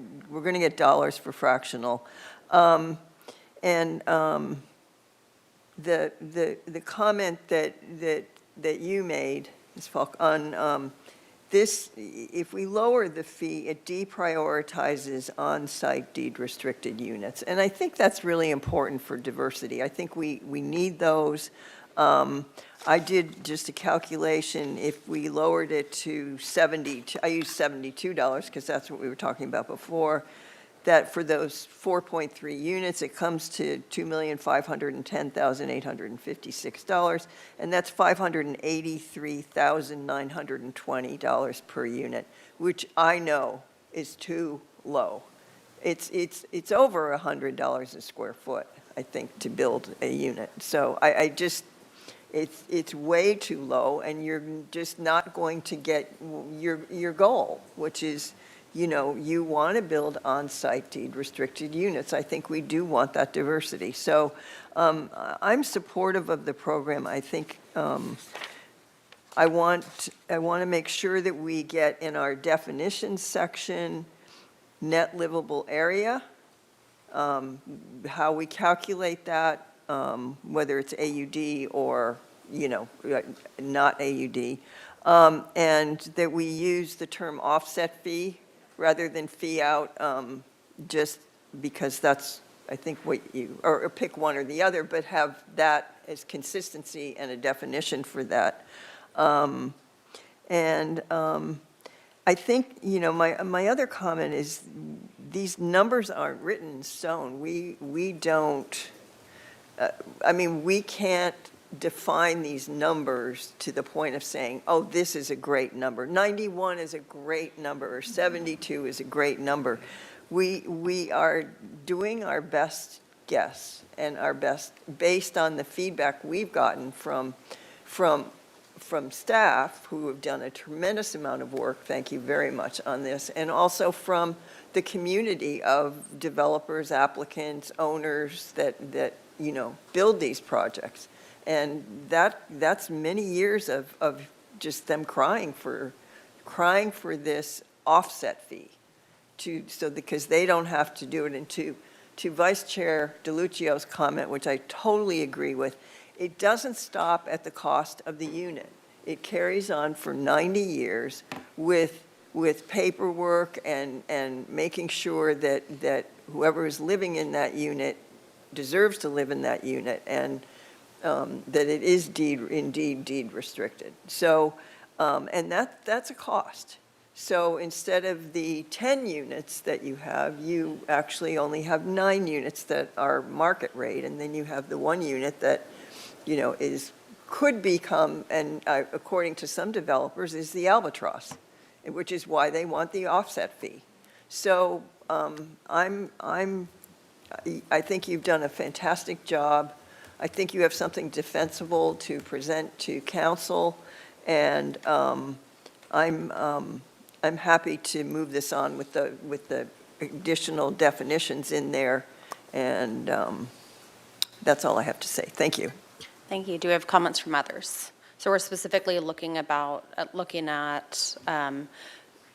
dollars for fractional, the comment that you made, Ms. Falk, on this, if we lower the fee, it deprioritizes on-site deed-restricted units. And I think that's really important for diversity. I think we need those. I did just a calculation. If we lowered it to I used $72 because that's what we were talking about before, that for those 4.3 units, it comes to $2,510,856, and that's $583,920 per unit, which I know is too low. It's over $100 a square foot, I think, to build a unit. So it's way too low, and you're just not going to get your goal, which is, you want to build on-site deed-restricted units. I think we do want that diversity. So I'm supportive of the program. I think I want to make sure that we get in our definitions section net livable area, how we calculate that, whether it's AUD or, not AUD, and that we use the term offset fee rather than fee out, just because that's, I think, or pick one or the other, but have that as consistency and a definition for that. I think, my other comment is these numbers aren't written in stone. We don't, we can't define these numbers to the point of saying, oh, this is a great number. 91 is a great number, or 72 is a great number. We are doing our best guess and our best based on the feedback we've gotten from staff who have done a tremendous amount of work, thank you very much, on this, and also from the community of developers, applicants, owners that build these projects. And that's many years of just them crying for this offset fee because they don't have to do it. And to Vice Chair DeLuccio's comment, which I totally agree with, it doesn't stop at the cost of the unit. It carries on for 90 years with with paperwork and making sure that whoever is living in that unit deserves to live in that unit, and that it is indeed deed restricted. So, and that's a cost. So instead of the 10 units that you have, you actually only have 9 units that are market rate, and then you have the 1 unit that, you know, could become, and according to some developers, is the albatross, which is why they want the offset fee. So I think you've done a fantastic job. I think you have something defensible to present to council, and I'm happy to move this on with the additional definitions in there, and that's all I have to say. Thank you. Thank you. Do we have comments from others? So we're specifically looking at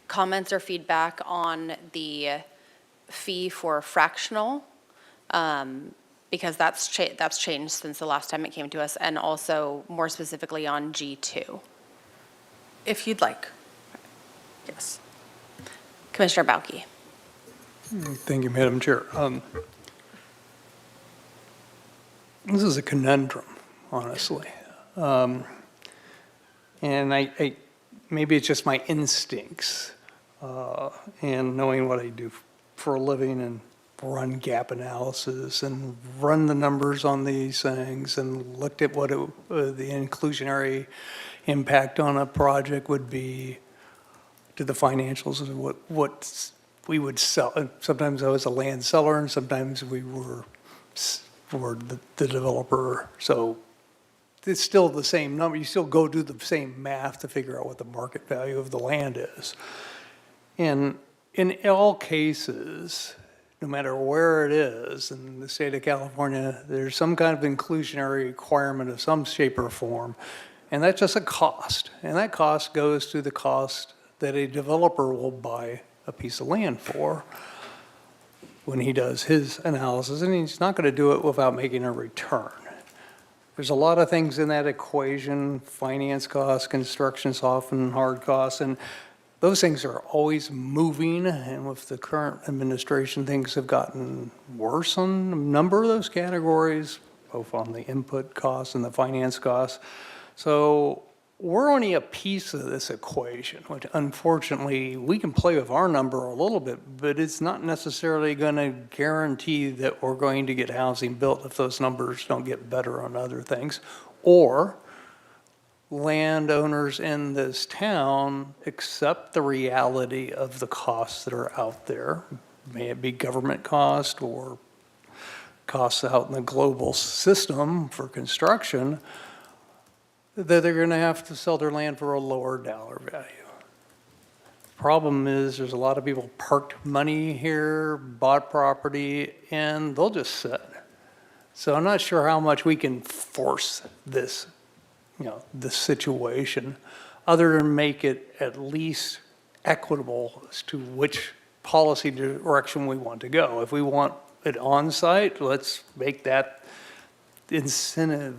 comments or feedback on the fee for fractional, because that's changed since the last time it came to us, and also more specifically on G2. If you'd like. Yes. Commissioner Bauke. Thank you, Madam Chair. This is a conundrum, honestly. And I maybe it's just my instincts, and knowing what I do for a living and run gap analysis and run the numbers on these things and looked at what the inclusionary impact on a project would be to the financials of what we would sell. And sometimes I was a land seller, and sometimes we were the developer. So it's still the same number. You still go do the same math to figure out what the market value of the land is. And in all cases, no matter where it is in the state of California, there's some kind of inclusionary requirement of some shape or form. And that's just a cost. And that cost goes to the cost that a developer will buy a piece of land for when he does his analysis. And he's not going to do it without making a return. There's a lot of things in that equation: finance costs, construction soft and hard costs, and those things are always moving. And with the current administration, things have gotten worse on a number of those categories, both on the input costs and the finance costs. So we're only a piece of this equation, which unfortunately we can play with our number a little bit, but it's not necessarily going to guarantee that we're going to get housing built if those numbers don't get better on other things, or landowners in this town accept the reality of the costs that are out there, may it be government cost or costs out in the global system for construction, that they're going to have to sell their land for a lower dollar value. Problem is, there's a lot of people parked money here, bought property, and they'll just sit. So I'm not sure how much we can force this, this situation, other than make it at least equitable as to which policy direction we want to go. If we want it on-site, let's make that incentive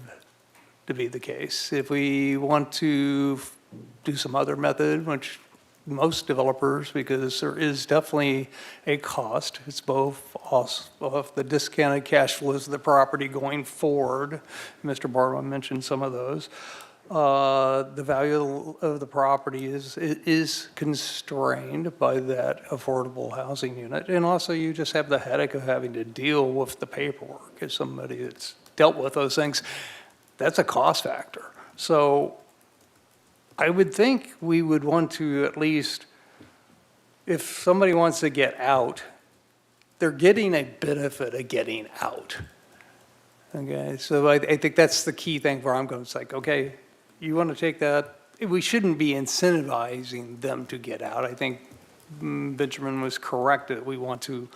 to be the case. If we want to do some other method, which most developers, because there is definitely a cost, it's both off the discounted cash flows of the property going forward. Mr. Barlow mentioned some of those. The value of the property is constrained by that affordable housing unit. And also you just have the headache of having to deal with the paperwork as somebody that's dealt with those things. That's a cost factor. So I would think we would want to at least, if somebody wants to get out, they're getting a benefit of getting out. Okay, so I think that's the key thing where I'm going, it's like, okay, you want to take that, we shouldn't be incentivizing them to get out. I think Benjamin was correct that we want to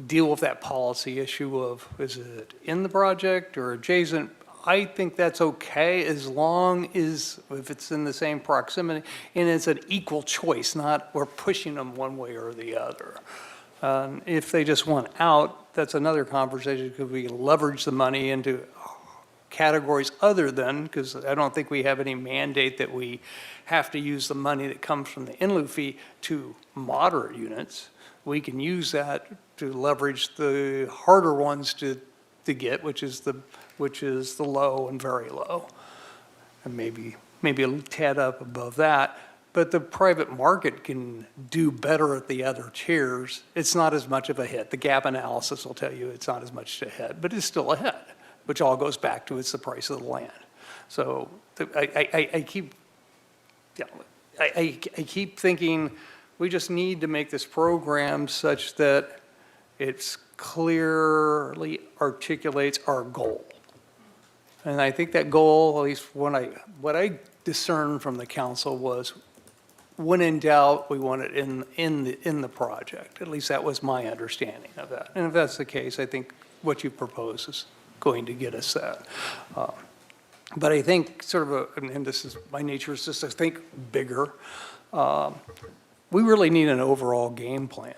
deal with that policy issue of, is it in the project or adjacent? I think that's okay as long as if it's in the same proximity and it's an equal choice, not we're pushing them one way or the other. If they just want out, that's another conversation because we leverage the money into categories other than, because I don't think we have any mandate that we have to use the money that comes from the in lieu fee to moderate units. We can use that to leverage the harder ones to get, which is the low and very low, and maybe a tad up above that. But the private market can do better at the other tiers. It's not as much of a hit. The gap analysis will tell you it's not as much a hit, but it's still a hit, which all goes back to it's the price of the land. So I keep, I keep thinking we just need to make this program such that it's clearly articulates our goal. And I think that goal, at least what I discerned from the council was, when in doubt, we want it in the project. At least that was my understanding of that. And if that's the case, I think what you propose is going to get us that. But I think sort of and this is, my nature is just to think bigger. We really need an overall game plan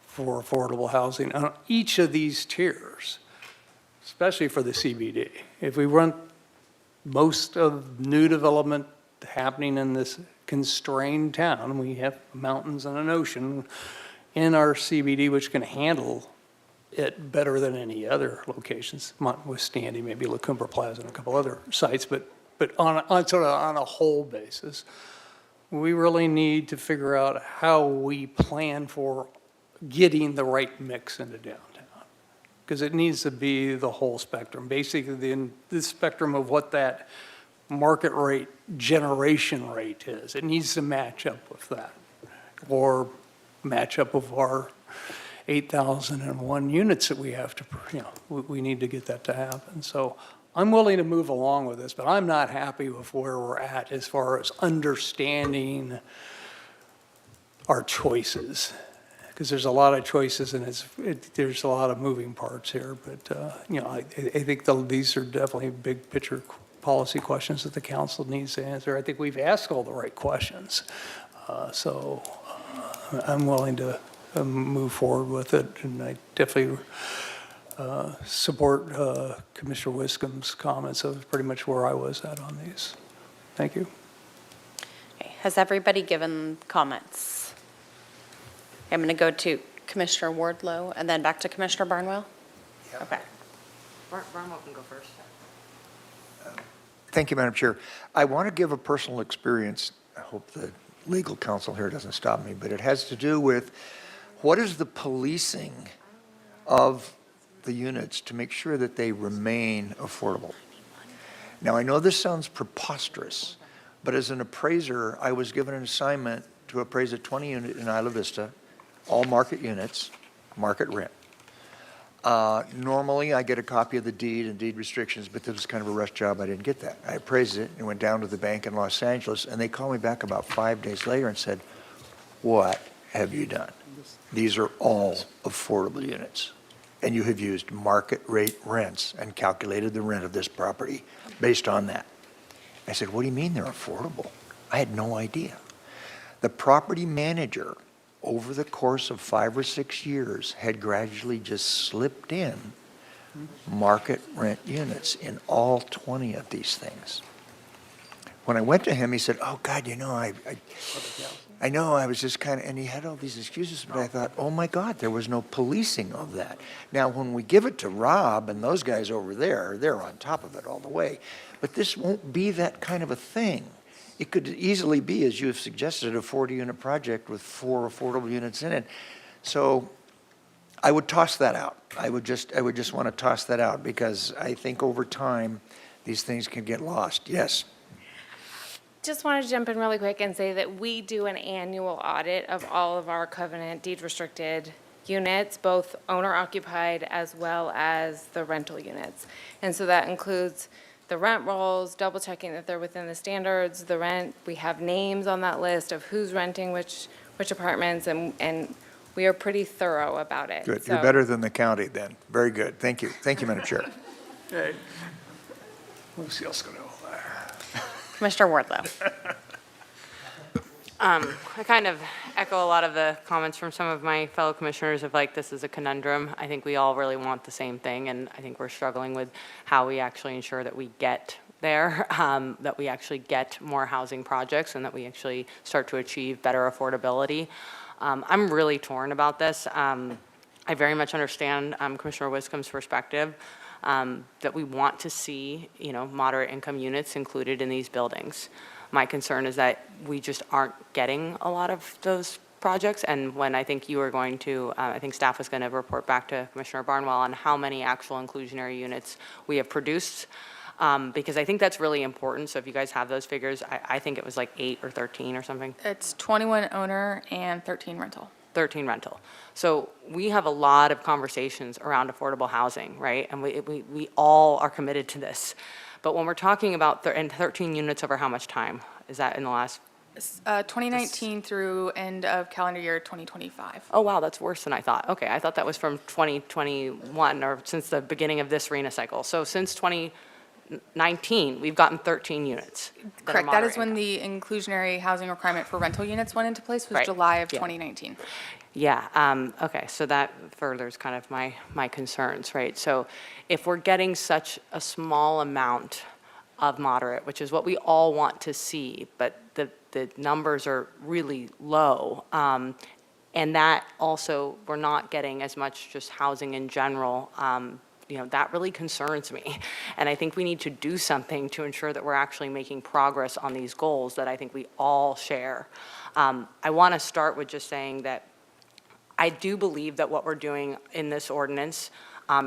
for affordable housing on each of these tiers, especially for the CBD. If we want most of new development happening in this constrained town, we have mountains and an ocean in our CBD which can handle it better than any other locations, notwithstanding maybe La Cumbre Plaza and a couple other sites, but on sort of on a whole basis, we really need to figure out how we plan for getting the right mix into downtown. Because it needs to be the whole spectrum, basically the spectrum of what that market rate, generation rate is. It needs to match up with that, or match up with our 8,001 units that we have to, we need to get that to happen. So I'm willing to move along with this, but I'm not happy with where we're at as far as understanding our choices. Because there's a lot of choices and there's a lot of moving parts here. But, I think these are definitely big picture policy questions that the council needs to answer. I think we've asked all the right questions. So I'm willing to move forward with it. And I definitely support Commissioner Wiscombe's comments of pretty much where I was at on these. Thank you. Okay. Has everybody given comments? I'm going to go to Commissioner Wardlow and then back to Commissioner Barnwell. Yeah. Okay. Barnwell can go first. Thank you, Madam Chair. I want to give a personal experience. I hope the legal counsel here doesn't stop me, but it has to do with what is the policing of the units to make sure that they remain affordable. Now, I know this sounds preposterous, but as an appraiser, I was given an assignment to appraise a 20 unit in Isla Vista, all market units, market rent. Normally, I get a copy of the deed and deed restrictions, but this was kind of a rush job. I didn't get that. I appraised it and went down to the bank in Los Angeles, and they called me back about 5 days later and said, "What have you done? These are all affordable units, and you have used market rate rents and calculated the rent of this property based on that." I said, "What do you mean they're affordable?" I had no idea. The property manager, over the course of 5 or 6 years, had gradually just slipped in market rent units in all 20 of these things. When I went to him, he said, "Oh, God, I know, I was just kind of," and he had all these excuses, but I thought, oh my God, there was no policing of that. Now, when we give it to Rob and those guys over there, they're on top of it all the way. But this won't be that kind of a thing. It could easily be, as you have suggested, a 40-unit project with 4 affordable units in it. So I would toss that out. I would just want to toss that out because I think over time, these things can get lost. Yes. Just want to jump in really quick and say that we do an annual audit of all of our covenant deed restricted units, both owner occupied as well as the rental units. And so that includes the rent rolls, double checking that they're within the standards, the rent, we have names on that list of who's renting which apartments, and we are pretty thorough about it. Good. So, You're better than the county then. Very good. Thank you. Thank you, Madam Chair. Okay. Who's else going to go there? Commissioner Wardlow. I kind of echo a lot of the comments from some of my fellow commissioners of like, this is a conundrum. I think we all really want the same thing, and I think we're struggling with how we actually ensure that we get there, that we actually get more housing projects, and that we actually start to achieve better affordability. I'm really torn about this. I very much understand Commissioner Wiscombe's perspective, that we want to see, moderate income units included in these buildings. My concern is that we just aren't getting a lot of those projects, and when I think you are going to, I think staff was going to report back to Commissioner Barnwell on how many actual inclusionary units we have produced, because I think that's really important. So if you guys have those figures, I think it was like 8 or 13 or something. It's 21 owner and 13 rental. 13 rental. So we have a lot of conversations around affordable housing, right? And we all are committed to this. But when we're talking about 13 units over how much time? Is that in the last? 2019 through end of calendar year 2025. Oh, wow, that's worse than I thought. Okay, I thought that was from 2021 or since the beginning of this RENA cycle. So since 2019, we've gotten 13 units. Correct. That is when the inclusionary housing requirement for rental units went into place, was Right. July of Yeah. 2019. Yeah, okay, so that furthers kind of my concerns, right? So if we're getting such a small amount of moderate, which is what we all want to see, but the numbers are really low, and that also, we're not getting as much just housing in general, that really concerns me. And I think we need to do something to ensure that we're actually making progress on these goals that I think we all share. I want to start with just saying that I do believe that what we're doing in this ordinance,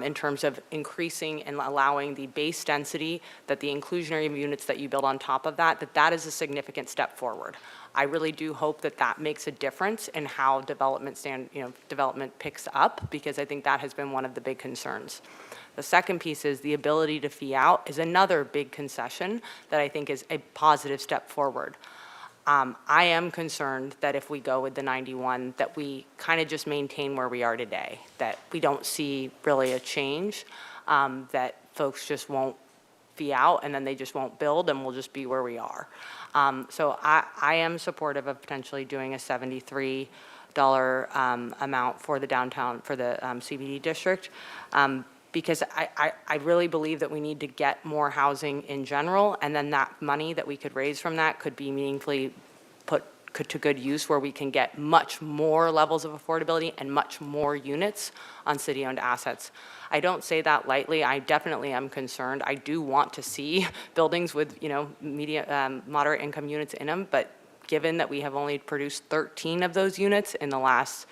in terms of increasing and allowing the base density, that the inclusionary units that you build on top of that is a significant step forward. I really do hope that that makes a difference in how development picks up, because I think that has been one of the big concerns. The second piece is the ability to fee out is another big concession that I think is a positive step forward. I am concerned that if we go with the 91, that we kind of just maintain where we are today, that we don't see really a change, that folks just won't fee out and then they just won't build and we'll just be where we are. So I am supportive of potentially doing a $73 amount for the downtown, for the CBD district, because I really believe that we need to get more housing in general, and then that money that we could raise from that could be meaningfully put to good use, where we can get much more levels of affordability and much more units on city-owned assets. I don't say that lightly. I definitely am concerned. I do want to see buildings with, moderate income units in them, but given that we have only produced 13 of those units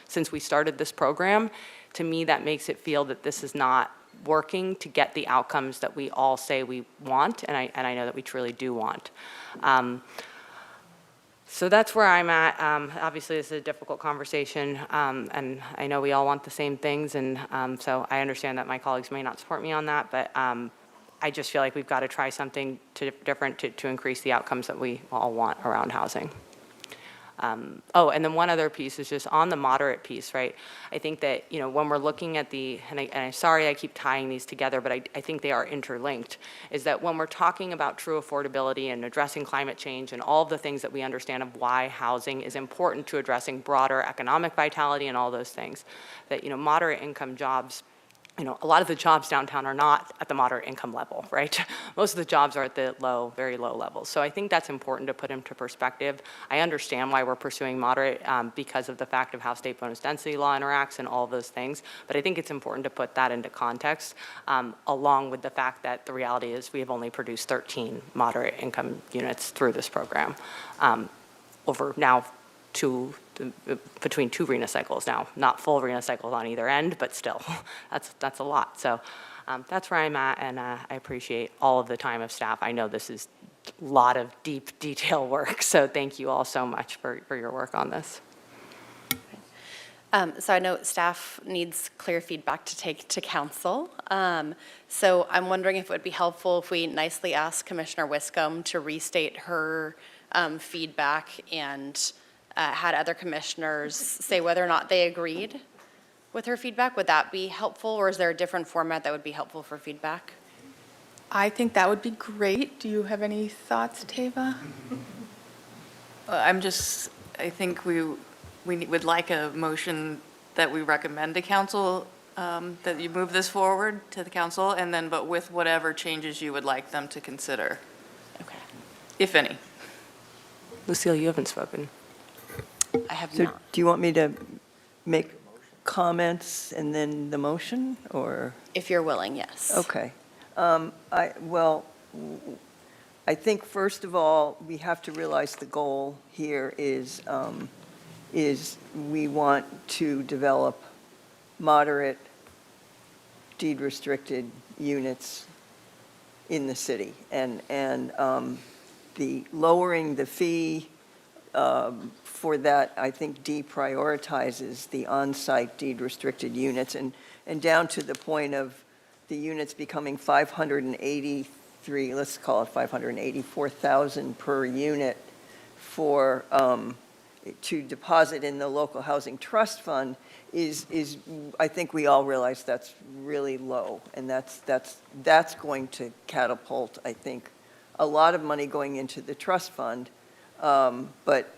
since we started this program, to me that makes it feel that this is not working to get the outcomes that we all say we want, and I know that we truly do want. So that's where I'm at. Obviously, this is a difficult conversation, and I know we all want the same things, and so I understand that my colleagues may not support me on that, but I just feel like we've got to try something different to increase the outcomes that we all want around housing. And then one other piece is just on the moderate piece, right? I think that, when we're looking at I'm sorry I keep tying these together, but I think they are interlinked, is that when we're talking about true affordability and addressing climate change and all of the things that we understand of why housing is important to addressing broader economic vitality and all those things, that, moderate income jobs, a lot of the jobs downtown are not at the moderate income level, right? Most of the jobs are at the low, very low levels. So I think that's important to put into perspective. I understand why we're pursuing moderate because of the fact of how state bonus density law interacts and all of those things. But I think it's important to put that into context, along with the fact that the reality is we have only produced 13 moderate income units through this program over now between 2 RENA cycles now, not full RENA cycles on either end, but still, that's a lot. So that's where I'm at, and I appreciate all of the time of staff. I know this is a lot of deep detail work, so thank you all so much for your work on this. So I know staff needs clear feedback to take to council. So I'm wondering if it would be helpful if we nicely ask Commissioner Wiscombe to restate her feedback and had other commissioners say whether or not they agreed with her feedback. Would that be helpful, or is there a different format that would be helpful for feedback? I think that would be great. Do you have any thoughts, Tava? I'm just I think we would like a motion that we recommend to council, that you move this forward to the council, and then, but with whatever changes you would like them to consider. Okay. If any. Lucille, you haven't spoken. I have So not. do you want me to make comments and then the motion, or? If you're willing, yes. Okay. Well, I think first of all, we have to realize the goal here is we want to develop moderate deed-restricted units in the city. And the lowering the fee for that, I think, deprioritizes the on-site deed-restricted units, and down to the point of the units becoming 583, let's call it 584,000 per unit for, to deposit in the local housing trust fund is, I think we all realize that's really low, and that's going to catapult, I think, a lot of money going into the trust fund, but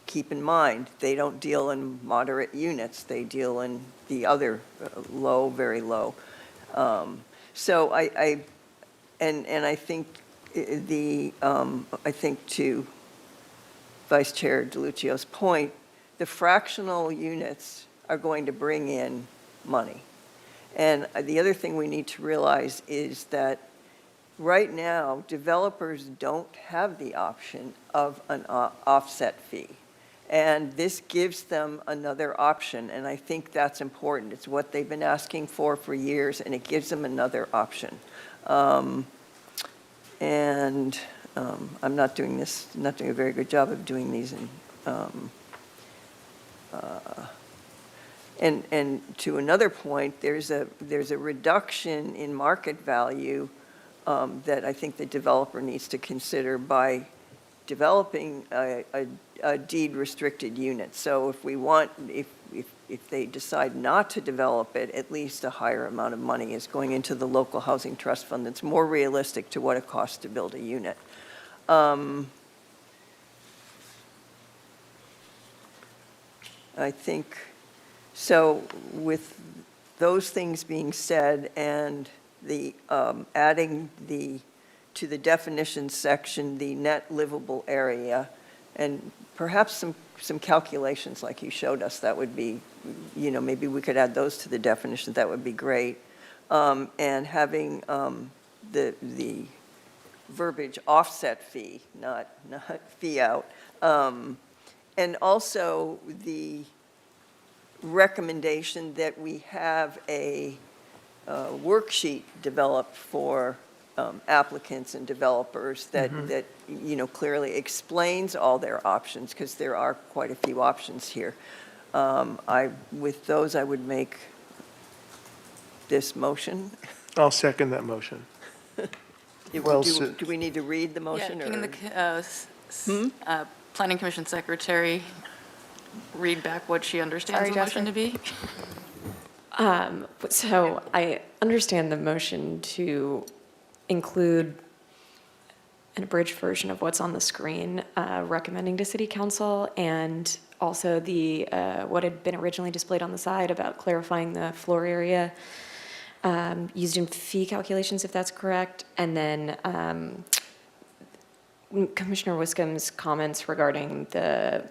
keep in mind, they don't deal in moderate units, they deal in the other low, very low. So I think I think to Vice Chair DeLuccio's point, the fractional units are going to bring in money. And the other thing we need to realize is that right now, developers don't have the option of an offset fee. And this gives them another option, and I think that's important. It's what they've been asking for years, and it gives them another option. I'm not doing a very good job of doing these. And to another point, there's a reduction in market value that I think the developer needs to consider by developing a deed-restricted unit. So if they decide not to develop it, at least a higher amount of money is going into the local housing trust fund that's more realistic to what it costs to build a unit. I think, so with those things being said, and the adding to the definition section, the net livable area, and perhaps some calculations like you showed us, that would be, maybe we could add those to the definition, that would be great. And having the verbiage offset fee, not fee out. And also the recommendation that we have a worksheet developed for applicants and developers that clearly explains all their options, because there are quite a few options here. With those, I would make this motion. I'll second that motion. Do we need to read the motion? Yeah, can the Planning Commission Secretary read back what she understands the motion to be? So I understand the motion to include an abridged version of what's on the screen, recommending to City Council, and also the what had been originally displayed on the side about clarifying the floor area used in fee calculations, if that's correct, and then Commissioner Wiscombe's comments regarding the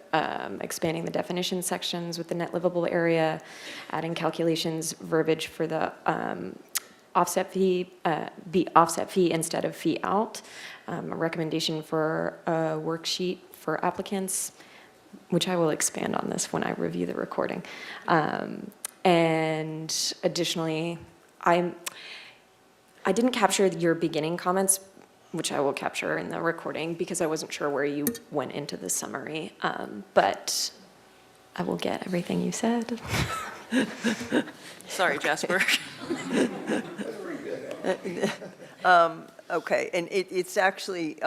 expanding the definition sections with the net livable area, adding calculations verbiage for the offset fee, be offset fee instead of fee out, a recommendation for a worksheet for applicants, which I will expand on this when I review the recording. And additionally, I didn't capture your beginning comments, which I will capture in the recording, because I wasn't sure where you went into the summary, but I will get everything you said. Sorry, Jasper. Okay, and it's actually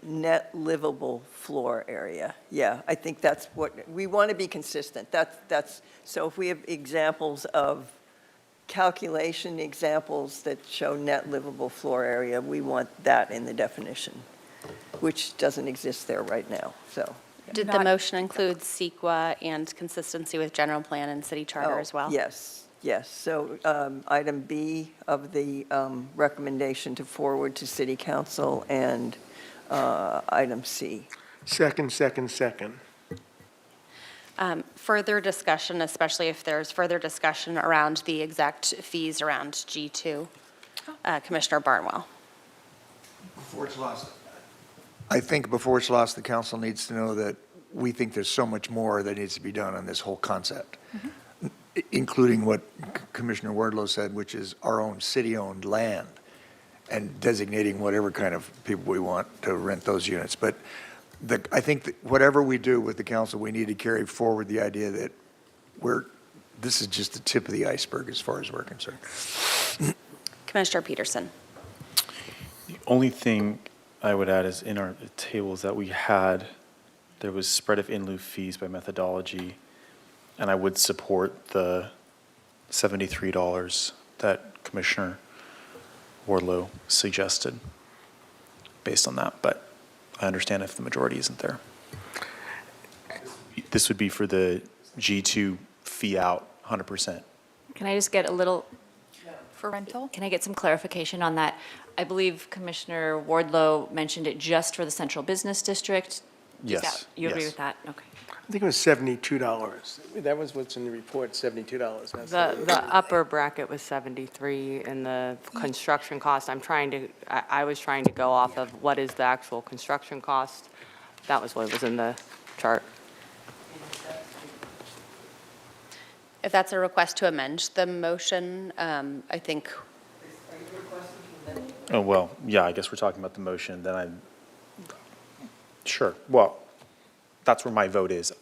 net livable floor area. Yeah, I think that's what, we want to be consistent. So if we have examples of calculation examples that show net livable floor area, we want that in the definition, which doesn't exist there right now. So Did the motion include CEQA and consistency with general plan and city charter as well? Yes, yes. So item B of the recommendation to forward to city council and item C. Second. Further discussion, especially if there's further discussion around the exact fees around G2. Commissioner Barnwell. Before it's lost, I think before it's lost, the council needs to know that we think there's so much more that needs to be done on this whole concept, including what Commissioner Wardlow said, which is our own city-owned land and designating whatever kind of people we want to rent those units. But I think that whatever we do with the council, we need to carry forward the idea that this is just the tip of the iceberg as far as we're concerned. Commissioner Peterson. The only thing I would add is in our tables that we had, there was spread of in lieu fees by methodology, and I would support the $73 that Commissioner Wardlow suggested based on that, but I understand if the majority isn't there. This would be for the G2 fee out 100%. Can I just get a little, For rental? can I get some clarification on that? I believe Commissioner Wardlow mentioned it just for the central business district. Is Yes, that- You agree yes. with that? Okay. I think it was $72. That was what's in the report, $72. That's The upper bracket was 73, and the construction cost, I was trying to go off of what is the actual construction cost. That was what was in the chart. If that's a request to amend the motion, I think, Oh, well, yeah, I guess we're talking about the motion, then sure, well, that's where my vote is,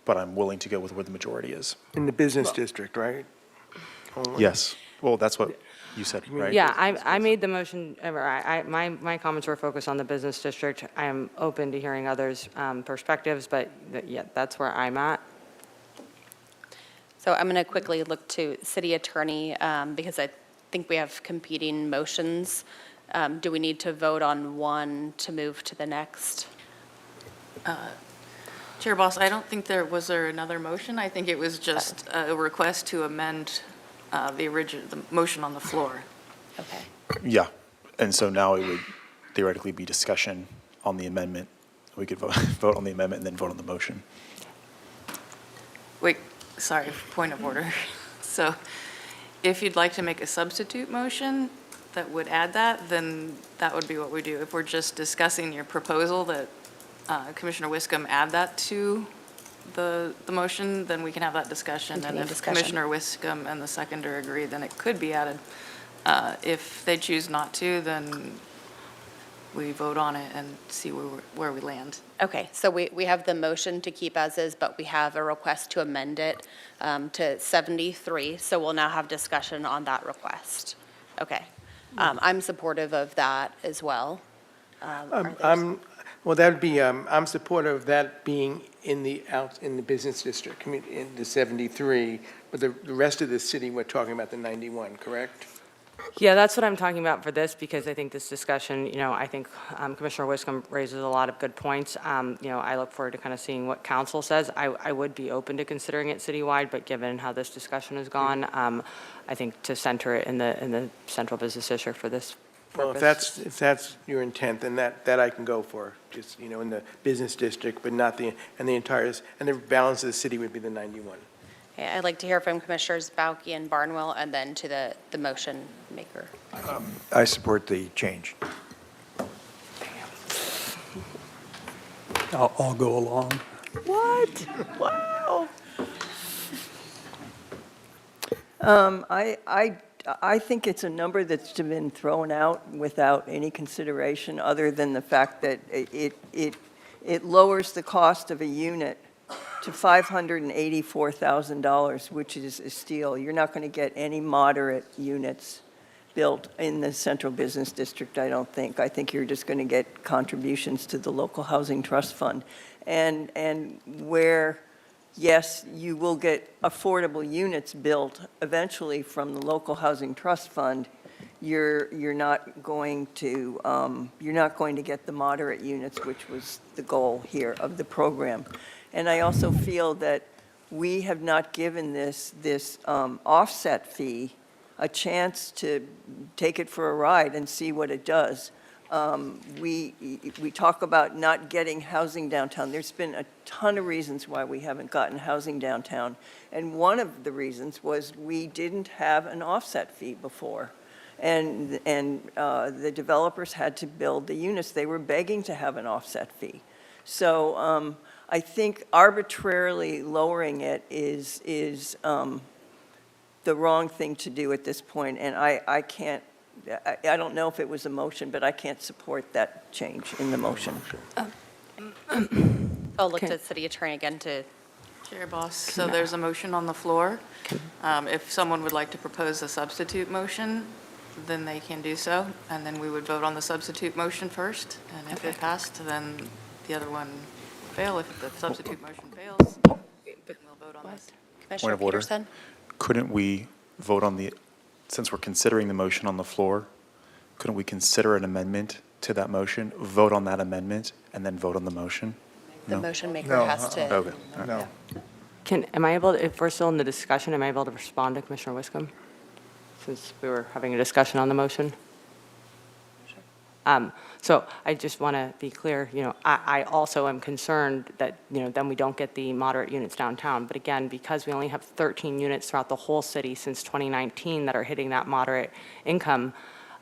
but I'm willing to go with where the majority is. in the business district, right? Only. Yes, well, that's what you said, right? Yeah, I made the motion, my comments were focused on the business district. I am open to hearing others' perspectives, but yeah, that's where I'm at. so I'm going to quickly look to city attorney because I think we have competing motions. Do we need to vote on one to move to the next? Chair Boss, I don't think was there another motion? I think it was just a request to amend the motion on the floor. Okay. Yeah, and so now it would theoretically be discussion on the amendment. We could vote on the amendment and then vote on the motion. Wait, sorry, point of order. So if you'd like to make a substitute motion that would add that, then that would be what we do. If we're just discussing your proposal that Commissioner Wiscombe add that to the motion, then we can have that discussion. And Continuing if discussion. Commissioner Wiscombe and the seconder agree, then it could be added. If they choose not to, then we vote on it and see where we land. Okay, so we have the motion to keep as is, but we have a request to amend it to 73. So we'll now have discussion on that request. Okay. I'm supportive of that as well. Well, that would be, I'm supportive of that being in the business district, in the 73, but the rest of the city, we're talking about the 91, correct? Yeah, that's what I'm talking about for this, because I think this discussion, I think Commissioner Wiscombe raises a lot of good points. I look forward to kind of seeing what council says. I would be open to considering it citywide, but given how this discussion has gone, I think to center it in the central business district for this Well, purpose. if that's your intent, then that I can go for, just, in the business district, but not the balance of the city would be the 91. Okay, I'd like to hear from Commissioners Bauke and Barnwell, and then to the motion maker. I support the change. I'll go along. What? Wow. I think it's a number that's been thrown out without any consideration other than the fact that it lowers the cost of a unit to $584,000, which is a steal. You're not going to get any moderate units built in the central business district, I don't think. I think you're just going to get contributions to the local housing trust fund. And where, yes, you will get affordable units built eventually from the local housing trust fund, you're not going to get the moderate units, which was the goal here of the program. And I also feel that we have not given this offset fee a chance to take it for a ride and see what it does. We talk about not getting housing downtown. There's been a ton of reasons why we haven't gotten housing downtown. And one of the reasons was we didn't have an offset fee before. And the developers had to build the units. They were begging to have an offset fee. So I think arbitrarily lowering it is the wrong thing to do at this point. And I can't, I don't know if it was a motion, but I can't support that change in the motion. I'll look to City Attorney again to. Chair Boss, so there's a motion on the floor. If someone would like to propose a substitute motion, then they can do so, and then we would vote on the substitute motion first, and if it passed, then the other one will fail. If the substitute motion fails, then we'll vote on this. Commissioner Point of order. Peterson? Couldn't we vote on the, since we're considering the motion on the floor, couldn't we consider an amendment to that motion, vote on that amendment, and then vote on the motion? The No? motion maker No, has to. Okay. all right. No. Am I able to, if we're still in the discussion, am I able to respond to Commissioner Wiscombe? Since we were having a discussion on the motion? So I just want to be clear, I also am concerned that, then we don't get the moderate units downtown. But again, because we only have 13 units throughout the whole city since 2019 that are hitting that moderate income,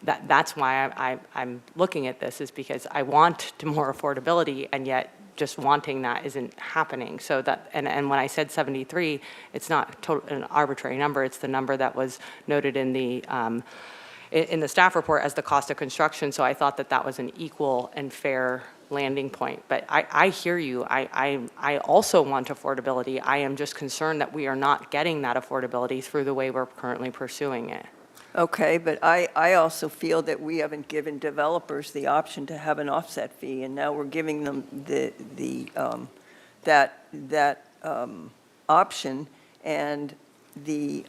that's why I'm looking at this, is because I want more affordability, and yet just wanting that isn't happening. So that, and when I said 73, it's not an arbitrary number. It's the number that was noted in the staff report as the cost of construction. So I thought that was an equal and fair landing point. But I hear you. I also want affordability. I am just concerned that we are not getting that affordability through the way we're currently pursuing it. Okay, but I also feel that we haven't given developers the option to have an offset fee, and now we're giving them that option, and the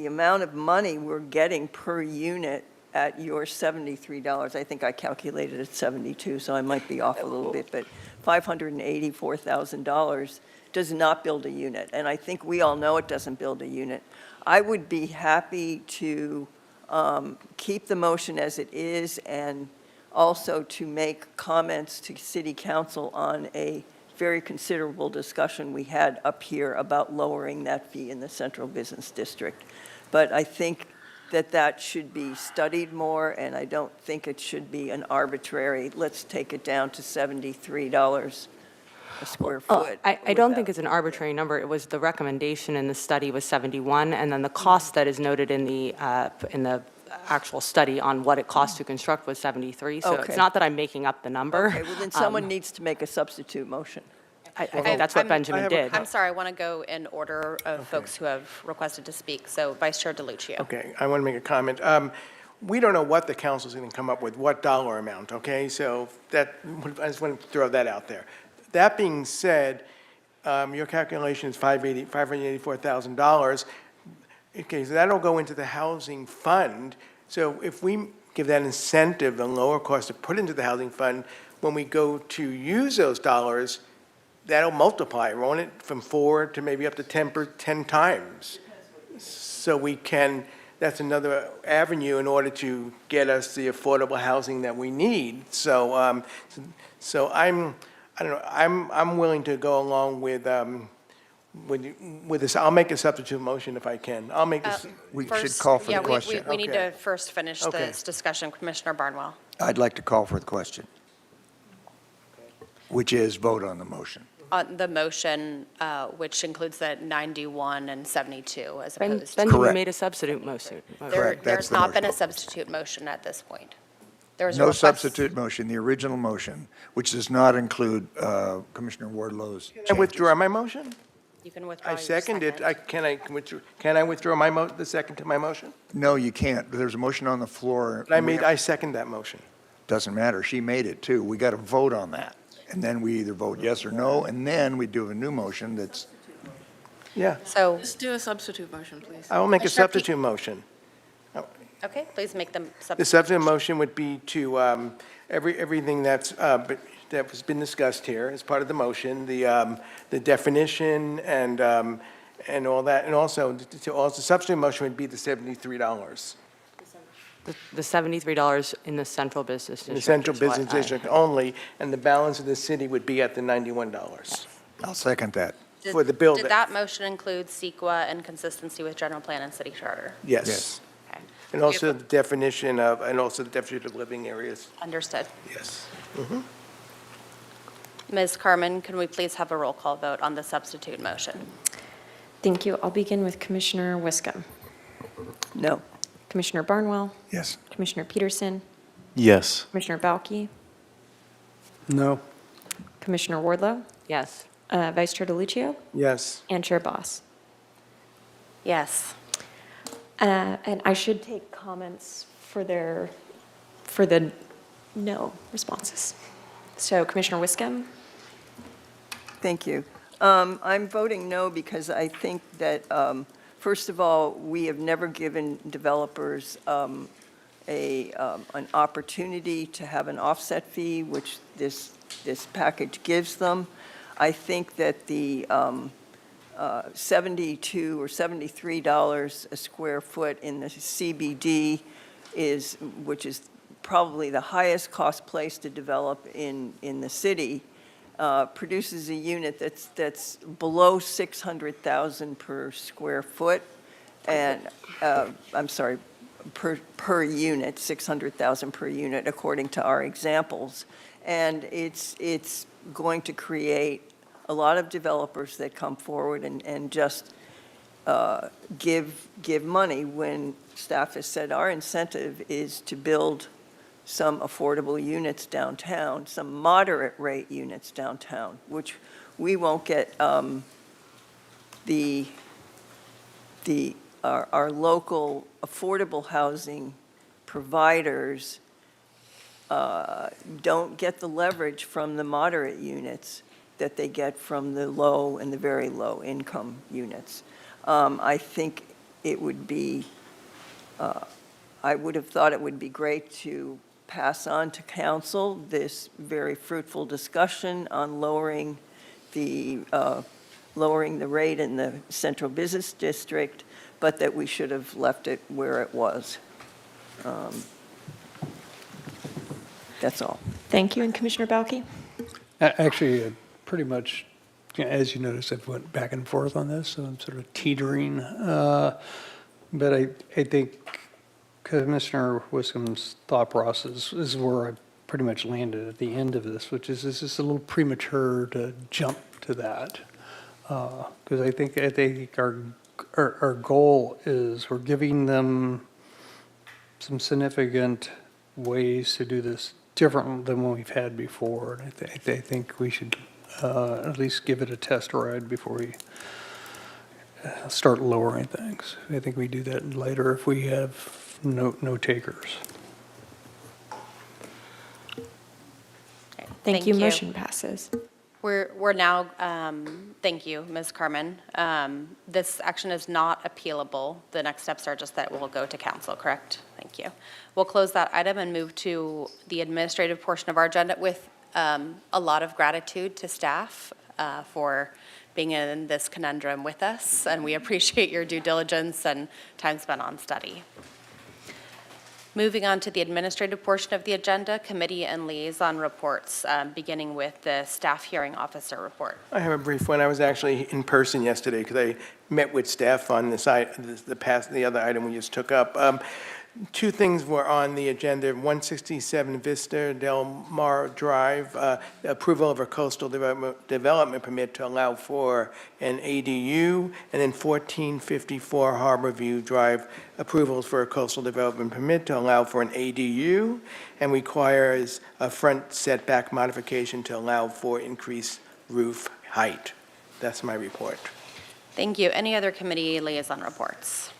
amount of money we're getting per unit at your $73, I think I calculated at 72, so I might be off a little bit, but $584,000 does not build a unit, and I think we all know it doesn't build a unit. I would be happy to keep the motion as it is, and also to make comments to City Council on a very considerable discussion we had up here about lowering that fee in the Central Business District. But I think that should be studied more, and I don't think it should be an arbitrary, let's take it down to $73 a square foot. I don't think it's an arbitrary number. It was the recommendation in the study was 71, and then the cost that is noted in the actual study on what it costs to construct was 73. So Okay. it's not that I'm making up the number. Okay, well, then someone needs to make a substitute motion. I think that's what Benjamin did. I'm sorry, I want to go in order of folks who have requested to speak. So Vice Chair DeLucia. Okay, I want to make a comment. We don't know what the council's going to come up with, what dollar amount, okay? So I just want to throw that out there. That being said, your calculation is $584,000. Okay, so that'll go into the housing fund. So if we give that incentive, the lower cost to put into the housing fund, when we go to use those dollars, that'll multiply, won't it, from 4 to maybe up to 10 times. So we can, that's another avenue in order to get us the affordable housing that we need. So I don't know, I'm willing to go along with this. I'll make a substitute motion if I can. I'll make this. We should call for the Yeah, question. we need Okay. to first finish this discussion. Commissioner Barnwell. I'd like to call for the question, which is vote on the motion. On the motion, which includes the 91 and 72 as opposed to. Benjamin Correct. made a substitute motion. Correct, that's There's the not been a motion. substitute motion at this point. There was a No request- substitute motion, the original motion, which does not include Commissioner Wardlow's Can I changes. withdraw my motion? You can withdraw I your second it. second. Can I withdraw the second to my motion? No, you can't. There's a motion on the floor. I second that motion. Doesn't matter. She made it too. We got to vote on that. And then we either vote yes or no, and then we do a new motion that's, Yeah, So Just do a substitute motion, please. I will make a Commissioner Pe- substitute motion. Okay, please make the The substitute. substitute motion would be to, everything that was been discussed here as part of the motion, the definition and all that, and also, substitute motion would be the $73. The $73 in the central business district. In the central is what business I- district only, and the balance of the city would be at the $91 I'll second that. Did- for the building. Did that motion include CEQA and consistency with general plan and city charter? Yes. Yes. Okay, And also the definition of, living areas. understood. Yes. Ms. Carmen, can we please have a roll call vote on the substitute motion? Thank you. I'll begin with Commissioner Wiscombe. No. Commissioner Barnwell, Yes. Commissioner Peterson, Yes. Commissioner Balke, No. Commissioner Wardlow, Yes. Vice Chair DeLuccio, Yes. and Chair Boss. Yes. And I should take comments for the no responses. So Commissioner Wiscombe, Thank you. I'm voting no because I think that, first of all, we have never given developers an opportunity to have an offset fee, which this package gives them. I think that the $72 or $73 a square foot in the CBD which is probably the highest cost place to develop in the city, produces a unit that's below 600,000 per square foot, and, I'm sorry, per unit, 600,000 per unit, according to our examples. And it's going to create a lot of developers that come forward and just give money when staff has said our incentive is to build some affordable units downtown, some moderate rate units downtown, which we won't get our local affordable housing providers don't get the leverage from the moderate units that they get from the low and the very low income units. I think it would be, I would have thought it would be great to pass on to council this very fruitful discussion on lowering the rate in the central business district, but that we should have left it where it was. That's all. thank you. And Commissioner Balke? Actually, pretty much, as you notice, I've went back and forth on this, so I'm sort of teetering. But I think Commissioner Wiscombe's thought process is where I pretty much landed at the end of this, which is this is a little premature to jump to that. Because I think our goal is we're giving them some significant ways to do this different than what we've had before. And I think we should at least give it a test ride before we start lowering things. I think we do that later if we have no takers. Thank you. Motion passes. We're now, thank you, Ms. Carmen. This action is not appealable. The next steps are just that it will go to council, correct? Thank you. We'll close that item and move to the administrative portion of our agenda with a lot of gratitude to staff for being in this conundrum with us, and we appreciate your due diligence and time spent on study. Moving on to the administrative portion of the agenda, committee and liaison reports, beginning with the staff hearing officer report. I have a brief one. I was actually in person yesterday because I met with staff on the other item we just took up. Two things were on the agenda: 167 Vista Del Mar Drive, approval of a coastal development permit to allow for an ADU, and then 1454 Harborview Drive, approvals for a coastal development permit to allow for an ADU, and requires a front setback modification to allow for increased roof height. That's my report. Thank you. Any other committee liaison reports?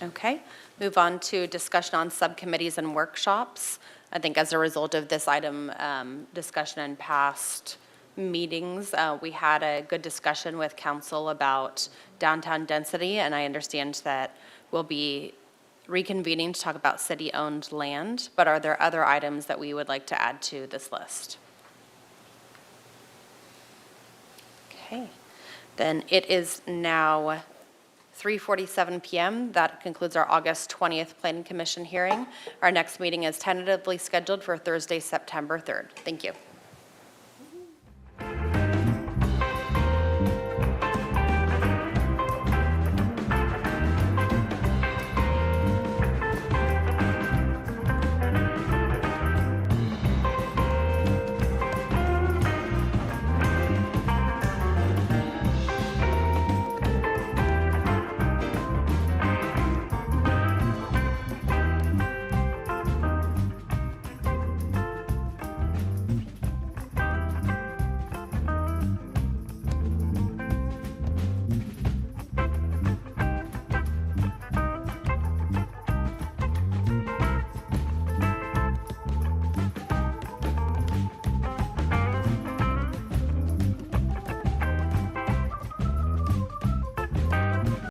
Okay, move on to discussion on subcommittees and workshops. I think as a result of this item discussion in past meetings, we had a good discussion with council about downtown density, and I understand that We'll be reconvening to talk about city-owned land, but are there other items that we would like to add to this list? Okay, then it is now 3:47 PM. That concludes our August 20th Planning Commission hearing. Our next meeting is tentatively scheduled for Thursday, September 3rd. Thank you.